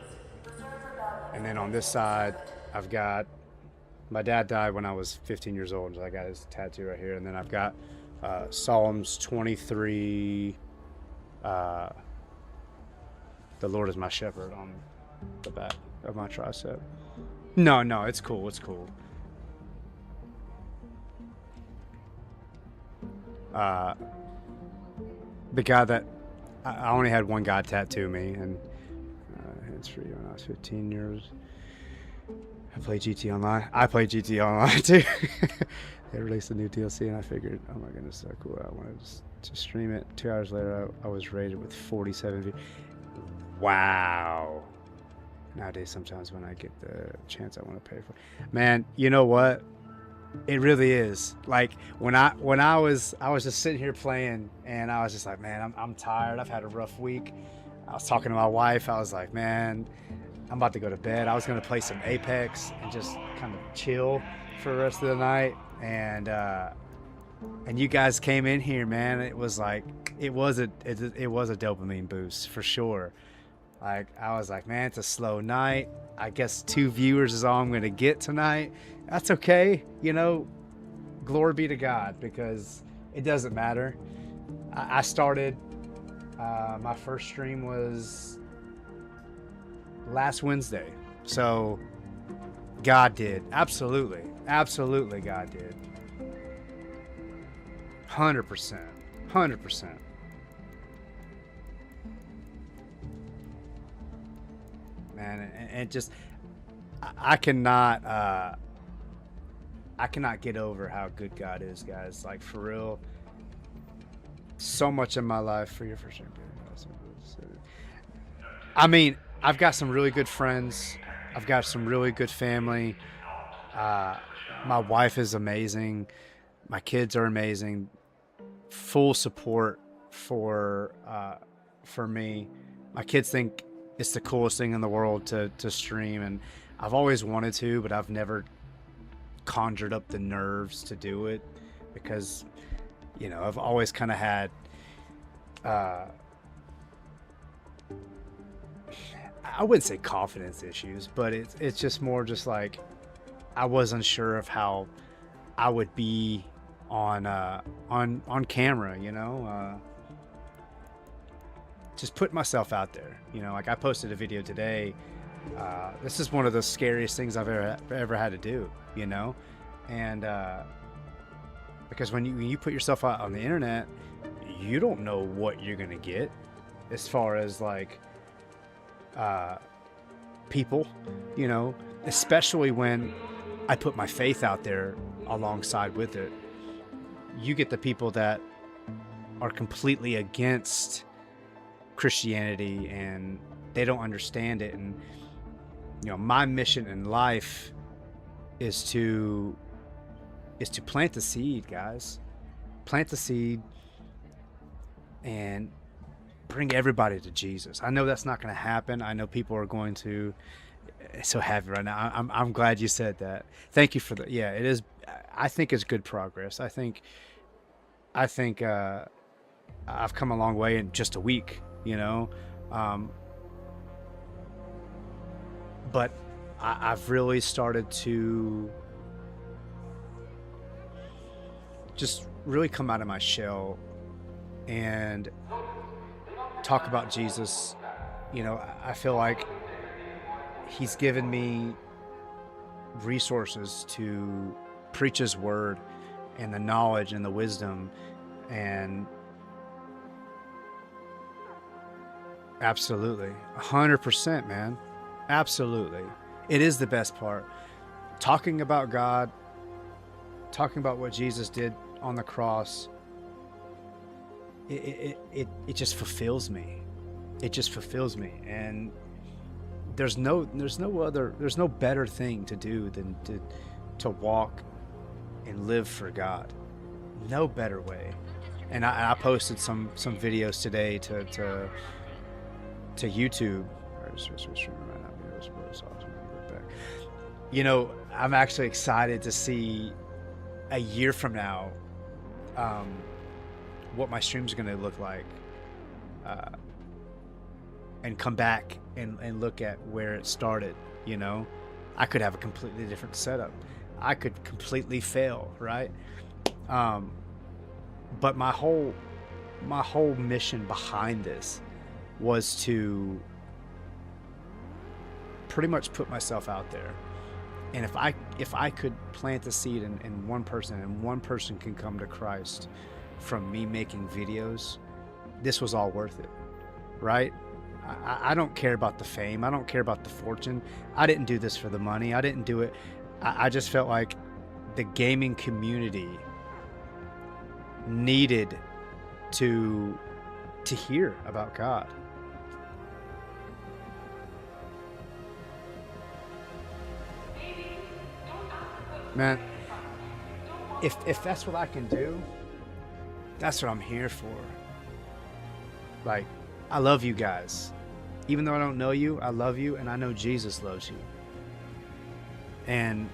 then on this side, I've got, my dad died when I was 15 years old, so I got his tattoo right here. And then I've got Psalms 23, the Lord is my shepherd, on the back of my tricep. No, it's cool. It's cool. The guy that I only had one guy tattoo me, and hands free when I was 15 years. I played GT Online. I played GT Online too. They released a new DLC, and I figured, oh my goodness, so cool. I wanted to stream it. 2 hours later, I was rated with 47 views. Wow. Nowadays, sometimes when I get the chance, I want to pay for it. Man, you know what? It really is. Like when I was just sitting here playing, and I was just like, man, I'm tired. I've had a rough week. I was talking to my wife. I was like, man, I'm about to go to bed. I was going to play some Apex and just kind of chill for the rest of the night. And you guys came in here, man. It was like, it was a dopamine boost for sure. Like, I was like, man, it's a slow night. I guess 2 viewers is all I'm going to get tonight. That's okay. You know, glory be to God, because it doesn't matter. I started, my first stream was last Wednesday. So God did. Absolutely. Absolutely God did. 100%. 100%. Man, and just I cannot get over how good God is, guys. Like, for real, so much in my life for your first time. I mean, I've got some really good friends. I've got some really good family. My wife is amazing. My kids are amazing. Full support for me. My kids think it's the coolest thing in the world to stream, and I've always wanted to, but I've never conjured up the nerves to do it because, you know, I've always kind of had I wouldn't say confidence issues, but it's just more just like I wasn't sure of how I would be on camera, you know. Just put myself out there, you know. Like I posted a video today. This is one of the scariest things I've ever had to do, you know, and because when you put yourself out on the internet, you don't know what you're gonna get as far as like people, you know, especially when I put my faith out there alongside with it. You get the people that are completely against Christianity and they don't understand it. And, you know, my mission in life is to plant the seed, guys. Plant the seed and bring everybody to Jesus. I know that's not going to happen. I know people are going to. It's so happy right now. I'm glad you said that. Thank you for that. Yeah, it is. I think it's good progress. I think I've come a long way in just a week, you know. But I've really started to just really come out of my shell and talk about Jesus. You know, I feel like he's given me resources to preach his word and the knowledge and the wisdom, and absolutely 100%, man. Absolutely. It is the best part. Talking about God, talking about what Jesus did on the cross, it just fulfills me. It just fulfills me. And there's no better thing to do than to walk and live for God. No better way. And I posted some videos today to YouTube. You know, I'm actually excited to see a year from now what my stream's going to look like, and come back and look at where it started. You know, I could have a completely different setup. I could completely fail, right? But my whole mission behind this was to pretty much put myself out there. And if I could plant the seed in one person, and one person can come to Christ from me making videos, this was all worth it, right? I don't care about the fame. I don't care about the fortune. I didn't do this for the money. I didn't do it. I just felt like the gaming community needed to hear about God. Man, if that's what I can do, that's what I'm here for. Like, I love you guys. Even though I don't know you, I love you, and I know Jesus loves you. And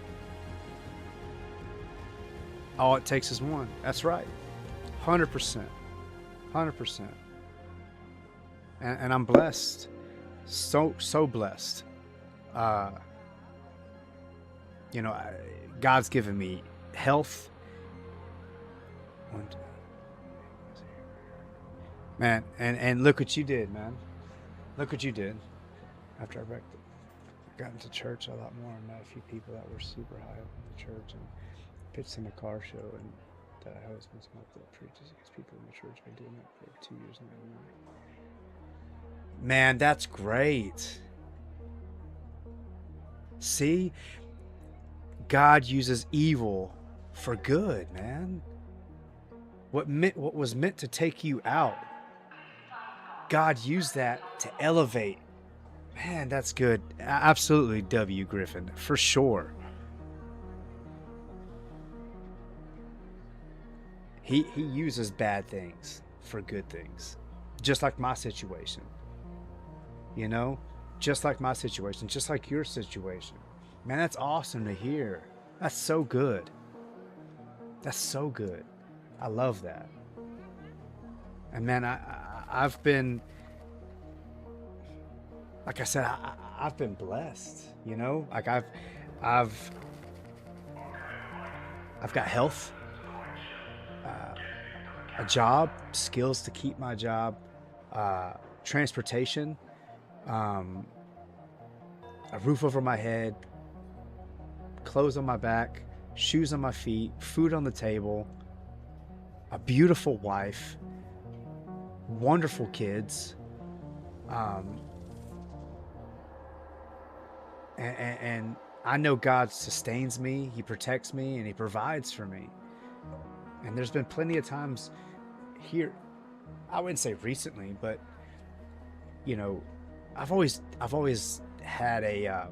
all it takes is one. That's right. 100%. 100%. And I'm blessed. So blessed. You know, God's given me health. Man, and look what you did, man. Look what you did. After I got into church a lot more, and met a few people that were super high up in the church, and pitched in a car show, and that husband's come up that preaches against people in the church. Been doing that for 2 years now. Man, that's great. See? God uses evil for good, man. What was meant to take you out, God used that to elevate. Man, that's good. Absolutely, W. Griffin, for sure. He uses bad things for good things. Just like my situation. You know? Just like my situation. Just like your situation. Man, that's awesome to hear. That's so good. That's so good. I love that. And man, I've been, like I said, I've been blessed, you know? Like I've got health, a job, skills to keep my job, transportation, a roof over my head, clothes on my back, shoes on my feet, food on the table, a beautiful wife, wonderful kids, and I know God sustains me, he protects me, and he provides for me. And there's been plenty of times here, I wouldn't say recently, but you know, I've always had a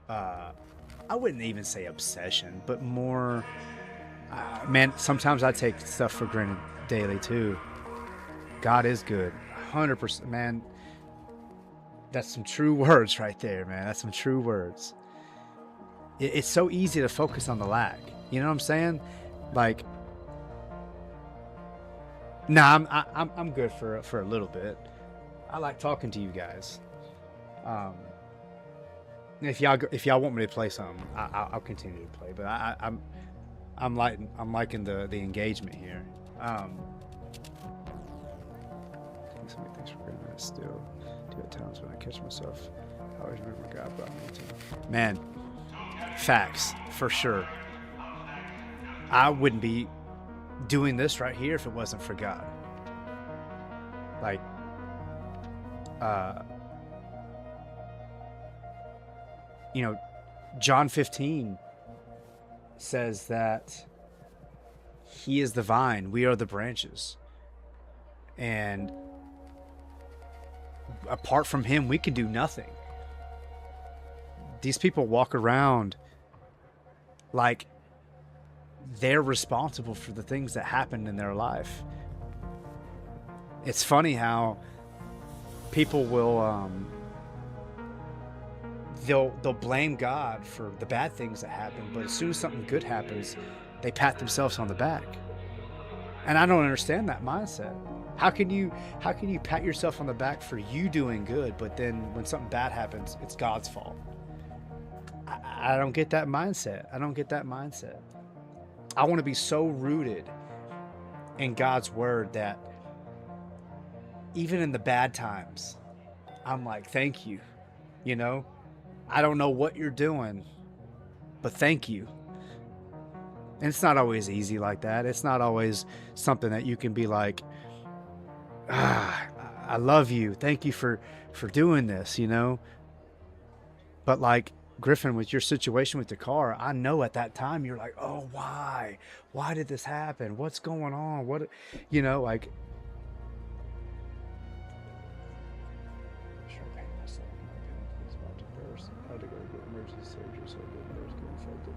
I wouldn't even say obsession, but more man, sometimes I take stuff for granted daily too. God is good. 100%, man. That's some true words right there, man. That's some true words. It's so easy to focus on the lack. You know what I'm saying? Like, nah, I'm good for a little bit. I like talking to you guys. If y'all want me to play something, I'll continue to play. But I'm liking the engagement here. Thanks for bringing that. Still, do at times when I catch myself, I always remember God brought me to. Man, facts for sure. I wouldn't be doing this right here if it wasn't for God. Like, you know, John 15 says that he is the vine, we are the branches. And apart from him, we can do nothing. These people walk around like they're responsible for the things that happen in their life. It's funny how people will they'll blame God for the bad things that happen, but as soon as something good happens, they pat themselves on the back. And I don't understand that mindset. How can you pat yourself on the back for you doing good, but then when something bad happens, it's God's fault? I don't get that mindset. I don't get that mindset. I want to be so rooted in God's word that even in the bad times, I'm like, thank you. You know, I don't know what you're doing, but thank you. And it's not always easy like that. It's not always something that you can be like, I love you. Thank you for doing this, you know? But like Griffin, with your situation with the car, I know at that time you're like, oh, why? Why did this happen? What's going on? What, you know, like. I had to go get emergency surgery so I didn't get infected.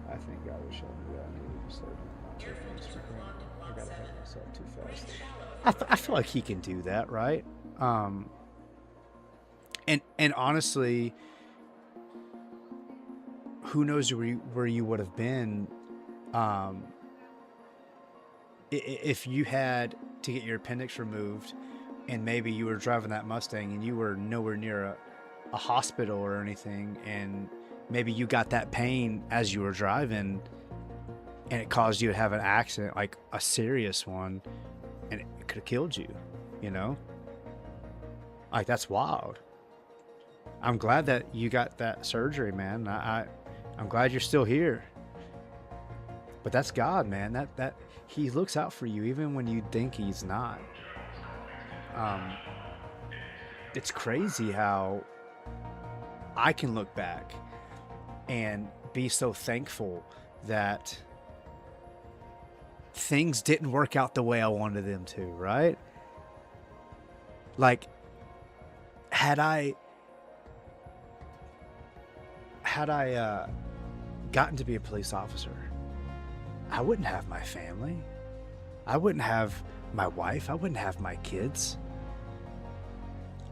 I think God was showing me that I needed to start doing things for granted. I gotta help myself too fast. I feel like he can do that, right? And honestly, who knows where you would have been if you had to get your appendix removed and maybe you were driving that Mustang and you were nowhere near a hospital or anything, and maybe you got that pain as you were driving and it caused you to have an accident, like a serious one, and it could have killed you, you know? Like, that's wild. I'm glad that you got that surgery, man. I'm glad you're still here. But that's God, man. That he looks out for you even when you think he's not. It's crazy how I can look back and be so thankful that things didn't work out the way I wanted them to, right? Like, had I gotten to be a police officer, I wouldn't have my family. I wouldn't have my wife. I wouldn't have my kids.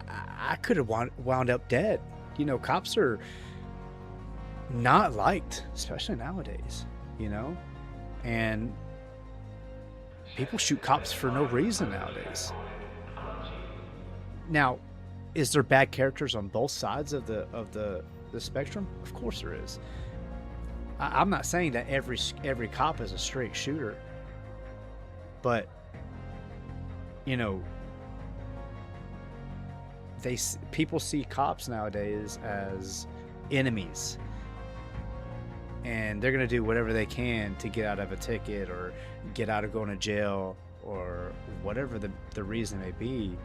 I could have wound up dead. You know, cops are not liked, especially nowadays, you know? And people shoot cops for no reason nowadays. Now, is there bad characters on both sides of the spectrum? Of course there is. I'm not saying that every cop is a straight shooter, but you know, people see cops nowadays as enemies, and they're gonna do whatever they can to get out of a ticket or get out of going to jail or whatever the reason may be.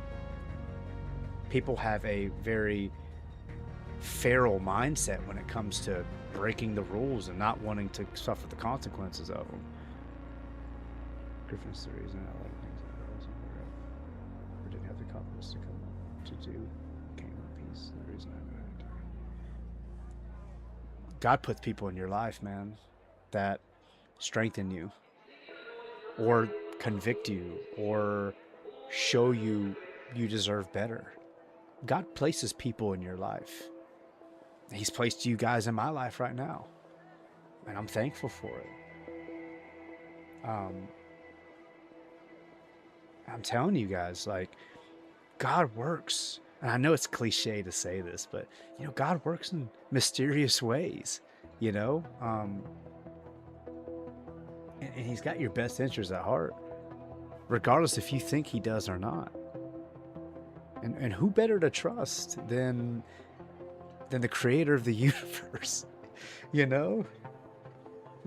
People have a very feral mindset when it comes to breaking the rules and not wanting to suffer the consequences of them. Griffin's the reason I like things that I wasn't aware of or didn't have the confidence to come to do came in peace. The reason I haven't. God puts people in your life, man, that strengthen you or convict you or show you you deserve better. God places people in your life. He's placed you guys in my life right now, and I'm thankful for it. I'm telling you guys, like, God works, and I know it's cliche to say this, but you know, God works in mysterious ways, you know, and He's got your best interests at heart, regardless if you think He does or not. And who better to trust than the creator of the universe, you know?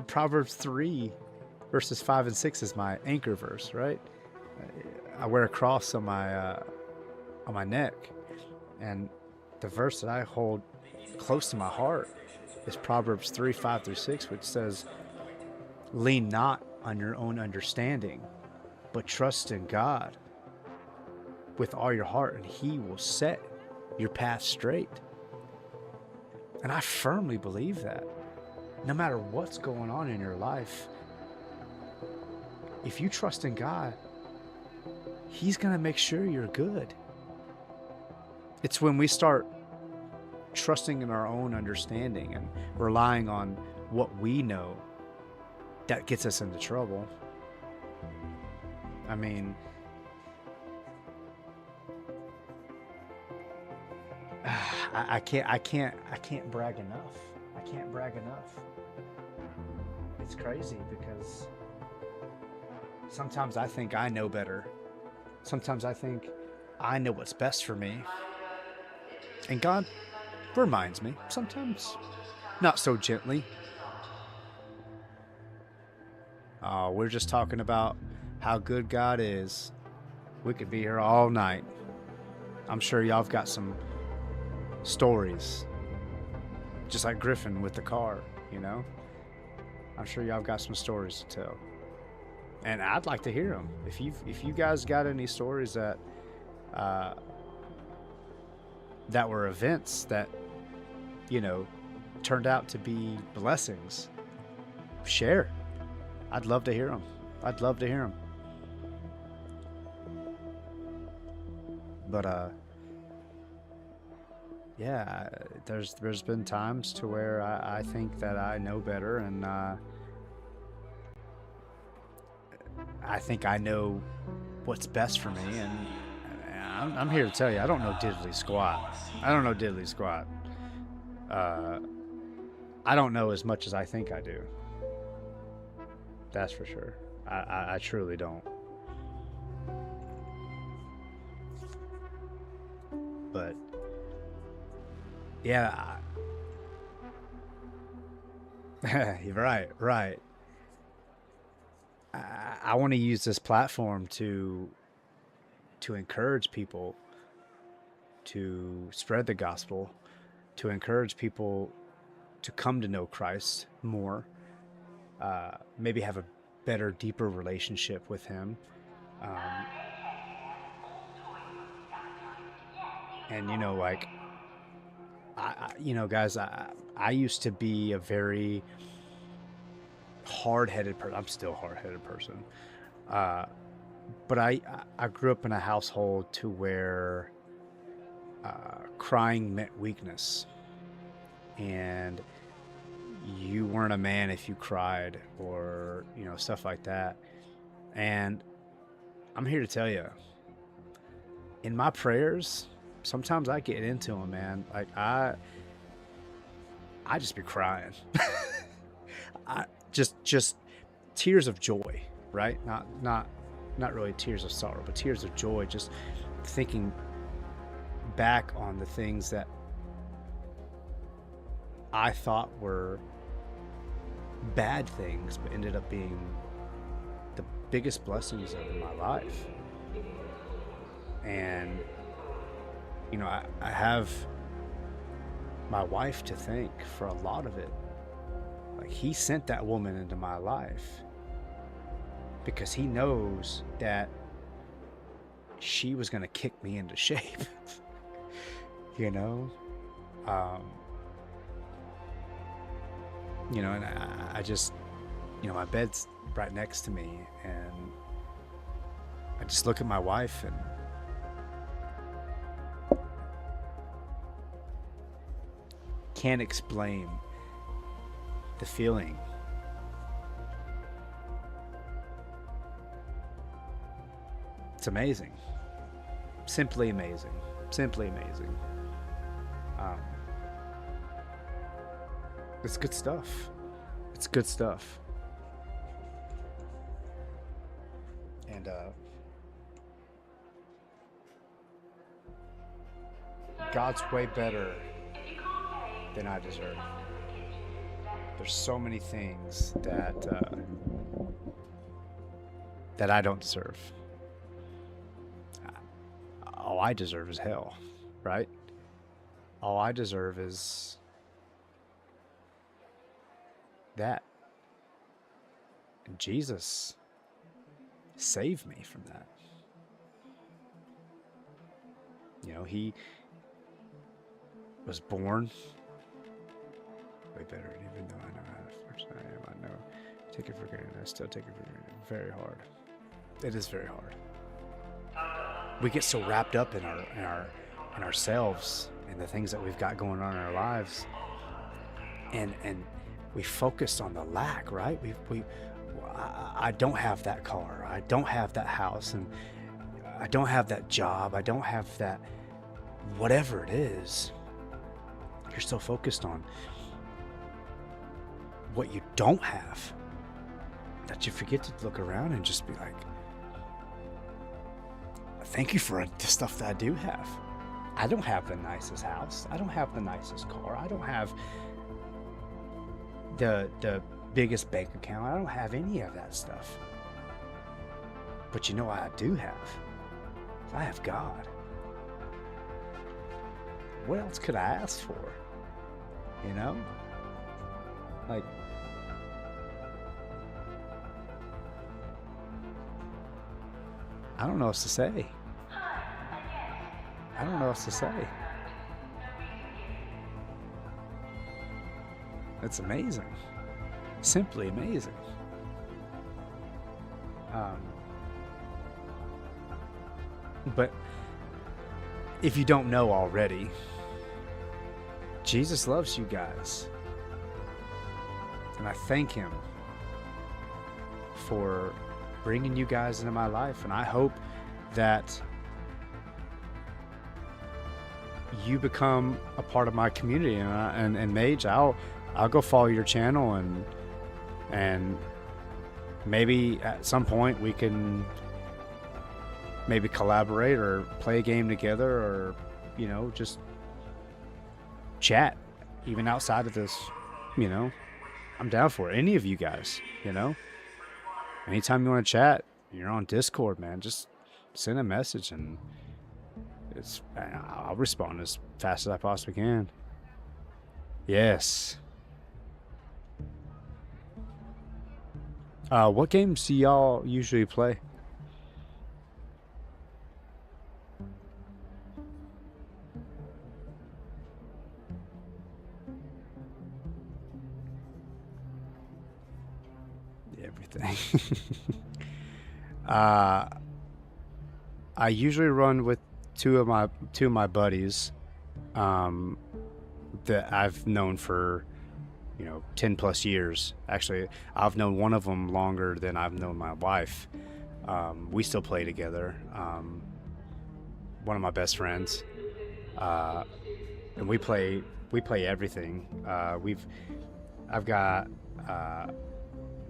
Proverbs 3 verses 5 and 6 is my anchor verse, right? I wear a cross on my neck, and the verse that I hold close to my heart is Proverbs 3, 5 through 6, which says, lean not on your own understanding, but trust in God with all your heart, and He will set your path straight. And I firmly believe that. No matter what's going on in your life, if you trust in God, He's going to make sure you're good. It's when we start trusting in our own understanding and relying on what we know that gets us into trouble. I mean, I can't brag enough. I can't brag enough. It's crazy because sometimes I think I know better. Sometimes I think I know what's best for me. And God reminds me, sometimes not so gently. Oh, we're just talking about how good God is. We could be here all night. I'm sure y'all have got some stories, just like Griffin with the car, you know. I'm sure y'all have got some stories to tell, and I'd like to hear them. If you guys got any stories that that were events that, you know, turned out to be blessings, share. I'd love to hear them. I'd love to hear them. But yeah, there's been times to where I think that I know better, and I think I know what's best for me, and I'm here to tell you, I don't know diddly squat. I don't know diddly squat. I don't know as much as I think I do. That's for sure. I truly don't. But yeah, right. I want to use this platform to encourage people to spread the gospel, to encourage people to come to know Christ more, maybe have a better, deeper relationship with Him. And, you know, like, guys, I used to be a very hard-headed person. I'm still a hard-headed person. But I grew up in a household to where crying meant weakness. And you weren't a man if you cried, or, you know, stuff like that. And I'm here to tell you, in my prayers, sometimes I get into them, man. Like I just be crying. I just tears of joy, right? Not really tears of sorrow, but tears of joy, just thinking back on the things that I thought were bad things, but ended up being the biggest blessings of my life. And, you know, I have my wife to thank for a lot of it. Like, he sent that woman into my life because he knows that she was going to kick me into shape. You know? You know, and I just, you know, my bed's right next to me, and I just look at my wife and can't explain the feeling. It's amazing. Simply amazing. Simply amazing. It's good stuff. It's good stuff. And God's way better than I deserve. There's so many things that I don't deserve. All I deserve is hell, right? All I deserve is that. And Jesus saved me from that. You know, he was born way better, and even though I know how first I am, I know, take it for granted. I still take it for granted. Very hard. It is very hard. We get so wrapped up in ourselves and the things that we've got going on in our lives, and we focus on the lack, right? I don't have that car, I don't have that house, and I don't have that job, I don't have that whatever it is. You're so focused on what you don't have that you forget to look around and just be like, thank you for the stuff that I do have. I don't have the nicest house, I don't have the nicest car, I don't have the biggest bank account, I don't have any of that stuff. But you know what I do have? I have God. What else could I ask for? You know? Like, I don't know what to say. I don't know what to say. It's amazing. Simply amazing. But if you don't know already, Jesus loves you guys. And I thank him for bringing you guys into my life. And I hope that you become a part of my community. And Mage, I'll go follow your channel, and maybe at some point we can maybe collaborate or play a game together, or, you know, just chat even outside of this. You know, I'm down for it. Any of you guys, you know, anytime you want to chat, you're on Discord, man, just send a message and I'll respond as fast as I possibly can. Yes. What games do y'all usually play? everything. I usually run with two of my buddies that I've known for 10 plus years. Actually, I've known one of them longer than I've known my wife. We still play together. One of my best friends, and we play everything. I've got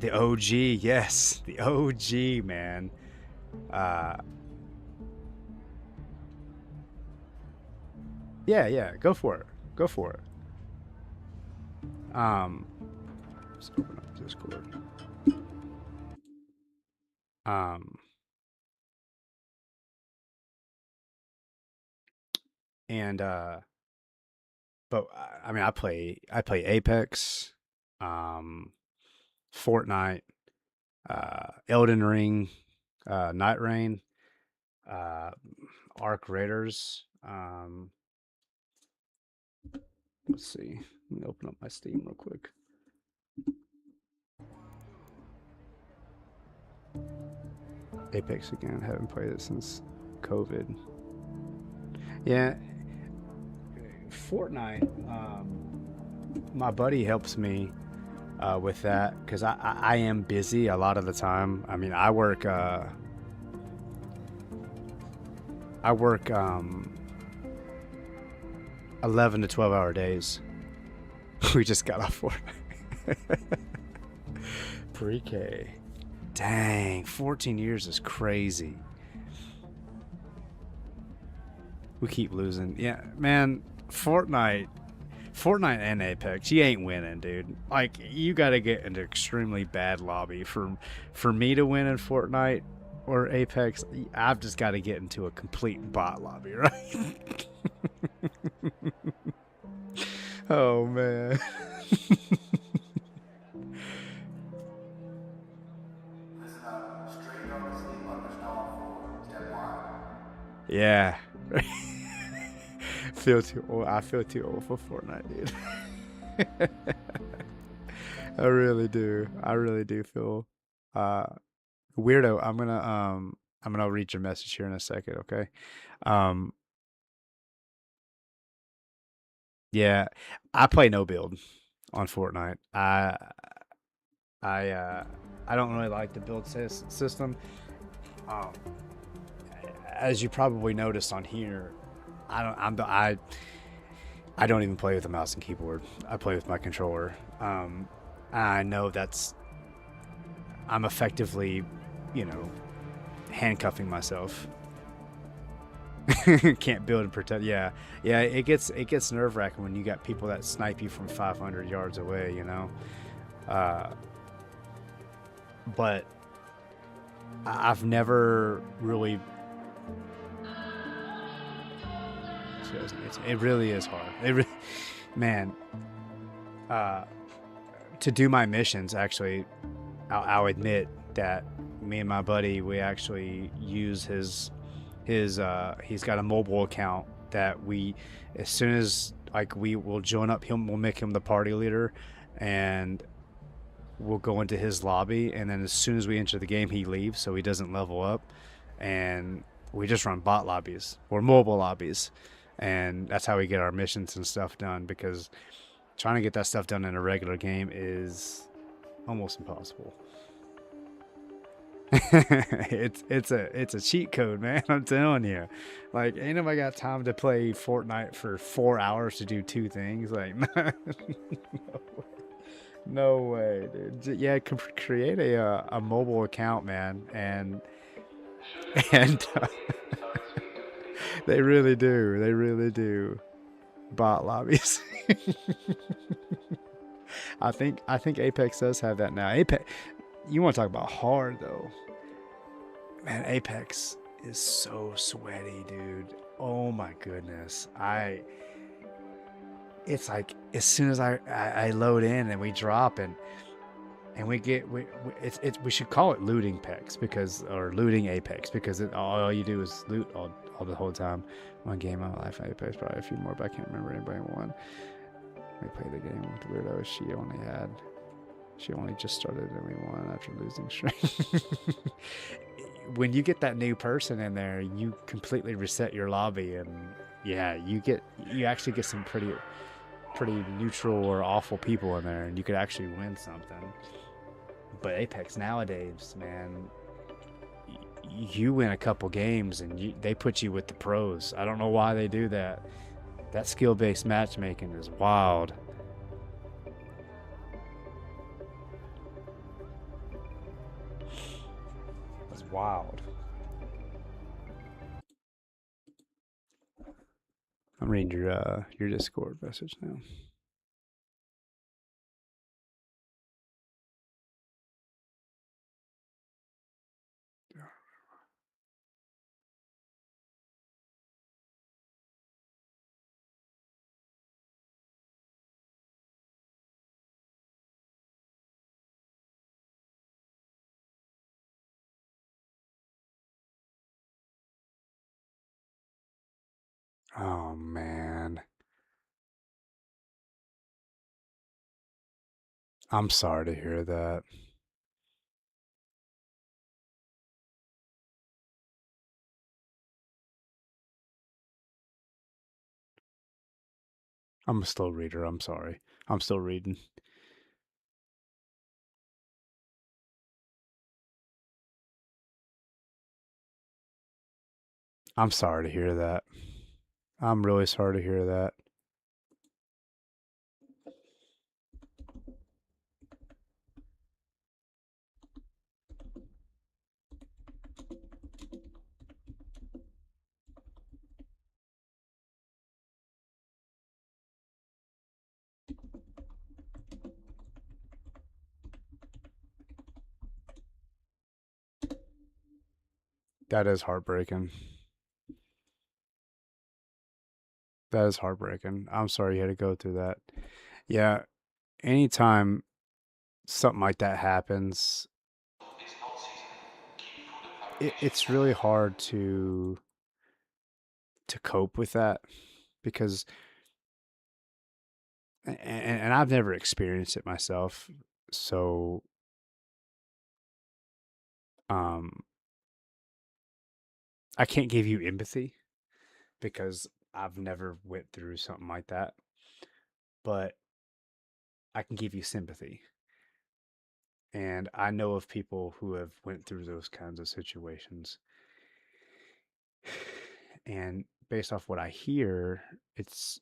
the OG, yes, the OG, man. Yeah, go for it. Let's open up Discord. And but I mean, I play Apex, Fortnite, Elden Ring, Night Rain, Arc Raiders. Let's see. Let me open up my Steam real quick. Apex again. Haven't played it since COVID. Yeah. Fortnite. My buddy helps me with that because I am busy a lot of the time. I mean, I work 11 to 12 hour days. We just got off Fortnite. Pre-K. Dang, 14 years is crazy. We keep losing. Yeah, man, Fortnite and Apex, you ain't winning, dude. Like, you gotta get into extremely bad lobby for me to win in Fortnite or Apex. I've just got to get into a complete bot lobby, right? Oh man. Yeah. Feel too old. I feel too old for Fortnite, dude. I really do feel weirdo. I'm gonna read your message here in a second, okay? Yeah, I play no build on Fortnite. I don't really like the build system. As you probably noticed on here, I don't even play with a mouse and keyboard. I play with my controller. I know I'm effectively, handcuffing myself. Can't build and protect. Yeah. It gets nerve wracking when you got people that snipe you from 500 yards away. But I've never really. It really is hard. Man. To do my missions, actually, I'll admit that me and my buddy, we actually use his he's got a mobile account that as soon as we will join up him, we'll make him the party leader, and we'll go into his lobby, and then as soon as we enter the game, he leaves so he doesn't level up, and we just run bot lobbies or mobile lobbies, and that's how we get our missions and stuff done, because trying to get that stuff done in a regular game is almost impossible. it's a cheat code, man. I'm telling you. Ain't nobody got time to play Fortnite for 4 hours to do two things. No way, dude. Yeah, create a mobile account, man, and they really do bot lobbies. I think Apex does have that now. Apex, you want to talk about hard though, man. Apex is so sweaty, dude. Oh my goodness. It's like as soon as I load in and we drop and we should call it looting Pex or looting Apex, because all you do is loot all the whole time. One game of my life, Apex, probably a few more, but I can't remember anybody won. We played the game with Weirdo. She only had She only just started ME1 after losing strength. When you get that new person in there, you completely reset your lobby, and yeah, you actually get some pretty neutral or awful people in there, and you could actually win something. But Apex nowadays, man, you win a couple games and they put you with the pros. I don't know why they do that. That skill-based matchmaking is wild. It's wild. I'm reading your Discord message now. Oh man. I'm sorry to hear that. I'm a slow reader. I'm sorry. I'm still reading. I'm sorry to hear that. I'm really sorry to hear that. That is heartbreaking. That is heartbreaking. I'm sorry you had to go through that. Yeah, anytime something like that happens, it's really hard to cope with that because and I've never experienced it myself. So um I can't give you empathy because I've never went through something like that, but I can give you sympathy. And I know of people who have went through those kinds of situations. And based off what I hear, it's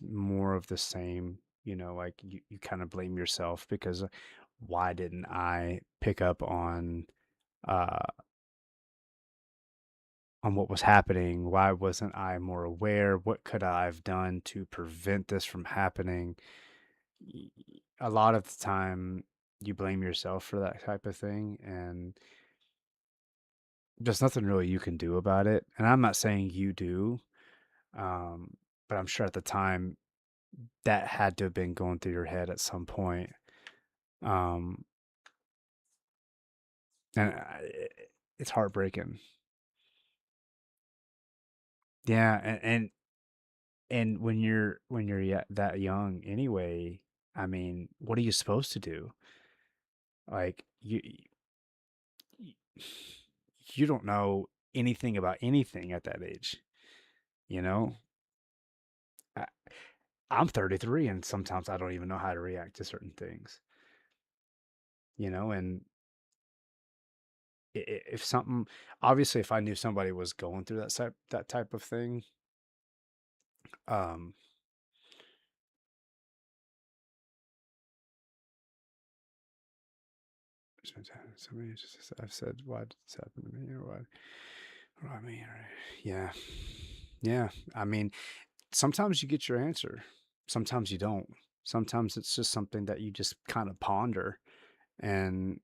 more of the same, like you kind of blame yourself because why didn't I pick up uh on what was happening? Why wasn't I more aware? What could I have done to prevent this from happening? A lot of the time you blame yourself for that type of thing, and there's nothing really you can do about it. And I'm not saying you do, um, but I'm sure at the time that had to have been going through your head at some point. Um, and it's heartbreaking. Yeah, and when you're that young anyway, I mean, what are you supposed to do? Like y- you don't know anything about anything at that age, you know? I, I'm 33 and sometimes I don't even know how to react to certain things, and if something obviously if I knew somebody was going through that type of thing, um somebody just I've said why did this happen to me or what I mean yeah. Yeah, I mean, sometimes you get your answer, sometimes you don't. Sometimes it's just something that you just kind of ponder, and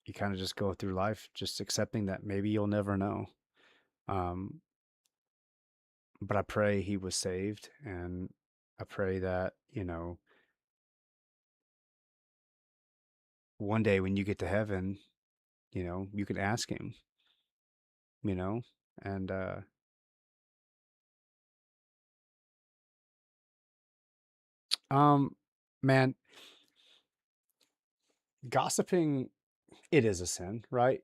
you kind of just go through life just accepting that maybe you'll never know. um but I pray he was saved, and I pray that one day when you get to heaven, you can ask him, you know, and um, man, gossiping, it is a sin, right?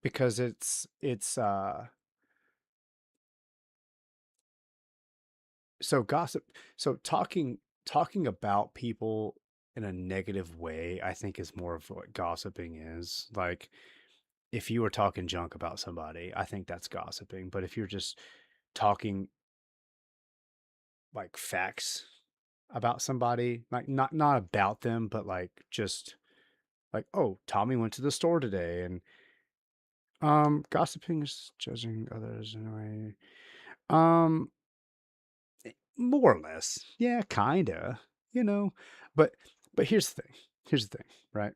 Because so gossip, so talking about people in a negative way, I think is more of what gossiping is. Like if you were talking junk about somebody, I think that's gossiping. But if you're just talking like facts about somebody, like not about them, but like just like, oh, Tommy went to the store today, and gossiping is judging others in a way. Um, more or less, yeah, kinda, you know. But here's the thing. Here's the thing, right?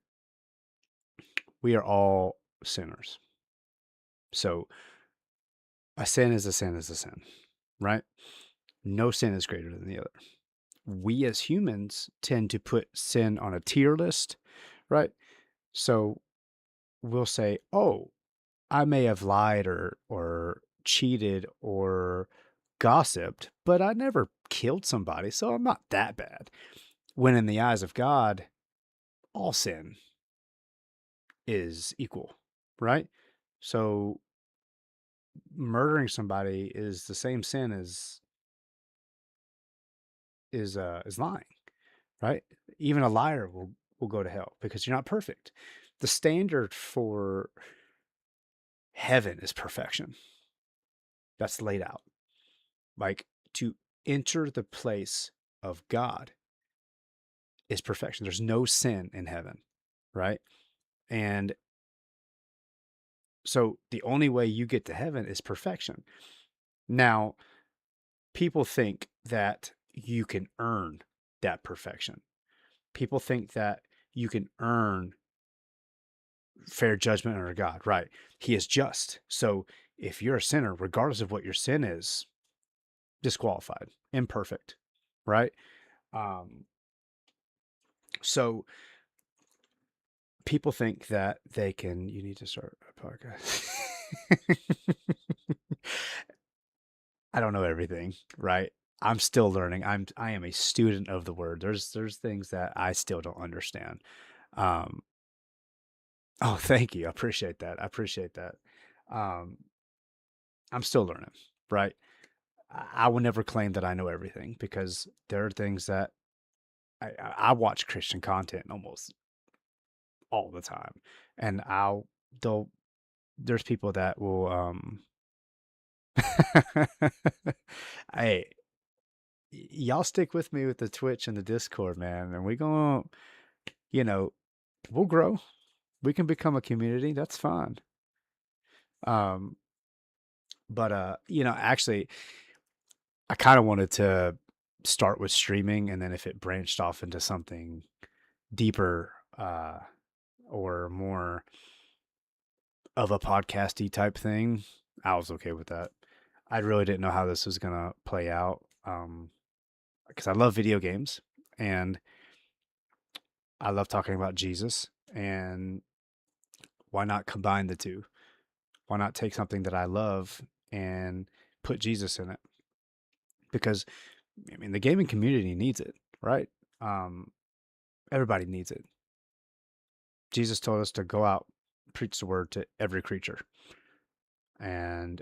We are all sinners. So a sin is a sin is a sin, right? No sin is greater than the other. We as humans tend to put sin on a tier list, right? So we'll say, "Oh, I may have lied or cheated or gossiped, but I never killed somebody, so I'm not that bad." When in the eyes of God, all sin is equal, right? So murdering somebody is the same sin as is lying, right? Even a liar will go to hell because you're not perfect. The standard for heaven is perfection. That's laid out. Like to enter the place of God is perfection. There's no sin in heaven, right? And so the only way you get to heaven is perfection. Now, people think that you can earn that perfection. People think that you can earn fair judgment under God, right? He is just. So if you're a sinner, regardless of what your sin is, disqualified, imperfect, right? So people think that they can, you need to start a podcast. I don't know everything, right? I'm still learning. I am a student of the word. There's things that I still don't understand. Um, oh, thank you. I appreciate that. I appreciate that. Um, I'm still learning, right? I will never claim that I know everything because there are things that I watch Christian content almost all the time, and there's people that will hey, y'all stick with me with the Twitch and the Discord, man, and we gonna, you know, we'll grow. We can become a community. That's fine. Um, but actually, I kind of wanted to start with streaming, and then if it branched off into something deeper, or more of a podcasty type thing, I was okay with that. I really didn't know how this was gonna play out, because I love video games and I love talking about Jesus. And why not combine the two? Why not take something that I love and put Jesus in it? Because I mean, the gaming community needs it, right? Everybody needs it. Jesus told us to go out, preach the word to every creature, and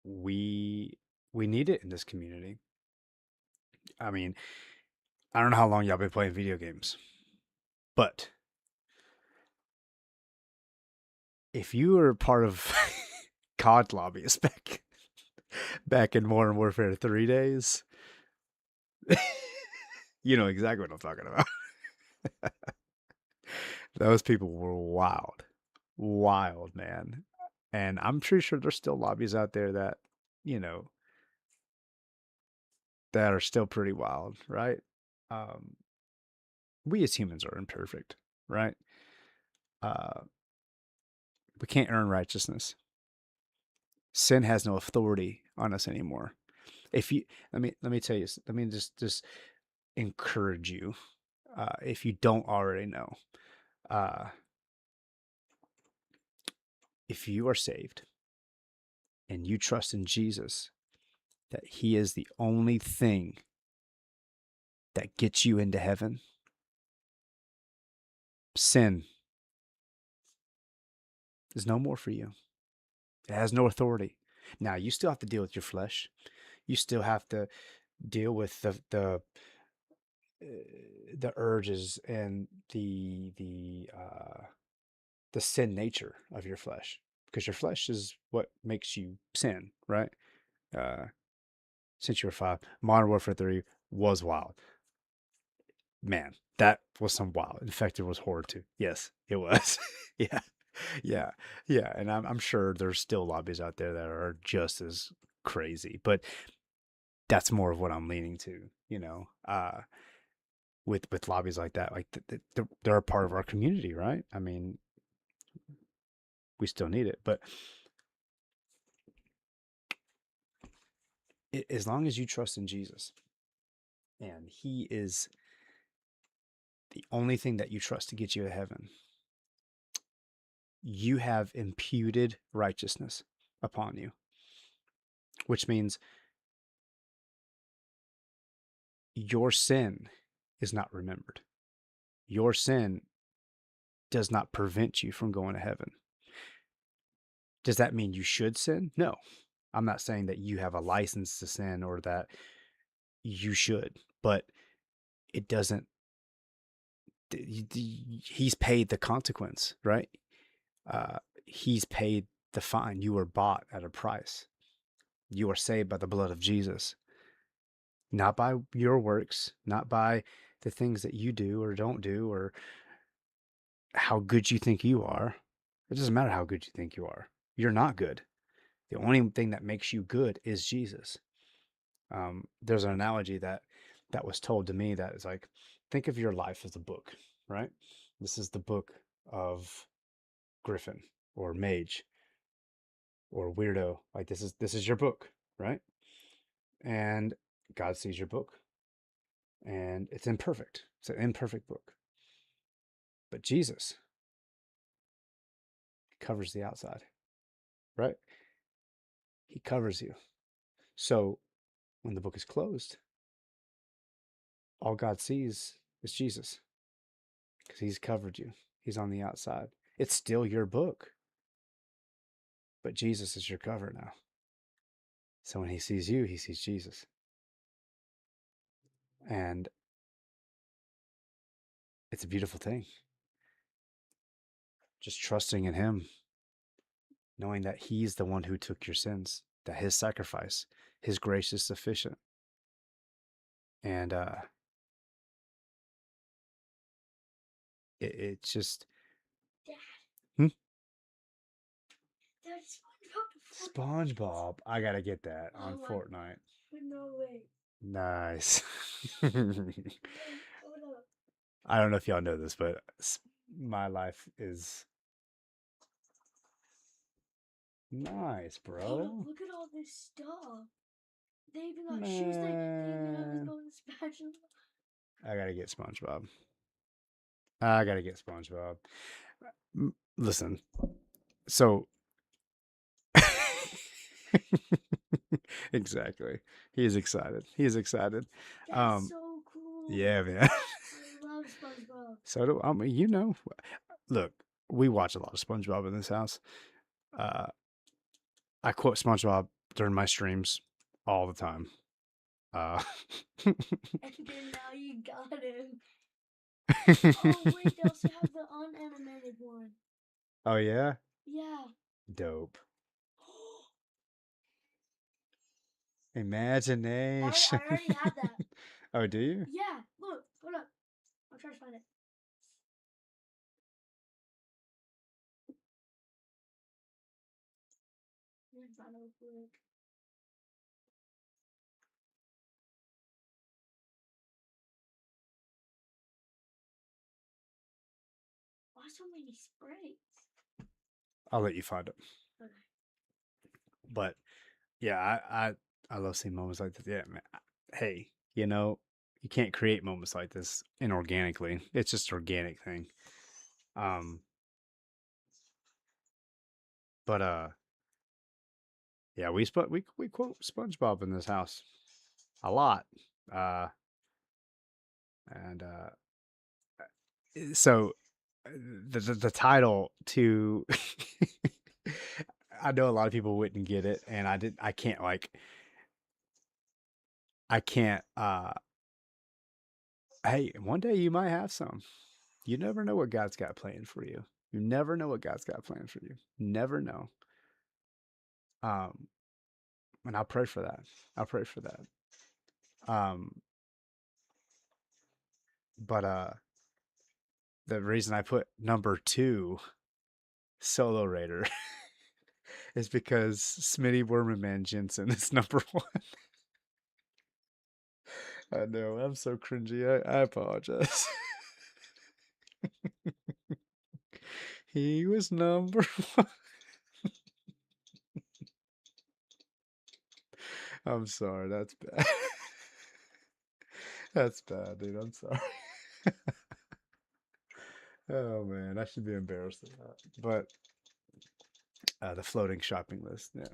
we need it in this community. I mean, I don't know how long y'all been playing video games, but if you were part of COD lobbyists back in Modern Warfare 3 days, you know exactly what I'm talking about. Those people were wild, man. And I'm pretty sure there's still lobbies out there that, you know, that are still pretty wild, right? We as humans are imperfect, right? We can't earn righteousness. Sin has no authority on us anymore. If you, let me tell you, let me just encourage you, if you don't already know, if you are saved and you trust in Jesus, that he is the only thing that gets you into heaven, sin is no more for you. It has no authority. Now, you still have to deal with your flesh. You still have to deal with the urges and the sin nature of your flesh, because your flesh is what makes you sin, right? Uh, since you were 5, Modern Warfare 3 was wild. Man, that was some wild. Infected was horror too. Yes, it was. Yeah, yeah, yeah. And I'm sure there's still lobbies out there that are just as crazy, but that's more of what I'm leaning to. With lobbies like that, like they're a part of our community, right? I mean, we still need it, but as long as you trust in Jesus and He is the only thing that you trust to get you to heaven, you have imputed righteousness upon you, which means your sin is not remembered. Your sin does not prevent you from going to heaven. Does that mean you should sin? No. I'm not saying that you have a license to sin or that you should, but it doesn't. He's paid the consequence, right? He's paid the fine. You were bought at a price. You are saved by the blood of Jesus, not by your works, not by the things that you do or don't do or how good you think you are. It doesn't matter how good you think you are. You're not good. The only thing that makes you good is Jesus. There's an analogy that was told to me that is like, think of your life as a book, right? This is the book of Griffin or Mage or Weirdo. Like this is your book, right? And God sees your book, and it's imperfect. It's an imperfect book. But Jesus covers the outside, right? He covers you. So when the book is closed, all God sees is Jesus because He's covered you. He's on the outside. It's still your book, but Jesus is your cover now. So when He sees you, He sees Jesus. And it's a beautiful thing. Just trusting in Him, knowing that He's the one who took your sins, that His sacrifice, His grace is sufficient. And it's just... Dad. There's SpongeBob. I gotta get that on Fortnite. No way. Nice. Hold up. I don't know if y'all know this, but my life is nice, bro. Hold up, look at all this stuff. They even got shoes. They even have this golden spatula. I gotta get SpongeBob. I gotta get SpongeBob. Listen, so exactly. He is excited. He is excited. That's so cool. Yeah, man. I love SpongeBob. So do I mean, look, we watch a lot of SpongeBob in this house. I quote SpongeBob during my streams all the time. And then now you got him. Oh wait, they also have the unanimated one. Oh yeah? Yeah. Dope. Imagination. I already had that. Oh, do you? Yeah, look, hold up. I'll try to find it. Find it real quick. Why so many sprays? I'll let you find it. Okay. But yeah, I love seeing moments like this. Yeah, man. Hey, you can't create moments like this inorganically. It's just an organic thing. But yeah, we quote SpongeBob in this house a lot. And so the title to I know a lot of people wouldn't get it, and I can't hey, one day you might have some. You never know what God's got planned for you. You never know what God's got planned for you. Never know. And I'll pray for that. I'll pray for that. But the reason I put number 2 Solo Raider is because Smitty Wormerman Jensen is number 1. I know, I'm so cringy. I apologize. He was number 1. I'm sorry, that's bad. That's bad, dude. I'm sorry. Oh man, I should be embarrassed of that. But the floating shopping list, yeah.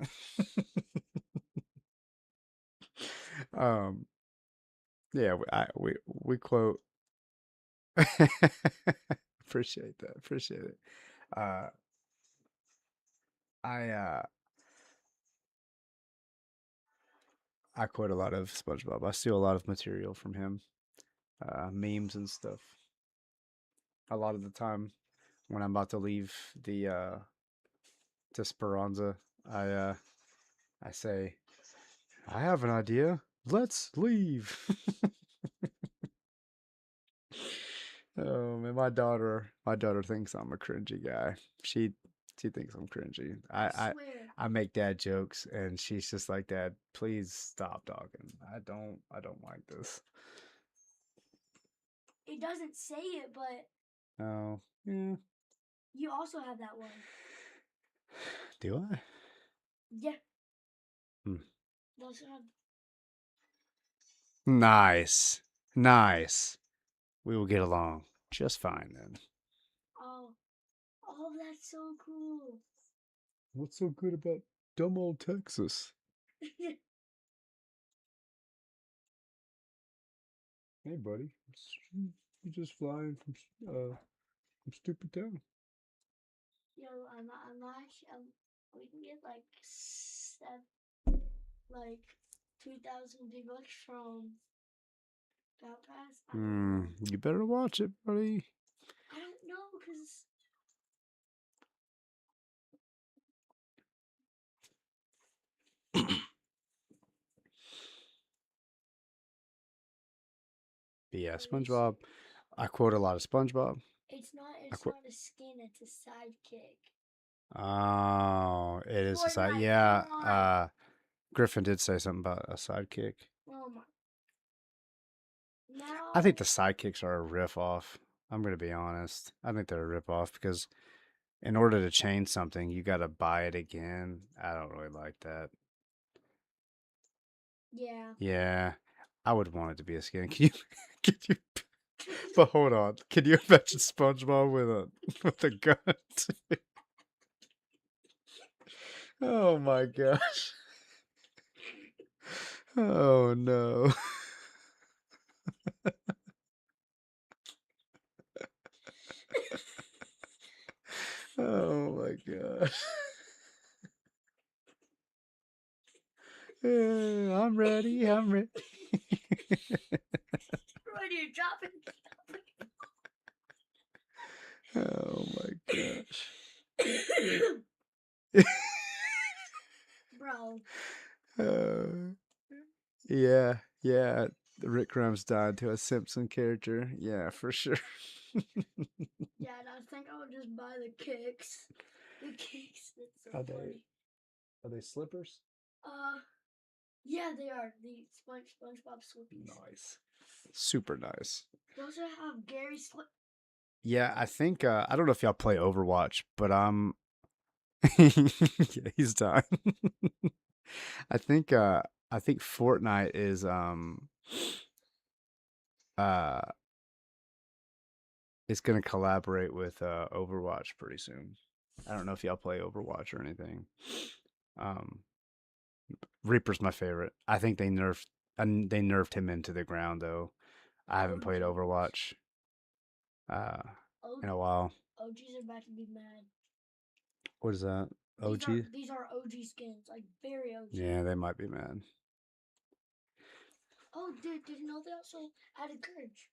Yeah, we quote. Appreciate that. Appreciate it. I quote a lot of SpongeBob. I steal a lot of material from him, memes and stuff. A lot of the time, when I'm about to leave the to Speranza, I say, I have an idea. Let's leave. Oh man, my daughter thinks I'm a cringy guy. She thinks I'm cringy. I make dad jokes and she's just like, Dad, please stop talking. I don't like this. It doesn't say it, but Oh, yeah. you also have that one. Do I? Yeah. Hmm. You also have. Nice. Nice. We will get along just fine then. Oh, that's so cool. What's so good about dumb old Texas? Hey, buddy. You just flying from stupid town. Yo, I'm actually, we can get like 2,000 V-Bucks from Battle Pass. You better watch it, buddy. I don't know, because But yeah, SpongeBob. I quote a lot of SpongeBob. it's not a skin, it's a sidekick. Oh, it is a side. Fortnite, Yeah. come on. Griffin did say something about a sidekick. Oh my. No. I think the sidekicks are a riff off. I'm gonna be honest. I think they're a rip off because in order to change something, you gotta buy it again. I don't really like that. Yeah. Yeah, I would want it to be a skin. Can you? But hold on. Can you imagine SpongeBob with a gun? Oh my gosh. Oh no. Oh my gosh. I'm ready. I'm ready. Ready to drop it. Oh my gosh. Bro. Yeah. Rick Grimes died to a Simpson character. Yeah, for sure. Yeah, and I think I would just buy the kicks. The kicks. That's so funny. Are they slippers? Yeah, they are the SpongeBob Swifties. Nice. Super nice. They also have Gary Yeah, I think I don't know if y'all play Overwatch, but yeah, he's dying. I think Fortnite is it's gonna collaborate with Overwatch pretty soon. I don't know if y'all play Overwatch or anything. Reaper's my favorite. I think they nerfed him into the ground though. I haven't played Overwatch. in a while. OGs are about to be mad. What is that? OG? These are OG skins, like very OG. Yeah, they might be mad. Oh, dude, did you know they also added Courage?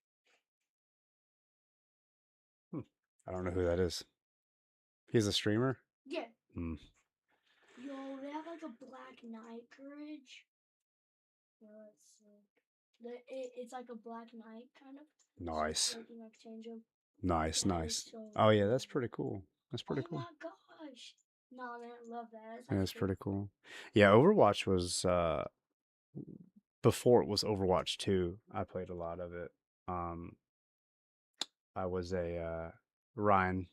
I don't know who that is. He's a streamer? Yeah. Hmm. Yo, they have like a Black Knight Courage. Yeah, that's sick. It's like a Black Knight kind of. Nice. So you can like change them. Nice, That nice. is so Oh yeah, that's pretty cool. That's pretty Oh cool. my gosh. No, man, I love that. Yeah, that's actually- pretty cool. Yeah, Overwatch was before it was Overwatch 2, I played a lot of it. I was a Ryan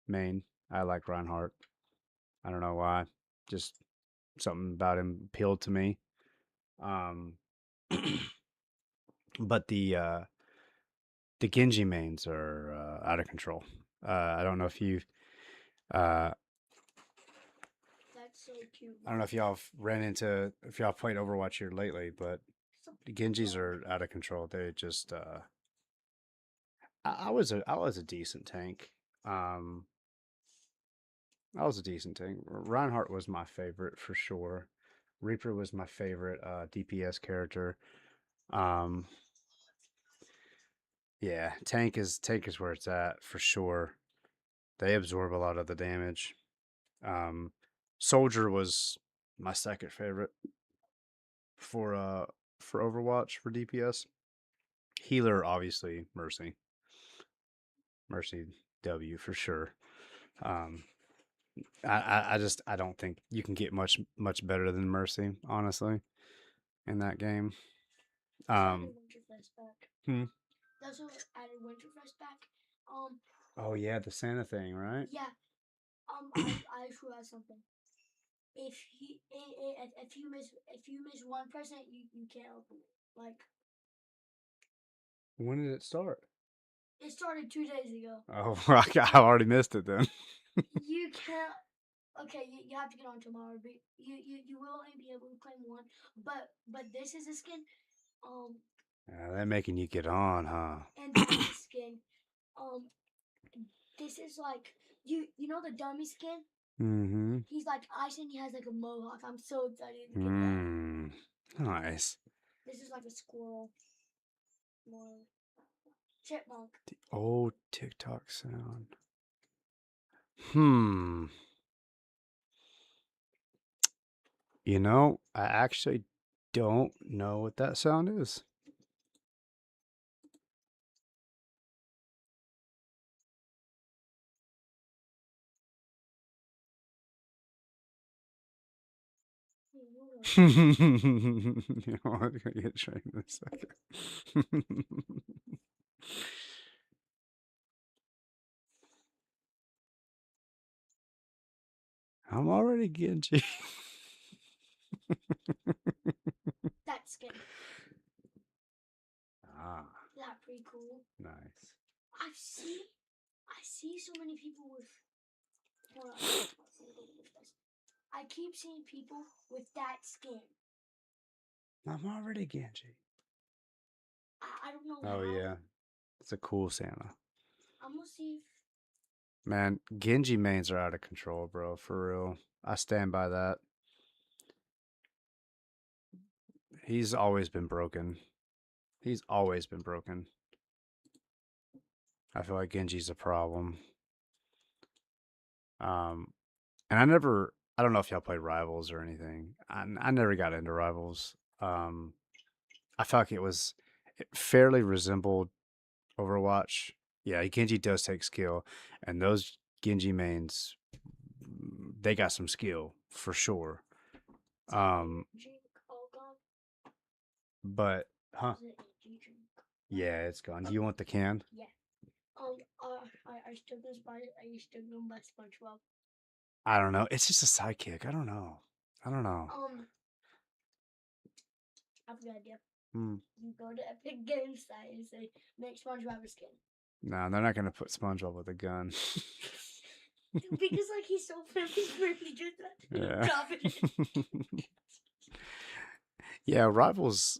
main. I like Reinhardt. I don't know why. Just something about him appealed to me. But the Genji mains are out of control. I don't know if you That's so cute. I don't know if y'all if y'all played Overwatch here lately, but the Genjis are out of control. They just I was a decent tank. I was a decent tank. Reinhardt was my favorite for sure. Reaper was my favorite DPS character. Yeah, tank is where it's at for sure. They absorb a lot of the damage. Soldier was my second favorite for Overwatch for DPS. Healer, obviously, Mercy. Mercy W for sure. I don't think you can get much better than Mercy, honestly, in that game. Winterfest back. Hmm. That's what added Winterfest back. Oh yeah, the Santa thing, right? Yeah. I just realized something. If you miss 1%, you can't open it. Like When did it start? it started 2 days ago. Oh, I already missed it then. You can't. Okay, you have to get on tomorrow, but you will only be able to claim one. But this is a skin. They're making you get on, huh? And this is a skin. This is like you know the dummy skin. Mm-hmm. He's like ice and he has like a mohawk. I'm so excited to get that. Nice. This is like a squirrel. More chipmunk. The old TikTok sound. You know, I actually don't know what that sound is. You know, I'm gonna get trained in a second. I'm already Genji. That skin. Ah, That pretty cool. nice. I see so many people with. Hold on, I keep seeing people with that skin. I'm already Genji. I don't know. Oh how. yeah, it's a cool Santa. I'm gonna see if. Man, Genji mains are out of control, bro. For real. I stand by that. He's always been broken. He's always been broken. I feel like Genji's a problem. And I don't know if y'all played Rivals or anything. I never got into Rivals. I felt like it fairly resembled Overwatch. Yeah, Genji does take skill, and those Genji mains, they got some skill for sure. But yeah, it's gone. Do you want the can? Yeah. I still go by. I used to go by SpongeBob. I don't know. It's just a sidekick. I don't know. I have a good idea. You go to Epic Games site and say, make SpongeBob a skin. No, they're not gonna put SpongeBob with a gun. Because like he's so famous, he just Yeah. drop it. Yeah, Rivals.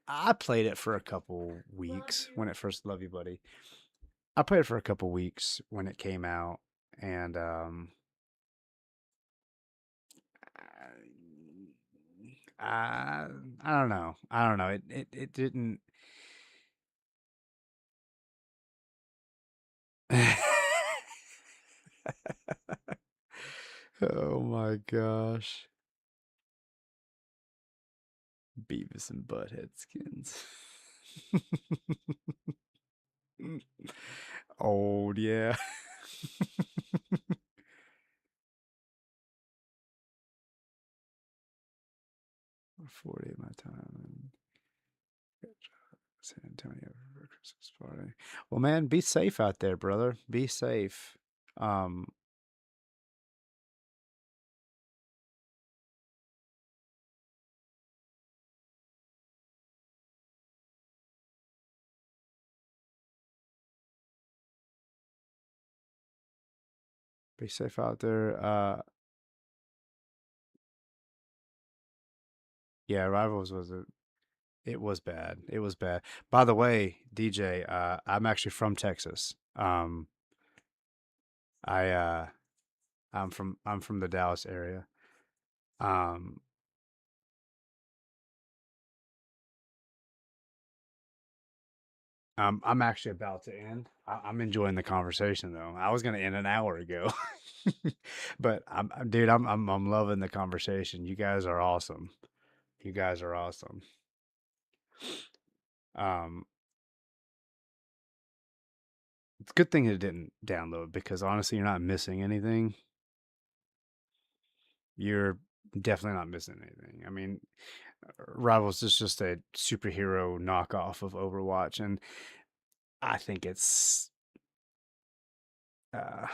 I played it for a couple weeks when it first. Love you, buddy. I played it for a couple weeks when it came out, and I I don't know. I don't know. It didn't. Oh my gosh. Beavis and Butthead skins. Old, yeah. 40 of my time in San Antonio for a Christmas party. Well, man, be safe out there, brother. Be safe. Um, be safe out there. Yeah, Rivals was a it was bad. It was bad. By the way, DJ, I'm actually from Texas. I I'm from the Dallas area. Um, I'm actually about to end. I'm enjoying the conversation though. I was gonna end an hour ago, but dude, I'm loving the conversation. You guys are awesome. You guys are awesome. Um, it's a good thing it didn't download because honestly, you're not missing anything. You're definitely not missing anything. I mean, Rivals is just a superhero knockoff of Overwatch, and I think it's uh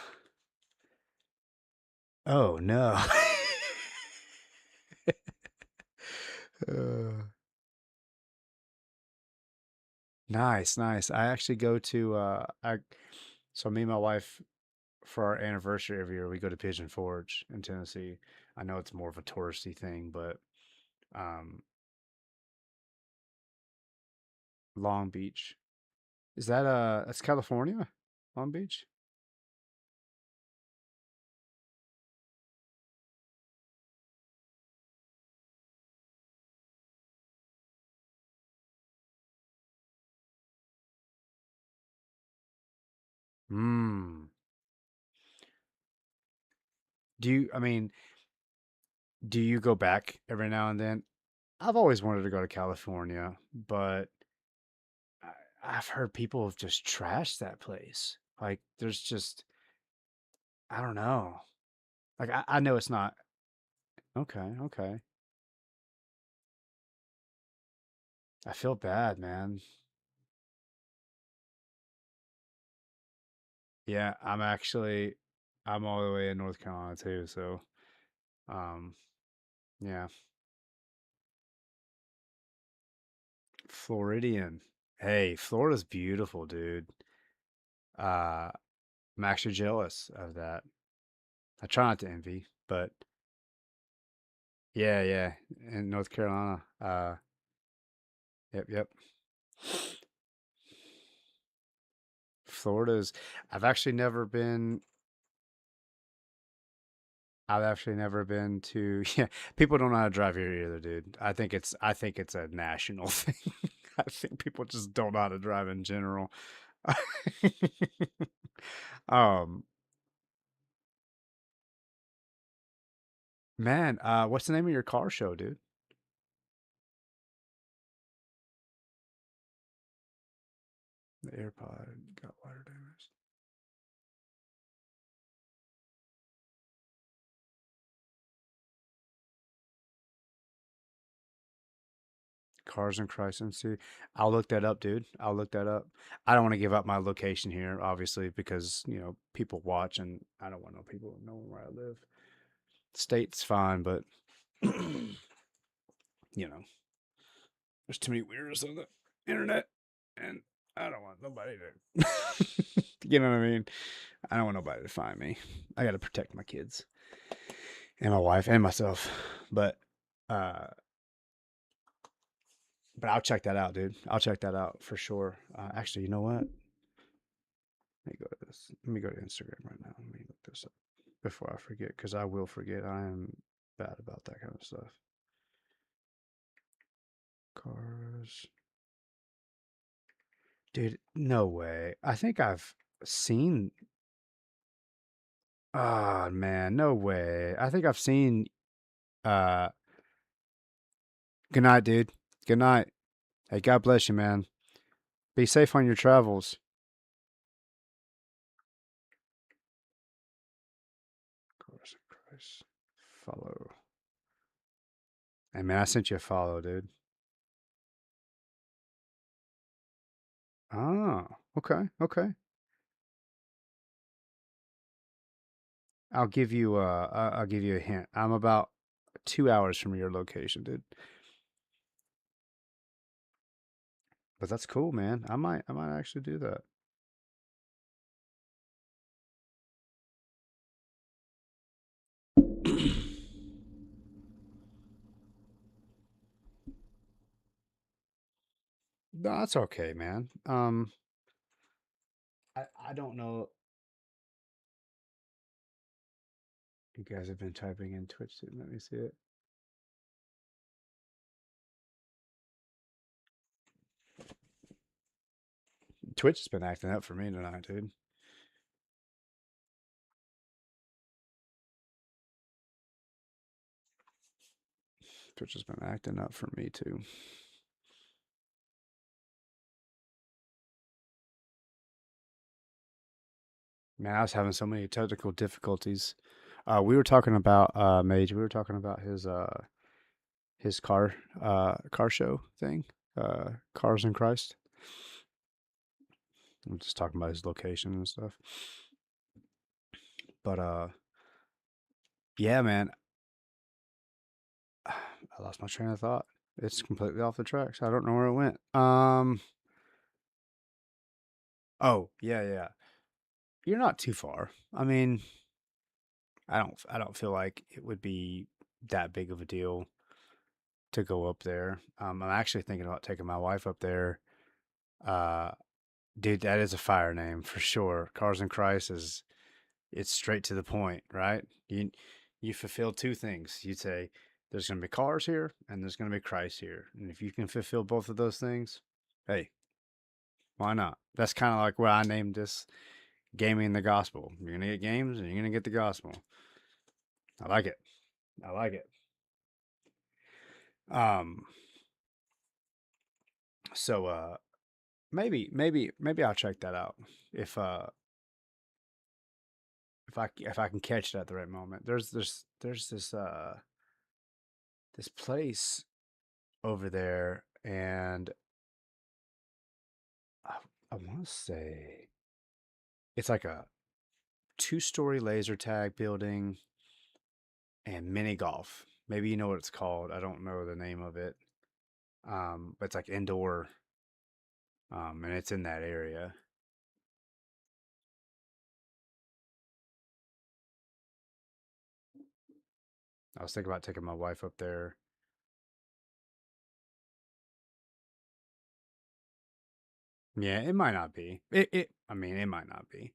oh no. uh, nice, nice. I actually go to I so me and my wife for our anniversary every year we go to Pigeon Forge in Tennessee. I know it's more of a touristy thing, but um Long Beach. Is that that's California? Long Beach? Hmm. Do you I mean, do you go back every now and then? I've always wanted to go to California, but I, I've heard people have just trashed that place. Like, there's just, I don't know. Like, I know it's not. Okay, okay. I feel bad, man. Yeah, I'm all the way in North Carolina too. So, um, yeah, Floridian. Hey, Florida's beautiful, dude. Uh, I'm actually jealous of that. I try not to envy, but yeah, yeah, in North Carolina. Yep, yep. Florida's I've actually never been I've actually never been to yeah, people don't know how to drive here either, dude. I think it's a national thing. I think people just don't know how to drive in general. Um, man, what's the name of your car show, dude? The AirPod got water damage. Cars in Christ MC. I'll look that up, dude. I'll look that up. I don't want to give up my location here, obviously, because people watch, and I don't want no people knowing where I live. State's fine, but you know, there's too many weirdos on the internet, and I don't want nobody to. You know what I mean? I don't want nobody to find me. I got to protect my kids and my wife and myself. Uh, but I'll check that out, dude. I'll check that out for sure. Actually, you know what? Let me go to this. Let me go to Instagram right now. Let me look this up before I forget, because I will forget. I am bad about that kind of stuff. Cars. Dude, no way. I think I've seen. Oh man, no way. I think I've seen. Uh, Good night, dude. Good night. Hey, God bless you, man. Be safe on your travels. Cars and Christ. Follow. Hey man, I sent you a follow, dude. Oh, okay, okay. I'll give you a hint. I'm about 2 hours from your location, dude. But that's cool, man. I might actually do that. No, that's okay, man. I don't know. You guys have been typing in Twitch. Let me see it. Twitch has been acting up for me tonight, dude. Twitch has been acting up for me too. Man, I was having so many technical difficulties. We were talking about Mage. We were talking about his car show thing, Cars and Christ. I'm just talking about his location and stuff. But yeah, man, I lost my train of thought. It's completely off the tracks. I don't know where it went. Oh, yeah, yeah. You're not too far. I mean, I don't feel like it would be that big of a deal to go up there. I'm actually thinking about taking my wife up there. Uh, Dude, that is a fire name for sure. Cars and Christ is it's straight to the point, right? You fulfill two things. You'd say there's going to be cars here and there's going to be Christ here, and if you can fulfill both of those things, hey, why not? That's kind of like where I named this gaming the gospel. You're gonna get games and you're gonna get the gospel. I like it. I like it. Um. So maybe I'll check that out if if I can catch it at the right moment. There's this place over there, and I, I want to say it's like a two-story laser tag building and mini golf. Maybe you know what it's called. I don't know the name of it. But it's like indoor, and it's in that area. I was thinking about taking my wife up there. Yeah, it might not be. I mean, it might not be.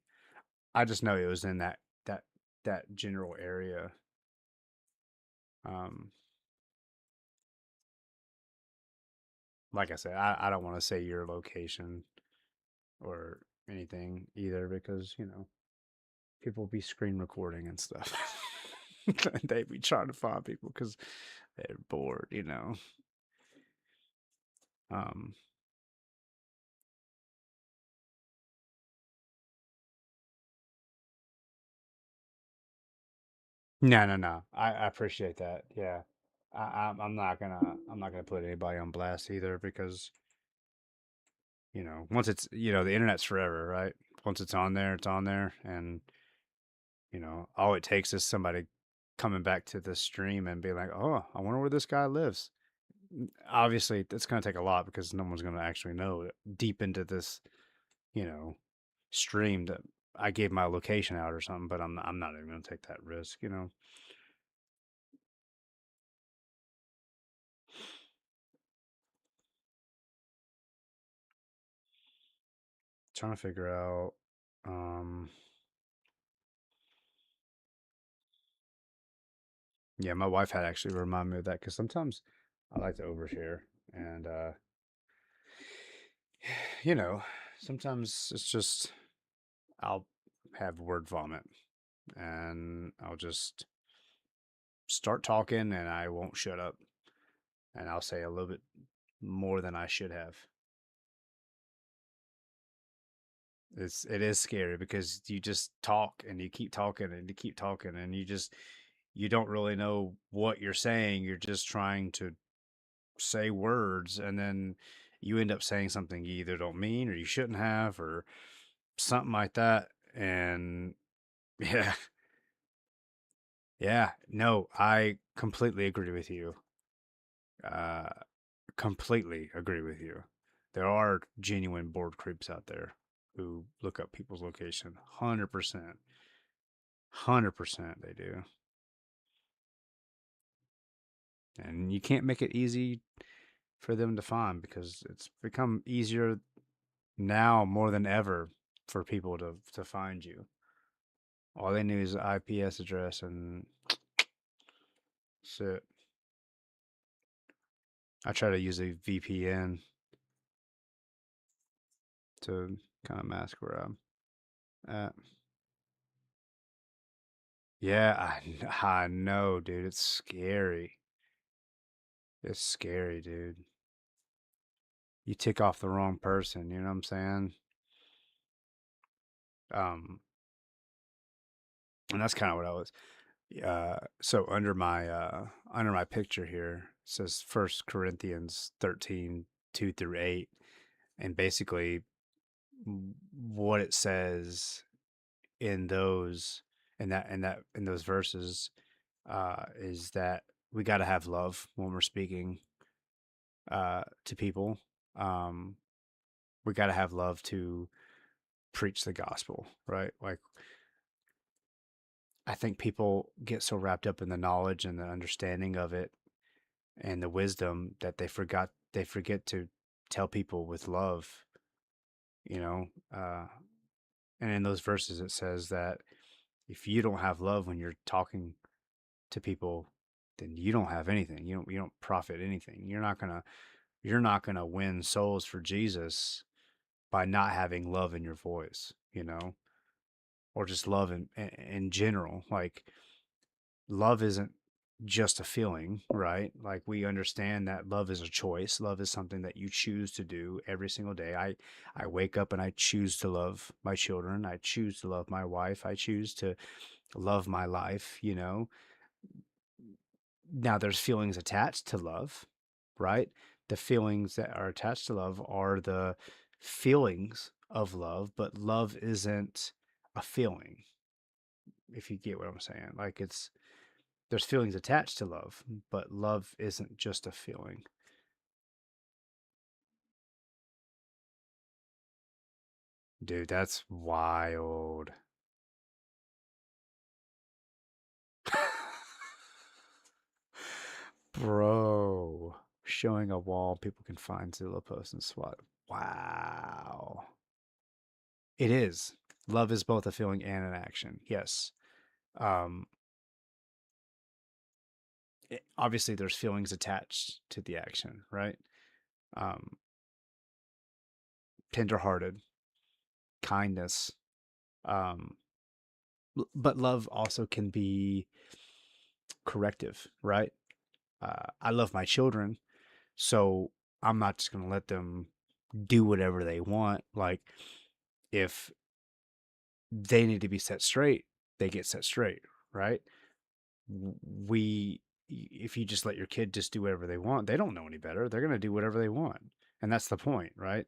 I just know it was in that that general area. Um, like I said, I don't want to say your location or anything either because, people be screen recording and stuff. They be trying to find people because they're bored. Um, no, no, no. I appreciate that. Yeah. I'm not gonna put anybody on blast either because, once the internet's forever, right? Once it's on there, it's on there. And, all it takes is somebody coming back to the stream and be like, oh, I wonder where this guy lives. Obviously, it's going to take a lot because no one's going to actually know deep into this, you know, stream that I gave my location out or something, but I'm not even going to take that risk. Trying to figure out Yeah, my wife had actually remind me of that because sometimes I like to overshare, and you know, sometimes it's just I'll have word vomit, and I'll just start talking, and I won't shut up, and I'll say a little bit more than I should have. It is scary because you just talk and you keep talking and you keep talking and you don't really know what you're saying. You're just trying to say words, and then you end up saying something you either don't mean or you shouldn't have or something like that. And yeah, yeah, no, I completely agree with you. Uh, Completely agree with you. There are genuine board creeps out there who look up people's location. 100%. 100% they do. And you can't make it easy for them to find because it's become easier now more than ever for people to find you. All they need is an IPS address and that's it. I try to use a VPN to kind of mask where I'm at. Yeah, I know, dude. It's scary. It's scary, dude. You tick off the wrong person, you know what I'm saying? Um, and that's kind of what I was. So under my picture here it says First Corinthians 13, 2 through 8, and basically what it says in those verses is that we got to have love when we're speaking to people. Um, we got to have love to preach the gospel, right? Like I think people get so wrapped up in the knowledge and the understanding of it and the wisdom that they forget to tell people with love, you know. And in those verses it says that if you don't have love when you're talking to people, then you don't have anything. You don't profit anything. You're not gonna win souls for Jesus by not having love in your voice, you know, or just love in general. Like love isn't just a feeling, right? Like we understand that love is a choice. Love is something that you choose to do every single day. I wake up and I choose to love my children. I choose to love my wife. I choose to love my life, you know. Now there's feelings attached to love, right? The feelings that are attached to love are the feelings of love, but love isn't a feeling, if you get what I'm saying. Like there's feelings attached to love, but love isn't just a feeling. Dude, that's wild. Bro, showing a wall people can find Zillow posts and SWAT. Wow. It is. Love is both a feeling and an action. Yes. Um, Obviously, there's feelings attached to the action, right? Um, Tenderhearted, kindness. Um, but love also can be corrective, right? I love my children, so I'm not just going to let them do whatever they want. Like, if they need to be set straight, they get set straight, right? If you just let your kid just do whatever they want, they don't know any better. They're going to do whatever they want. And that's the point, right?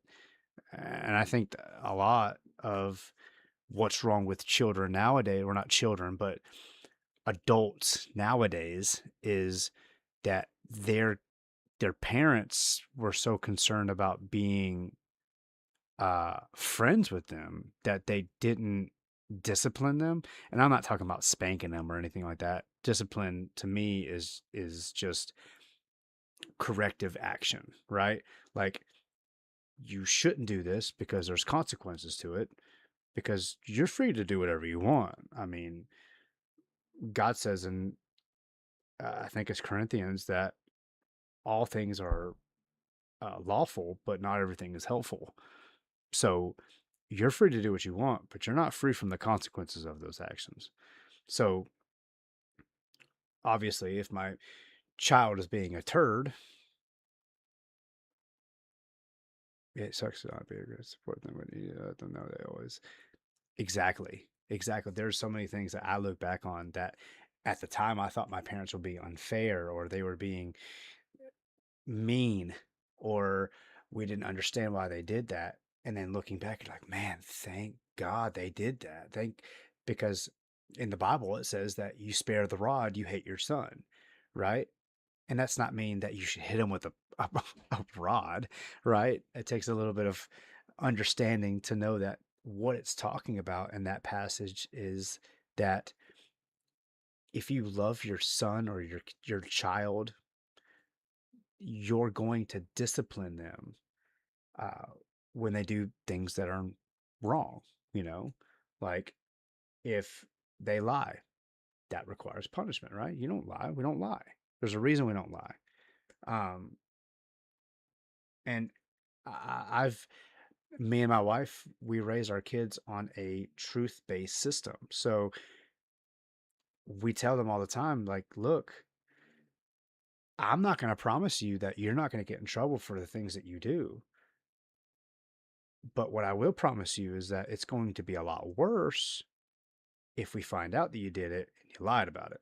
And I think a lot of what's wrong with children nowadays, or not children, but adults nowadays, is that their parents were so concerned about being friends with them that they didn't discipline them. And I'm not talking about spanking them or anything like that. Discipline to me is just corrective action, right? Like you shouldn't do this because there's consequences to it, because you're free to do whatever you want. I mean, God says in, I think it's Corinthians, that all things are lawful, but not everything is helpful. So you're free to do what you want, but you're not free from the consequences of those actions. So obviously, if my child is being a turd, it sucks to not be a good support them, but you let them know they always. Exactly. Exactly. There's so many things that I look back on that at the time I thought my parents were being unfair, or they were being mean, or we didn't understand why they did that. And then looking back, you're like, man, thank God they did that. Because in the Bible it says that you spare the rod, you hate your son, right? And that's not mean that you should hit him with a rod, right? It takes a little bit of understanding to know that what it's talking about in that passage is that if you love your son or your child, you're going to discipline them uh, when they do things that are wrong. You know, like if they lie, that requires punishment, right? You don't lie. We don't lie. There's a reason we don't lie. Um, and I've, me and my wife, we raise our kids on a truth-based system. So we tell them all the time, like, look, I'm not going to promise you that you're not going to get in trouble for the things that you do. But what I will promise you is that it's going to be a lot worse if we find out that you did it and you lied about it,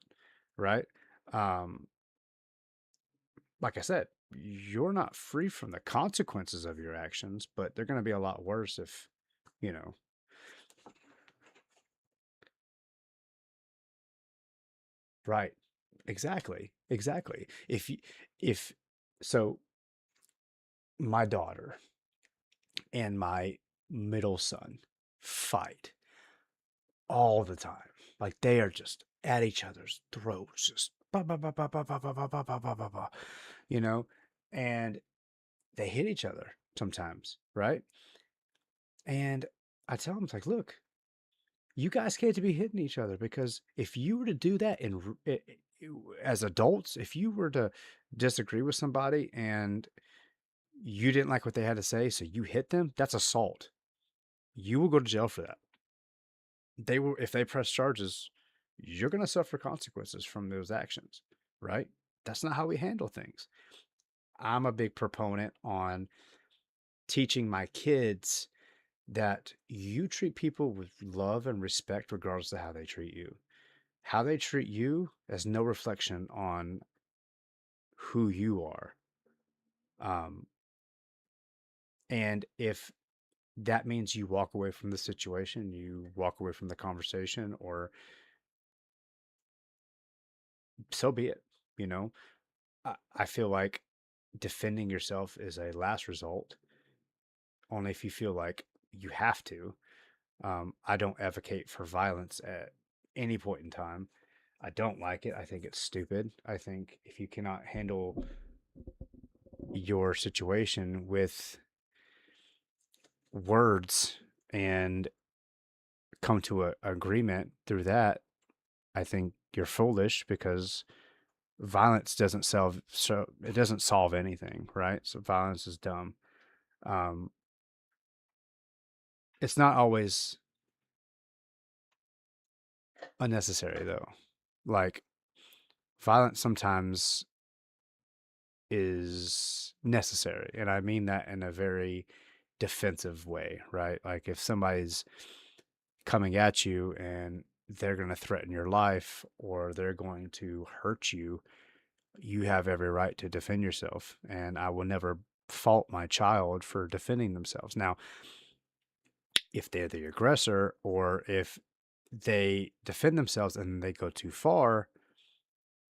right? Um, like I said, you're not free from the consequences of your actions, but they're going to be a lot worse if, you know. Right. Exactly. Exactly. If, so my daughter and my middle son fight all the time. Like they are just at each other's throats, just ba ba ba ba ba ba ba ba ba ba ba ba ba, you know, and they hit each other sometimes, right? And I tell them, it's like, look, you guys can't be hitting each other, because if you were to do that as adults, if you were to disagree with somebody and you didn't like what they had to say, so you hit them, that's assault. You will go to jail for that. They will, if they press charges, you're going to suffer consequences from those actions, right? That's not how we handle things. I'm a big proponent on teaching my kids that you treat people with love and respect regardless of how they treat you. How they treat you has no reflection on who you are. And if that means you walk away from the situation, you walk away from the conversation, or so be it. You know, I feel like defending yourself is a last result, only if you feel like you have to. I don't advocate for violence at any point in time. I don't like it. I think it's stupid. I think if you cannot handle your situation with words and come to an agreement through that, I think you're foolish, because violence doesn't it doesn't solve anything, right? So violence is dumb. Um, it's not always unnecessary though. Like violence sometimes is necessary, and I mean that in a very defensive way, right? Like if somebody's coming at you and they're going to threaten your life or they're going to hurt you, you have every right to defend yourself. And I will never fault my child for defending themselves. Now, if they're the aggressor, or if they defend themselves and they go too far,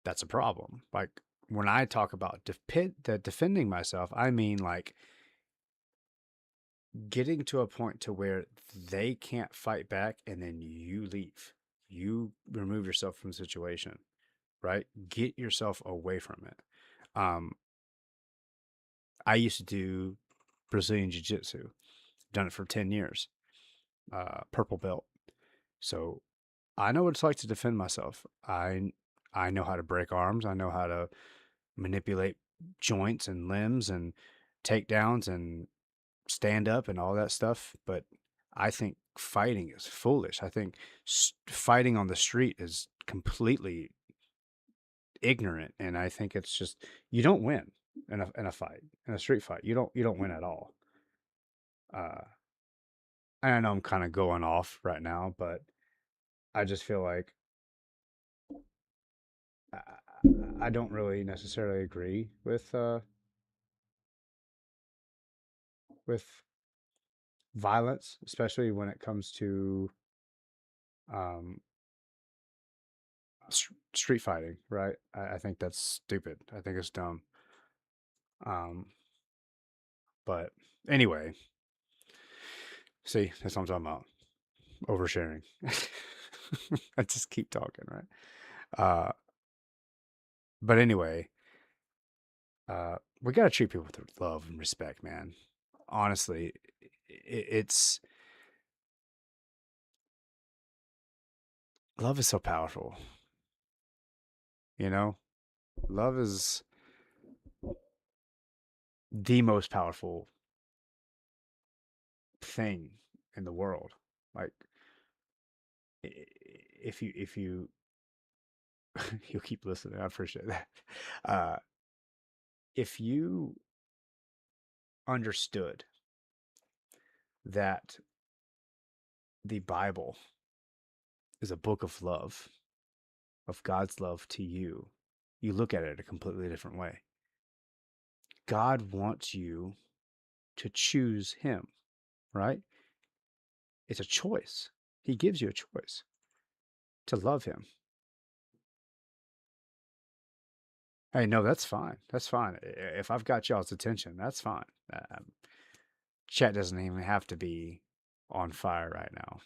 that's a problem. Like when I talk about defending myself, I mean like getting to a point to where they can't fight back and then you leave. You remove yourself from the situation, right? Get yourself away from it. I used to do Brazilian Jiu-Jitsu. Done it for 10 years. purple belt. So I know what it's like to defend myself. I know how to break arms. I know how to manipulate joints and limbs and takedowns and stand up and all that stuff. But I think fighting is foolish. I think fighting on the street is completely ignorant, and I think it's just you don't win in a fight, in a street fight. You don't win at all. And I know I'm kind of going off right now, but I just feel like I, I don't really necessarily agree with violence, especially when it comes to um, street fighting. Right? I think that's stupid. I think it's dumb. Um, but anyway, see, that's what I'm talking about. Oversharing. I just keep talking, right? Uh, but anyway, we gotta treat people with love and respect, man. Honestly, it's love is so powerful. You know, love is the most powerful thing in the world. Like, if you you'll keep listening, I appreciate that. Uh, if you understood that the Bible is a book of love, of God's love to you, you look at it a completely different way. God wants you to choose Him, right? It's a choice. He gives you a choice to love Him. Hey, no, that's fine. That's fine. If I've got y'all's attention, that's fine. Chat doesn't even have to be on fire right now.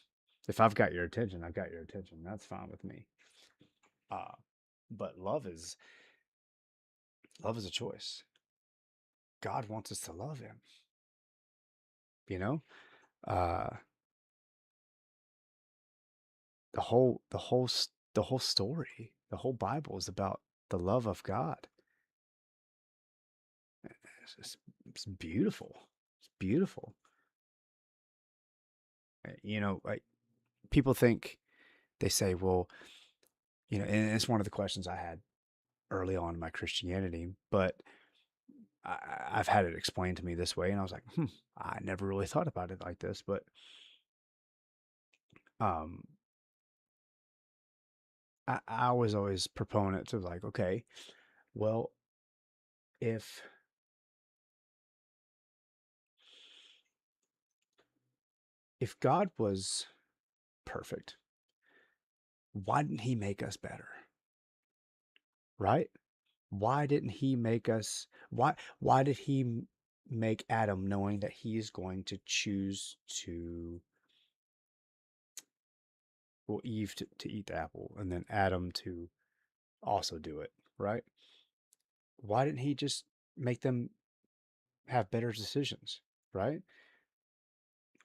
If I've got your attention, I've got your attention. That's fine with me. But love is a choice. God wants us to love Him. You know, uh, the whole story, the whole Bible is about the love of God. It's beautiful. It's beautiful. You know, like people think, they say, well, you know, and it's one of the questions I had early on in my Christianity, but I've had it explained to me this way, and I was like, I never really thought about it like this, but um, I was always proponent to like, okay, well, if God was perfect, why didn't He make us better? Right? Why didn't He make us? Why did He make Adam knowing that he's going to choose to, well, Eve to eat the apple, and then Adam to also do it, right? Why didn't He just make them have better decisions, right?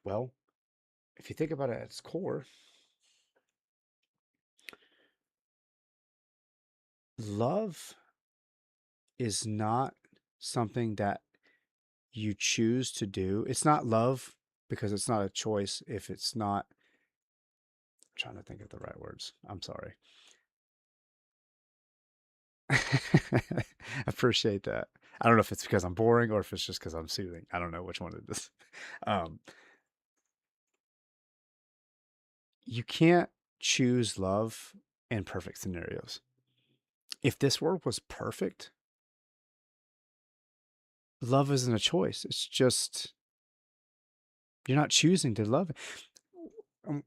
Well, if you think about it at its core, love is not something that you choose to do. It's not love because it's not a choice if it's not. I'm trying to think of the right words. I'm sorry. I appreciate that. I don't know if it's because I'm boring or if it's just because I'm soothing. I don't know which one it is. Um, you can't choose love in perfect scenarios. If this world was perfect, love isn't a choice. It's just you're not choosing to love.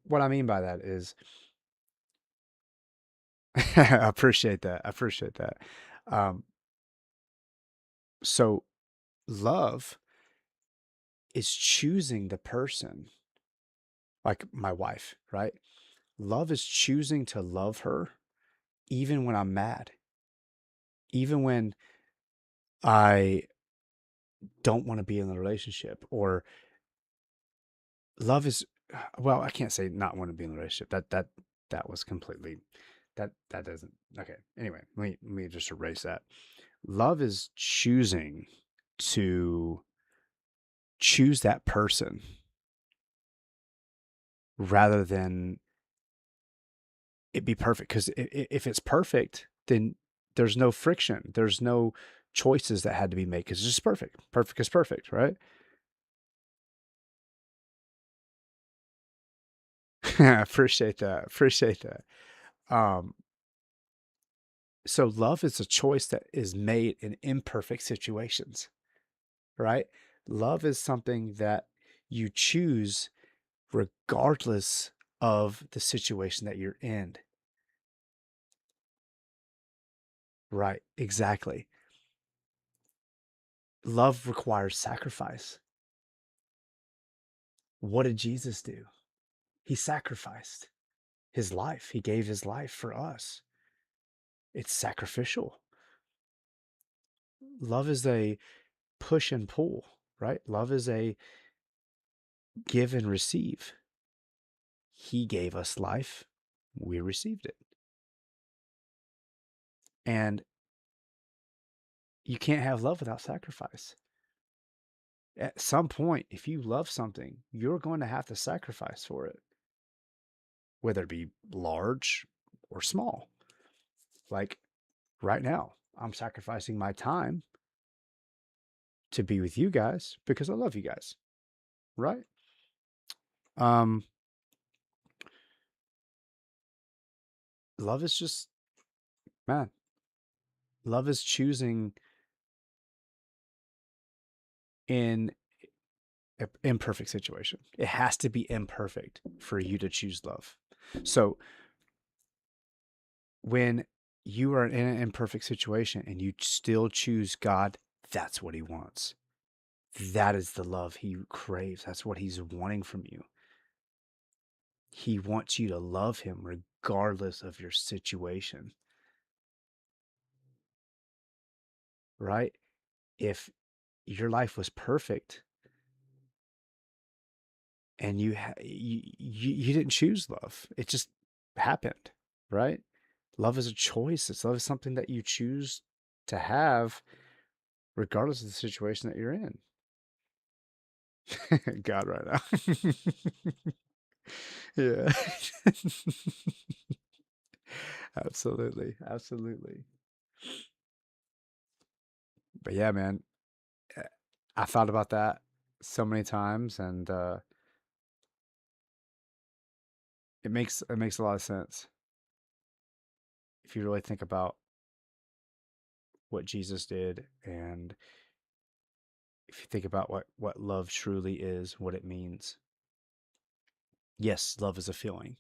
What I mean by that is, I appreciate that. I appreciate that. Um, so love is choosing the person, like my wife, right? Love is choosing to love her even when I'm mad, even when I don't want to be in the relationship, or love is well, I can't say not want to be in a relationship. That was completely that doesn't okay. Anyway, let me just erase that. Love is to choose that person rather than it be perfect. Because if it's perfect, then there's no friction. There's no choices that had to be made because it's just perfect. Perfect is perfect, right? Appreciate that. Appreciate that. Um, so love is a choice that is made in imperfect situations, right? Love is something that you choose regardless of the situation that you're in. Right, exactly. Love requires sacrifice. What did Jesus do? He sacrificed his life. He gave his life for us. It's sacrificial. Love is a push and pull, right? Love is a give and receive. He gave us life. We received it. And you can't have love without sacrifice. At some point, if you love something, you're going to have to sacrifice for it, whether it be large or small. Like right now, I'm sacrificing my time to be with you guys because I love you guys, right? Um, love is just, man, love is choosing in an imperfect situation. It has to be imperfect for you to choose love. So when you are in an imperfect situation and you still choose God, that's what he wants. That is the love he craves. That's what he's wanting from you. He wants you to love him regardless of your situation. Right? If your life was perfect and you didn't choose love, it just happened, right? Love is a choice. Love is something that you choose to have regardless of the situation that you're in. God right now. Yeah. Absolutely. Absolutely. But yeah, man, I thought about that so many times and it makes a lot of sense if you really think about what Jesus did and if you think about what love truly is, what it means. Yes, love is a feeling.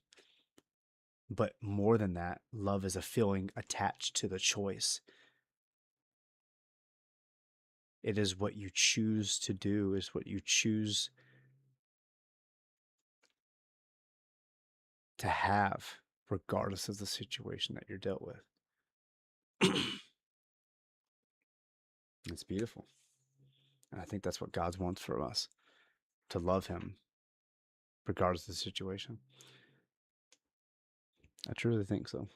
But more than that, love is a feeling attached to the choice. It is what you choose to do, is what you choose to have, regardless of the situation that you're dealt with. It's beautiful. And I think that's what God wants from us, to love him, regardless of the situation. I truly think so.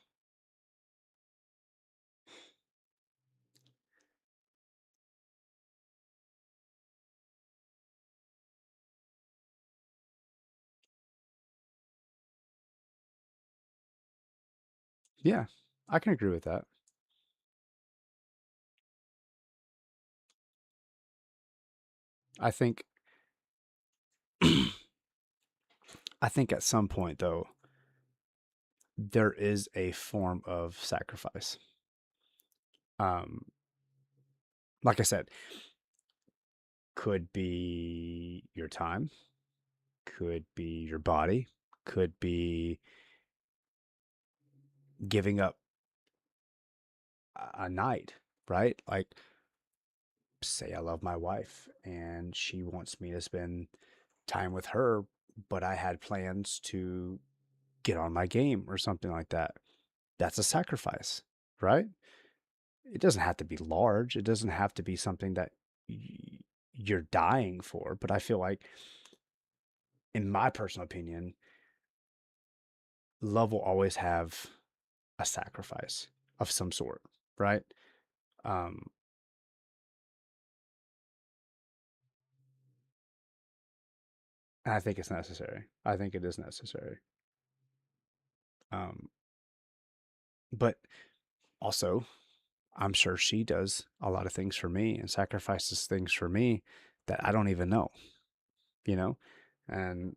Yeah, I can agree with that. I think I think at some point though, there is a form of sacrifice. Um, like I said, could be your time, could be your body, could be giving up a night, right? Like, say I love my wife and she wants me to spend time with her, but I had plans to get on my game or something like that. That's a sacrifice, right? It doesn't have to be large. It doesn't have to be something that you're dying for, but I feel like in my personal opinion, love will always have a sacrifice of some sort, right? Um, and I think it's necessary. I think it is necessary. Um, but also, I'm sure she does a lot of things for me and sacrifices things for me that I don't even know, you know? And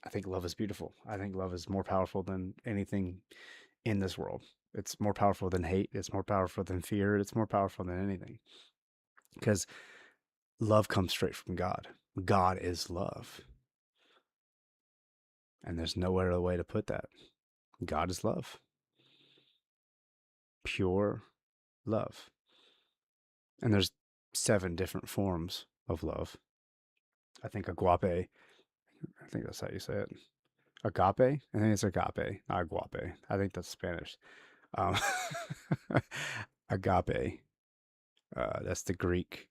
I think love is beautiful. I think love is more powerful than anything in this world. It's more powerful than hate. It's more powerful than fear. It's more powerful than anything because love comes straight from God. God is love. And there's no other way to put that. God is love. Pure love. And there's 7 different forms of love. I think agape, I think that's how you say it. Agape? I think it's agape, not aguape. I think that's Spanish. Um, agape. That's the Greek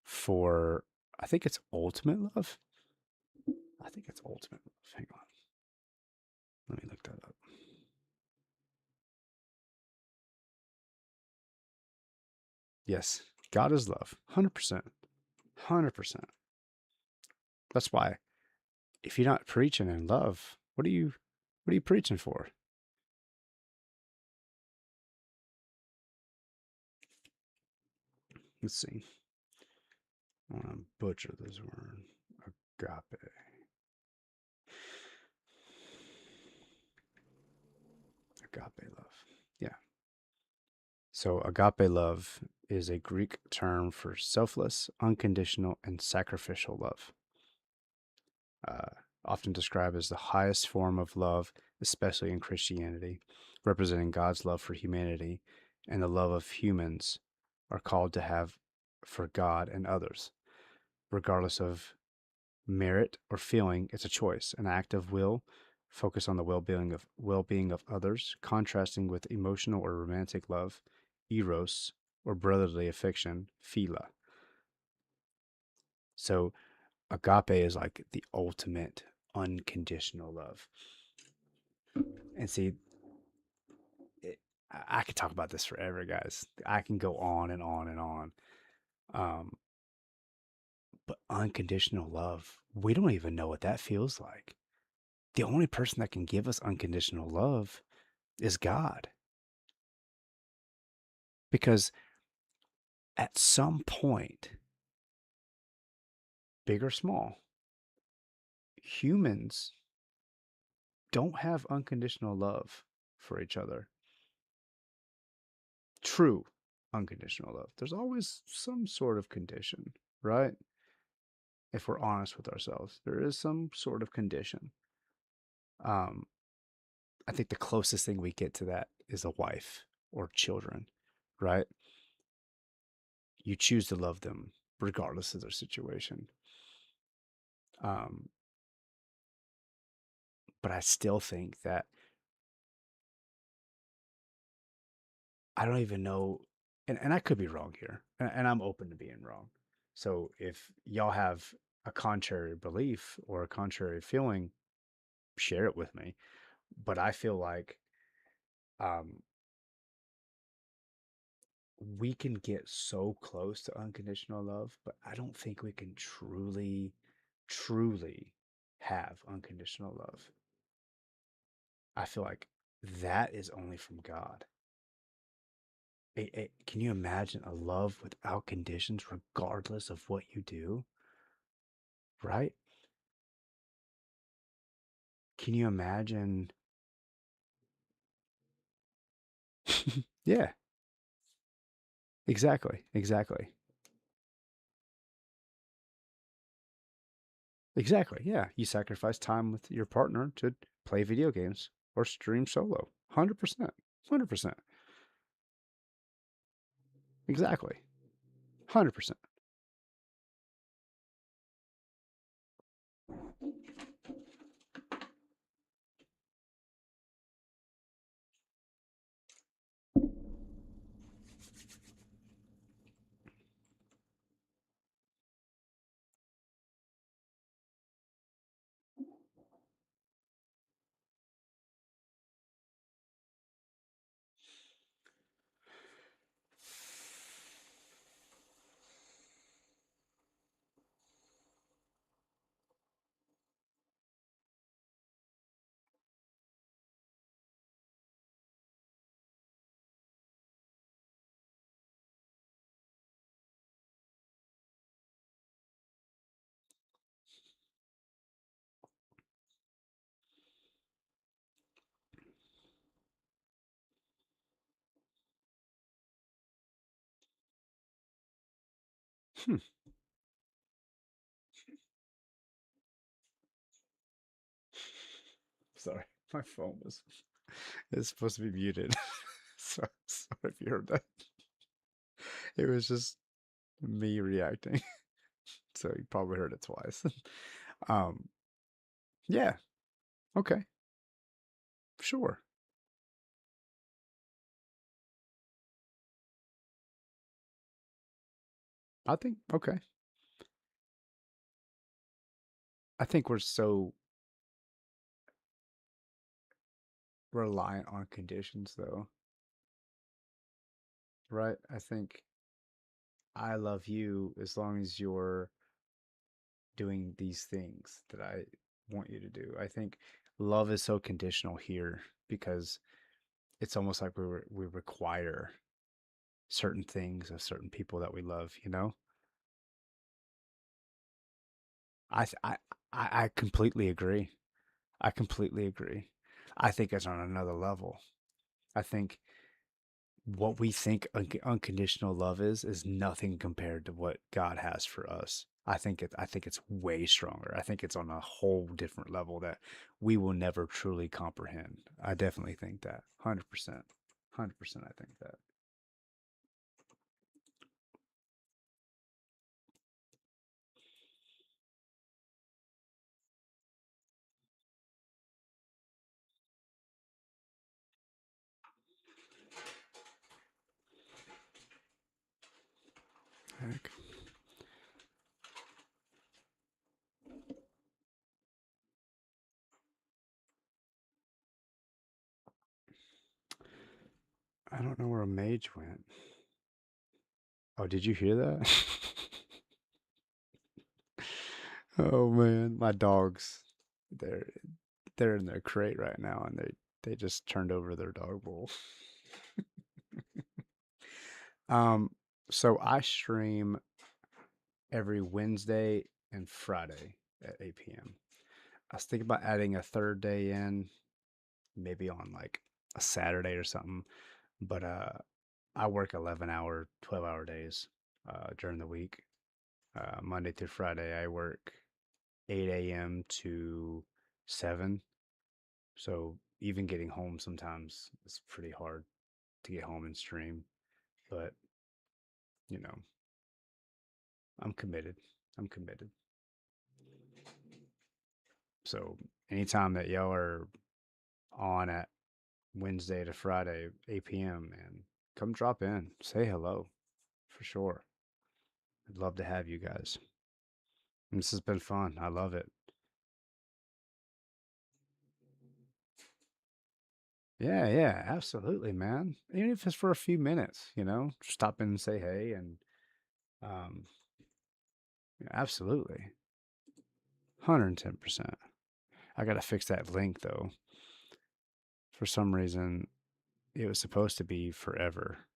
for, I think it's ultimate love. I think it's ultimate love. Hang on. Let me look that up. Yes, God is love. 100%. 100%. That's why if you're not preaching in love, what are you preaching for? Let's see. I want to butcher this word. Agape. Agape love. Yeah. So agape love is a Greek term for selfless, unconditional, and sacrificial love. Often described as the highest form of love, especially in Christianity, representing God's love for humanity and the love of humans are called to have for God and others. Regardless of merit or feeling, it's a choice, an act of will, focus on the well-being of others, contrasting with emotional or romantic love, eros, or brotherly affection, philia. So agape is like the ultimate unconditional love. And see, I could talk about this forever, guys. I can go on and on and on. But unconditional love, we don't even know what that feels like. The only person that can give us unconditional love is God. Because at some point, big or small, humans don't have unconditional love for each other. True unconditional love. There's always some sort of condition, right? If we're honest with ourselves, there is some sort of condition. I think the closest thing we get to that is a wife or children, right? You choose to love them regardless of their situation. But I still think that I don't even know, and I could be wrong here, and I'm open to being wrong. So if y'all have a contrary belief or a contrary feeling, share it with me. But I feel like we can get so close to unconditional love, but I don't think we can truly, truly have unconditional love. I feel like that is only from God. Can you imagine a love without conditions, regardless of what you do? Right? Can you imagine? Yeah, exactly. Exactly. Exactly. Yeah. You sacrifice time with your partner to play video games or stream solo. 100%. 100%. Exactly. 100%. Hmm. Sorry, my phone was. It's supposed to be muted. So sorry if you heard that. It was just me reacting. So you probably heard it twice. um, yeah. Okay. Sure. I think okay. I think we're so reliant on conditions though, right? I think I love you as long as you're doing these things that I want you to do. I think love is so conditional here because it's almost like we require certain things of certain people that we love, you know? I th- I completely agree. I completely agree. I think it's on another level. I think what we think unconditional love is nothing compared to what God has for us. I think it's way stronger. I think it's on a whole different level that we will never truly comprehend. I definitely think that. 100%. 100% I think that. Heck. I don't know where a mage went. Oh, did you hear that? Oh man, my dogs. They're they're in their crate right now and they just turned over their dog bowl. Um, so I stream every Wednesday and Friday at 8 p.m. I was thinking about adding a third day in, maybe on like a Saturday or something. But I work 11-hour, 12-hour days during the week. Monday through Friday, I work 8 a.m. to 7. So even getting home sometimes it's pretty hard to get home and stream. But, you know, I'm committed. I'm committed. So anytime that y'all are on at Wednesday to Friday, 8 p.m., man, come drop in. Say hello for sure. I'd love to have you guys. And this has been fun. I love it. Yeah, yeah, absolutely, man. Even if it's for a few minutes, just stop in and say hey and um yeah, absolutely. 110%. I gotta fix that link though. For some reason, it was supposed to be forever,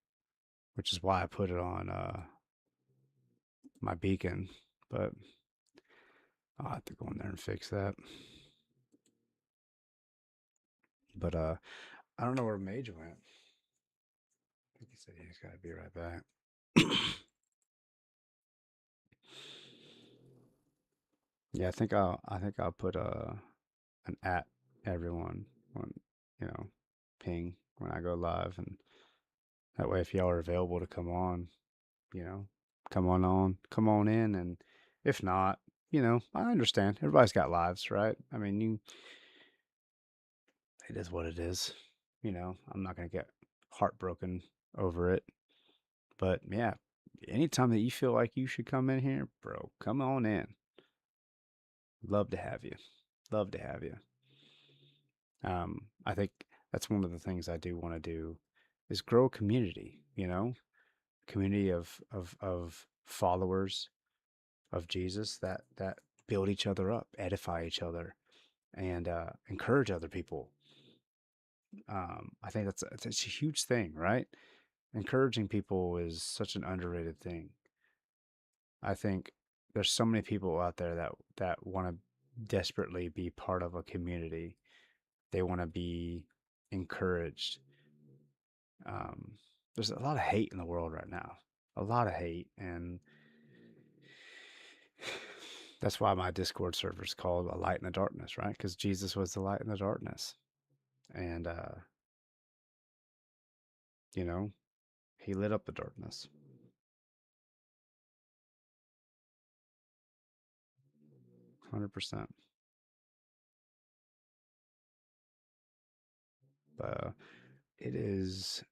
which is why I put it on my beacon, but I'll have to go in there and fix that. But I don't know where Mage went. I think he said he's gotta be right back. Yeah, I think I'll put an at everyone on, you know, ping when I go live, and that way if y'all are available to come on, you know, come on in, and if not, I understand. Everybody's got lives, right? I mean, it is what it is. I'm not gonna get heartbroken over it. But yeah, anytime that you feel like you should come in here, bro, come on in. Love to have you. Love to have you. I think that's one of the things I do want to do is grow a community, community of followers of Jesus that build each other up, edify each other, and encourage other people. I think that's a huge thing, right? Encouraging people is such an underrated thing. I think there's so many people out there that want to desperately be part of a community. They want to be encouraged. There's a lot of hate in the world right now, a lot of hate, and That's why my Discord server is called A Light in the Darkness, right? Because Jesus was the light in the darkness. And, you know, he lit up the darkness. %. But it is.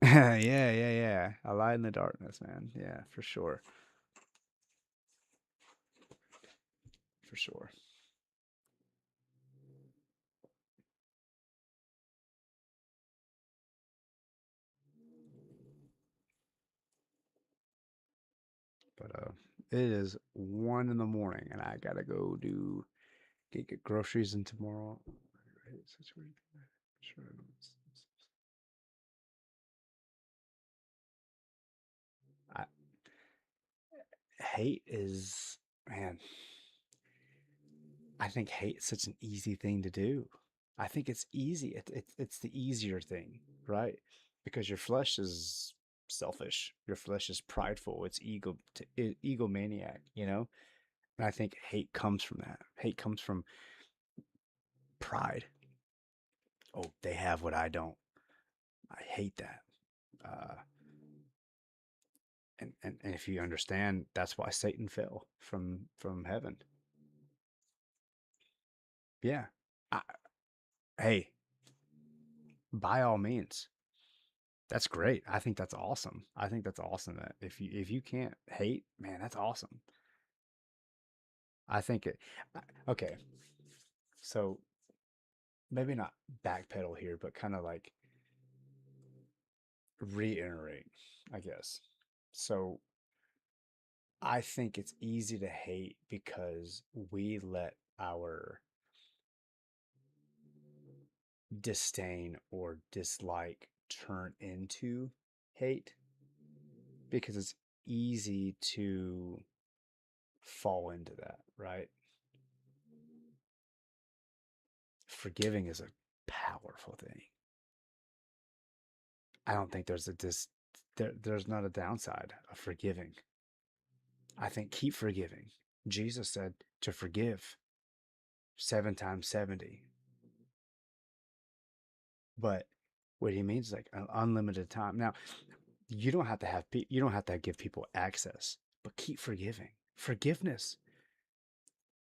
Yeah. A light in the darkness, man. Yeah, for sure. For sure. But it is 1 in the morning, and I gotta go get groceries in tomorrow. Sure. I, hate is, man. I think hate is such an easy thing to do. I think it's easy. It's the easier thing, right? Because your flesh is selfish. Your flesh is prideful. It's egomaniac, you know? And I think hate comes from that. Hate comes from pride. Oh, they have what I don't. I hate that. And if you understand, that's why Satan fell from heaven. Yeah. Hey, by all means, that's great. I think that's awesome. I think that's awesome that if you can't hate, man, that's awesome. I think it. Okay, so maybe not backpedal here, but kind of like reiterate, I guess. So I think it's easy to hate because we let our disdain or dislike turn into hate because it's easy to fall into that, right? Forgiving is a powerful thing. I don't think there's there's not a downside of forgiving. I think keep forgiving. Jesus said to forgive 7 times 70. But what he means is like an unlimited time. Now, you don't have to give people access, but keep forgiving. Forgiveness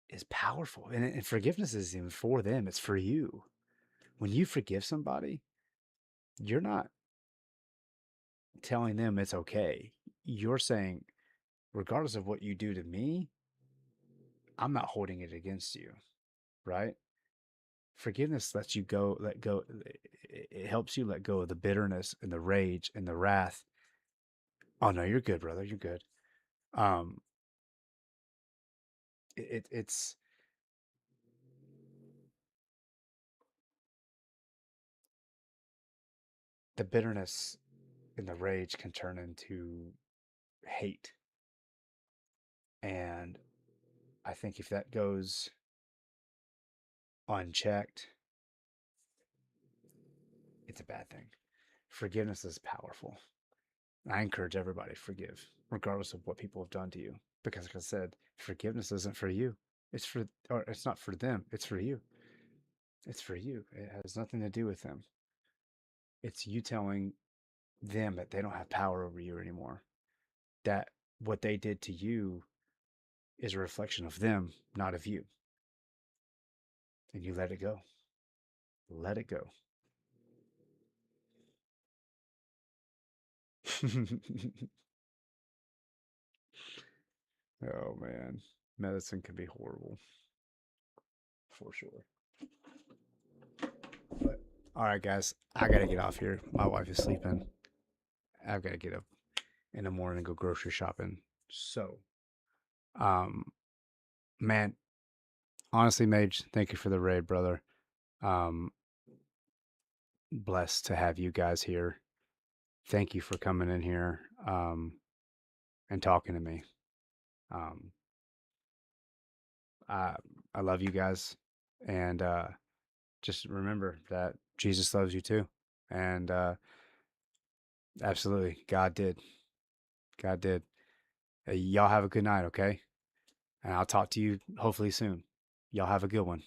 is powerful, and forgiveness isn't even for them; it's for you. When you forgive somebody, you're not telling them it's okay. You're saying, regardless of what you do to me, I'm not holding it against you, right? Forgiveness lets you let go. It helps you let go of the bitterness and the rage and the wrath. Oh no, you're good, brother. You're good. Um, it's the bitterness and the rage can turn into hate. And I think if that goes unchecked, it's a bad thing. Forgiveness is powerful. I encourage everybody to forgive, regardless of what people have done to you. Because like I said, forgiveness isn't for you. It's not for them. It's for you. It's for you. It has nothing to do with them. It's you telling them that they don't have power over you anymore. That what they did to you is a reflection of them, not of you. And you let it go. Let it go. Oh man, medicine can be horrible, for sure. But all right, guys, I gotta get off here. My wife is sleeping. I've got to get up in the morning and go grocery shopping. So, man, honestly, Mage, thank you for the raid, brother. Blessed to have you guys here. Thank you for coming in here and talking to me. I love you guys, and just remember that Jesus loves you too, and absolutely, God did. Y'all have a good night, okay? And I'll talk to you hopefully soon. Y'all have a good one.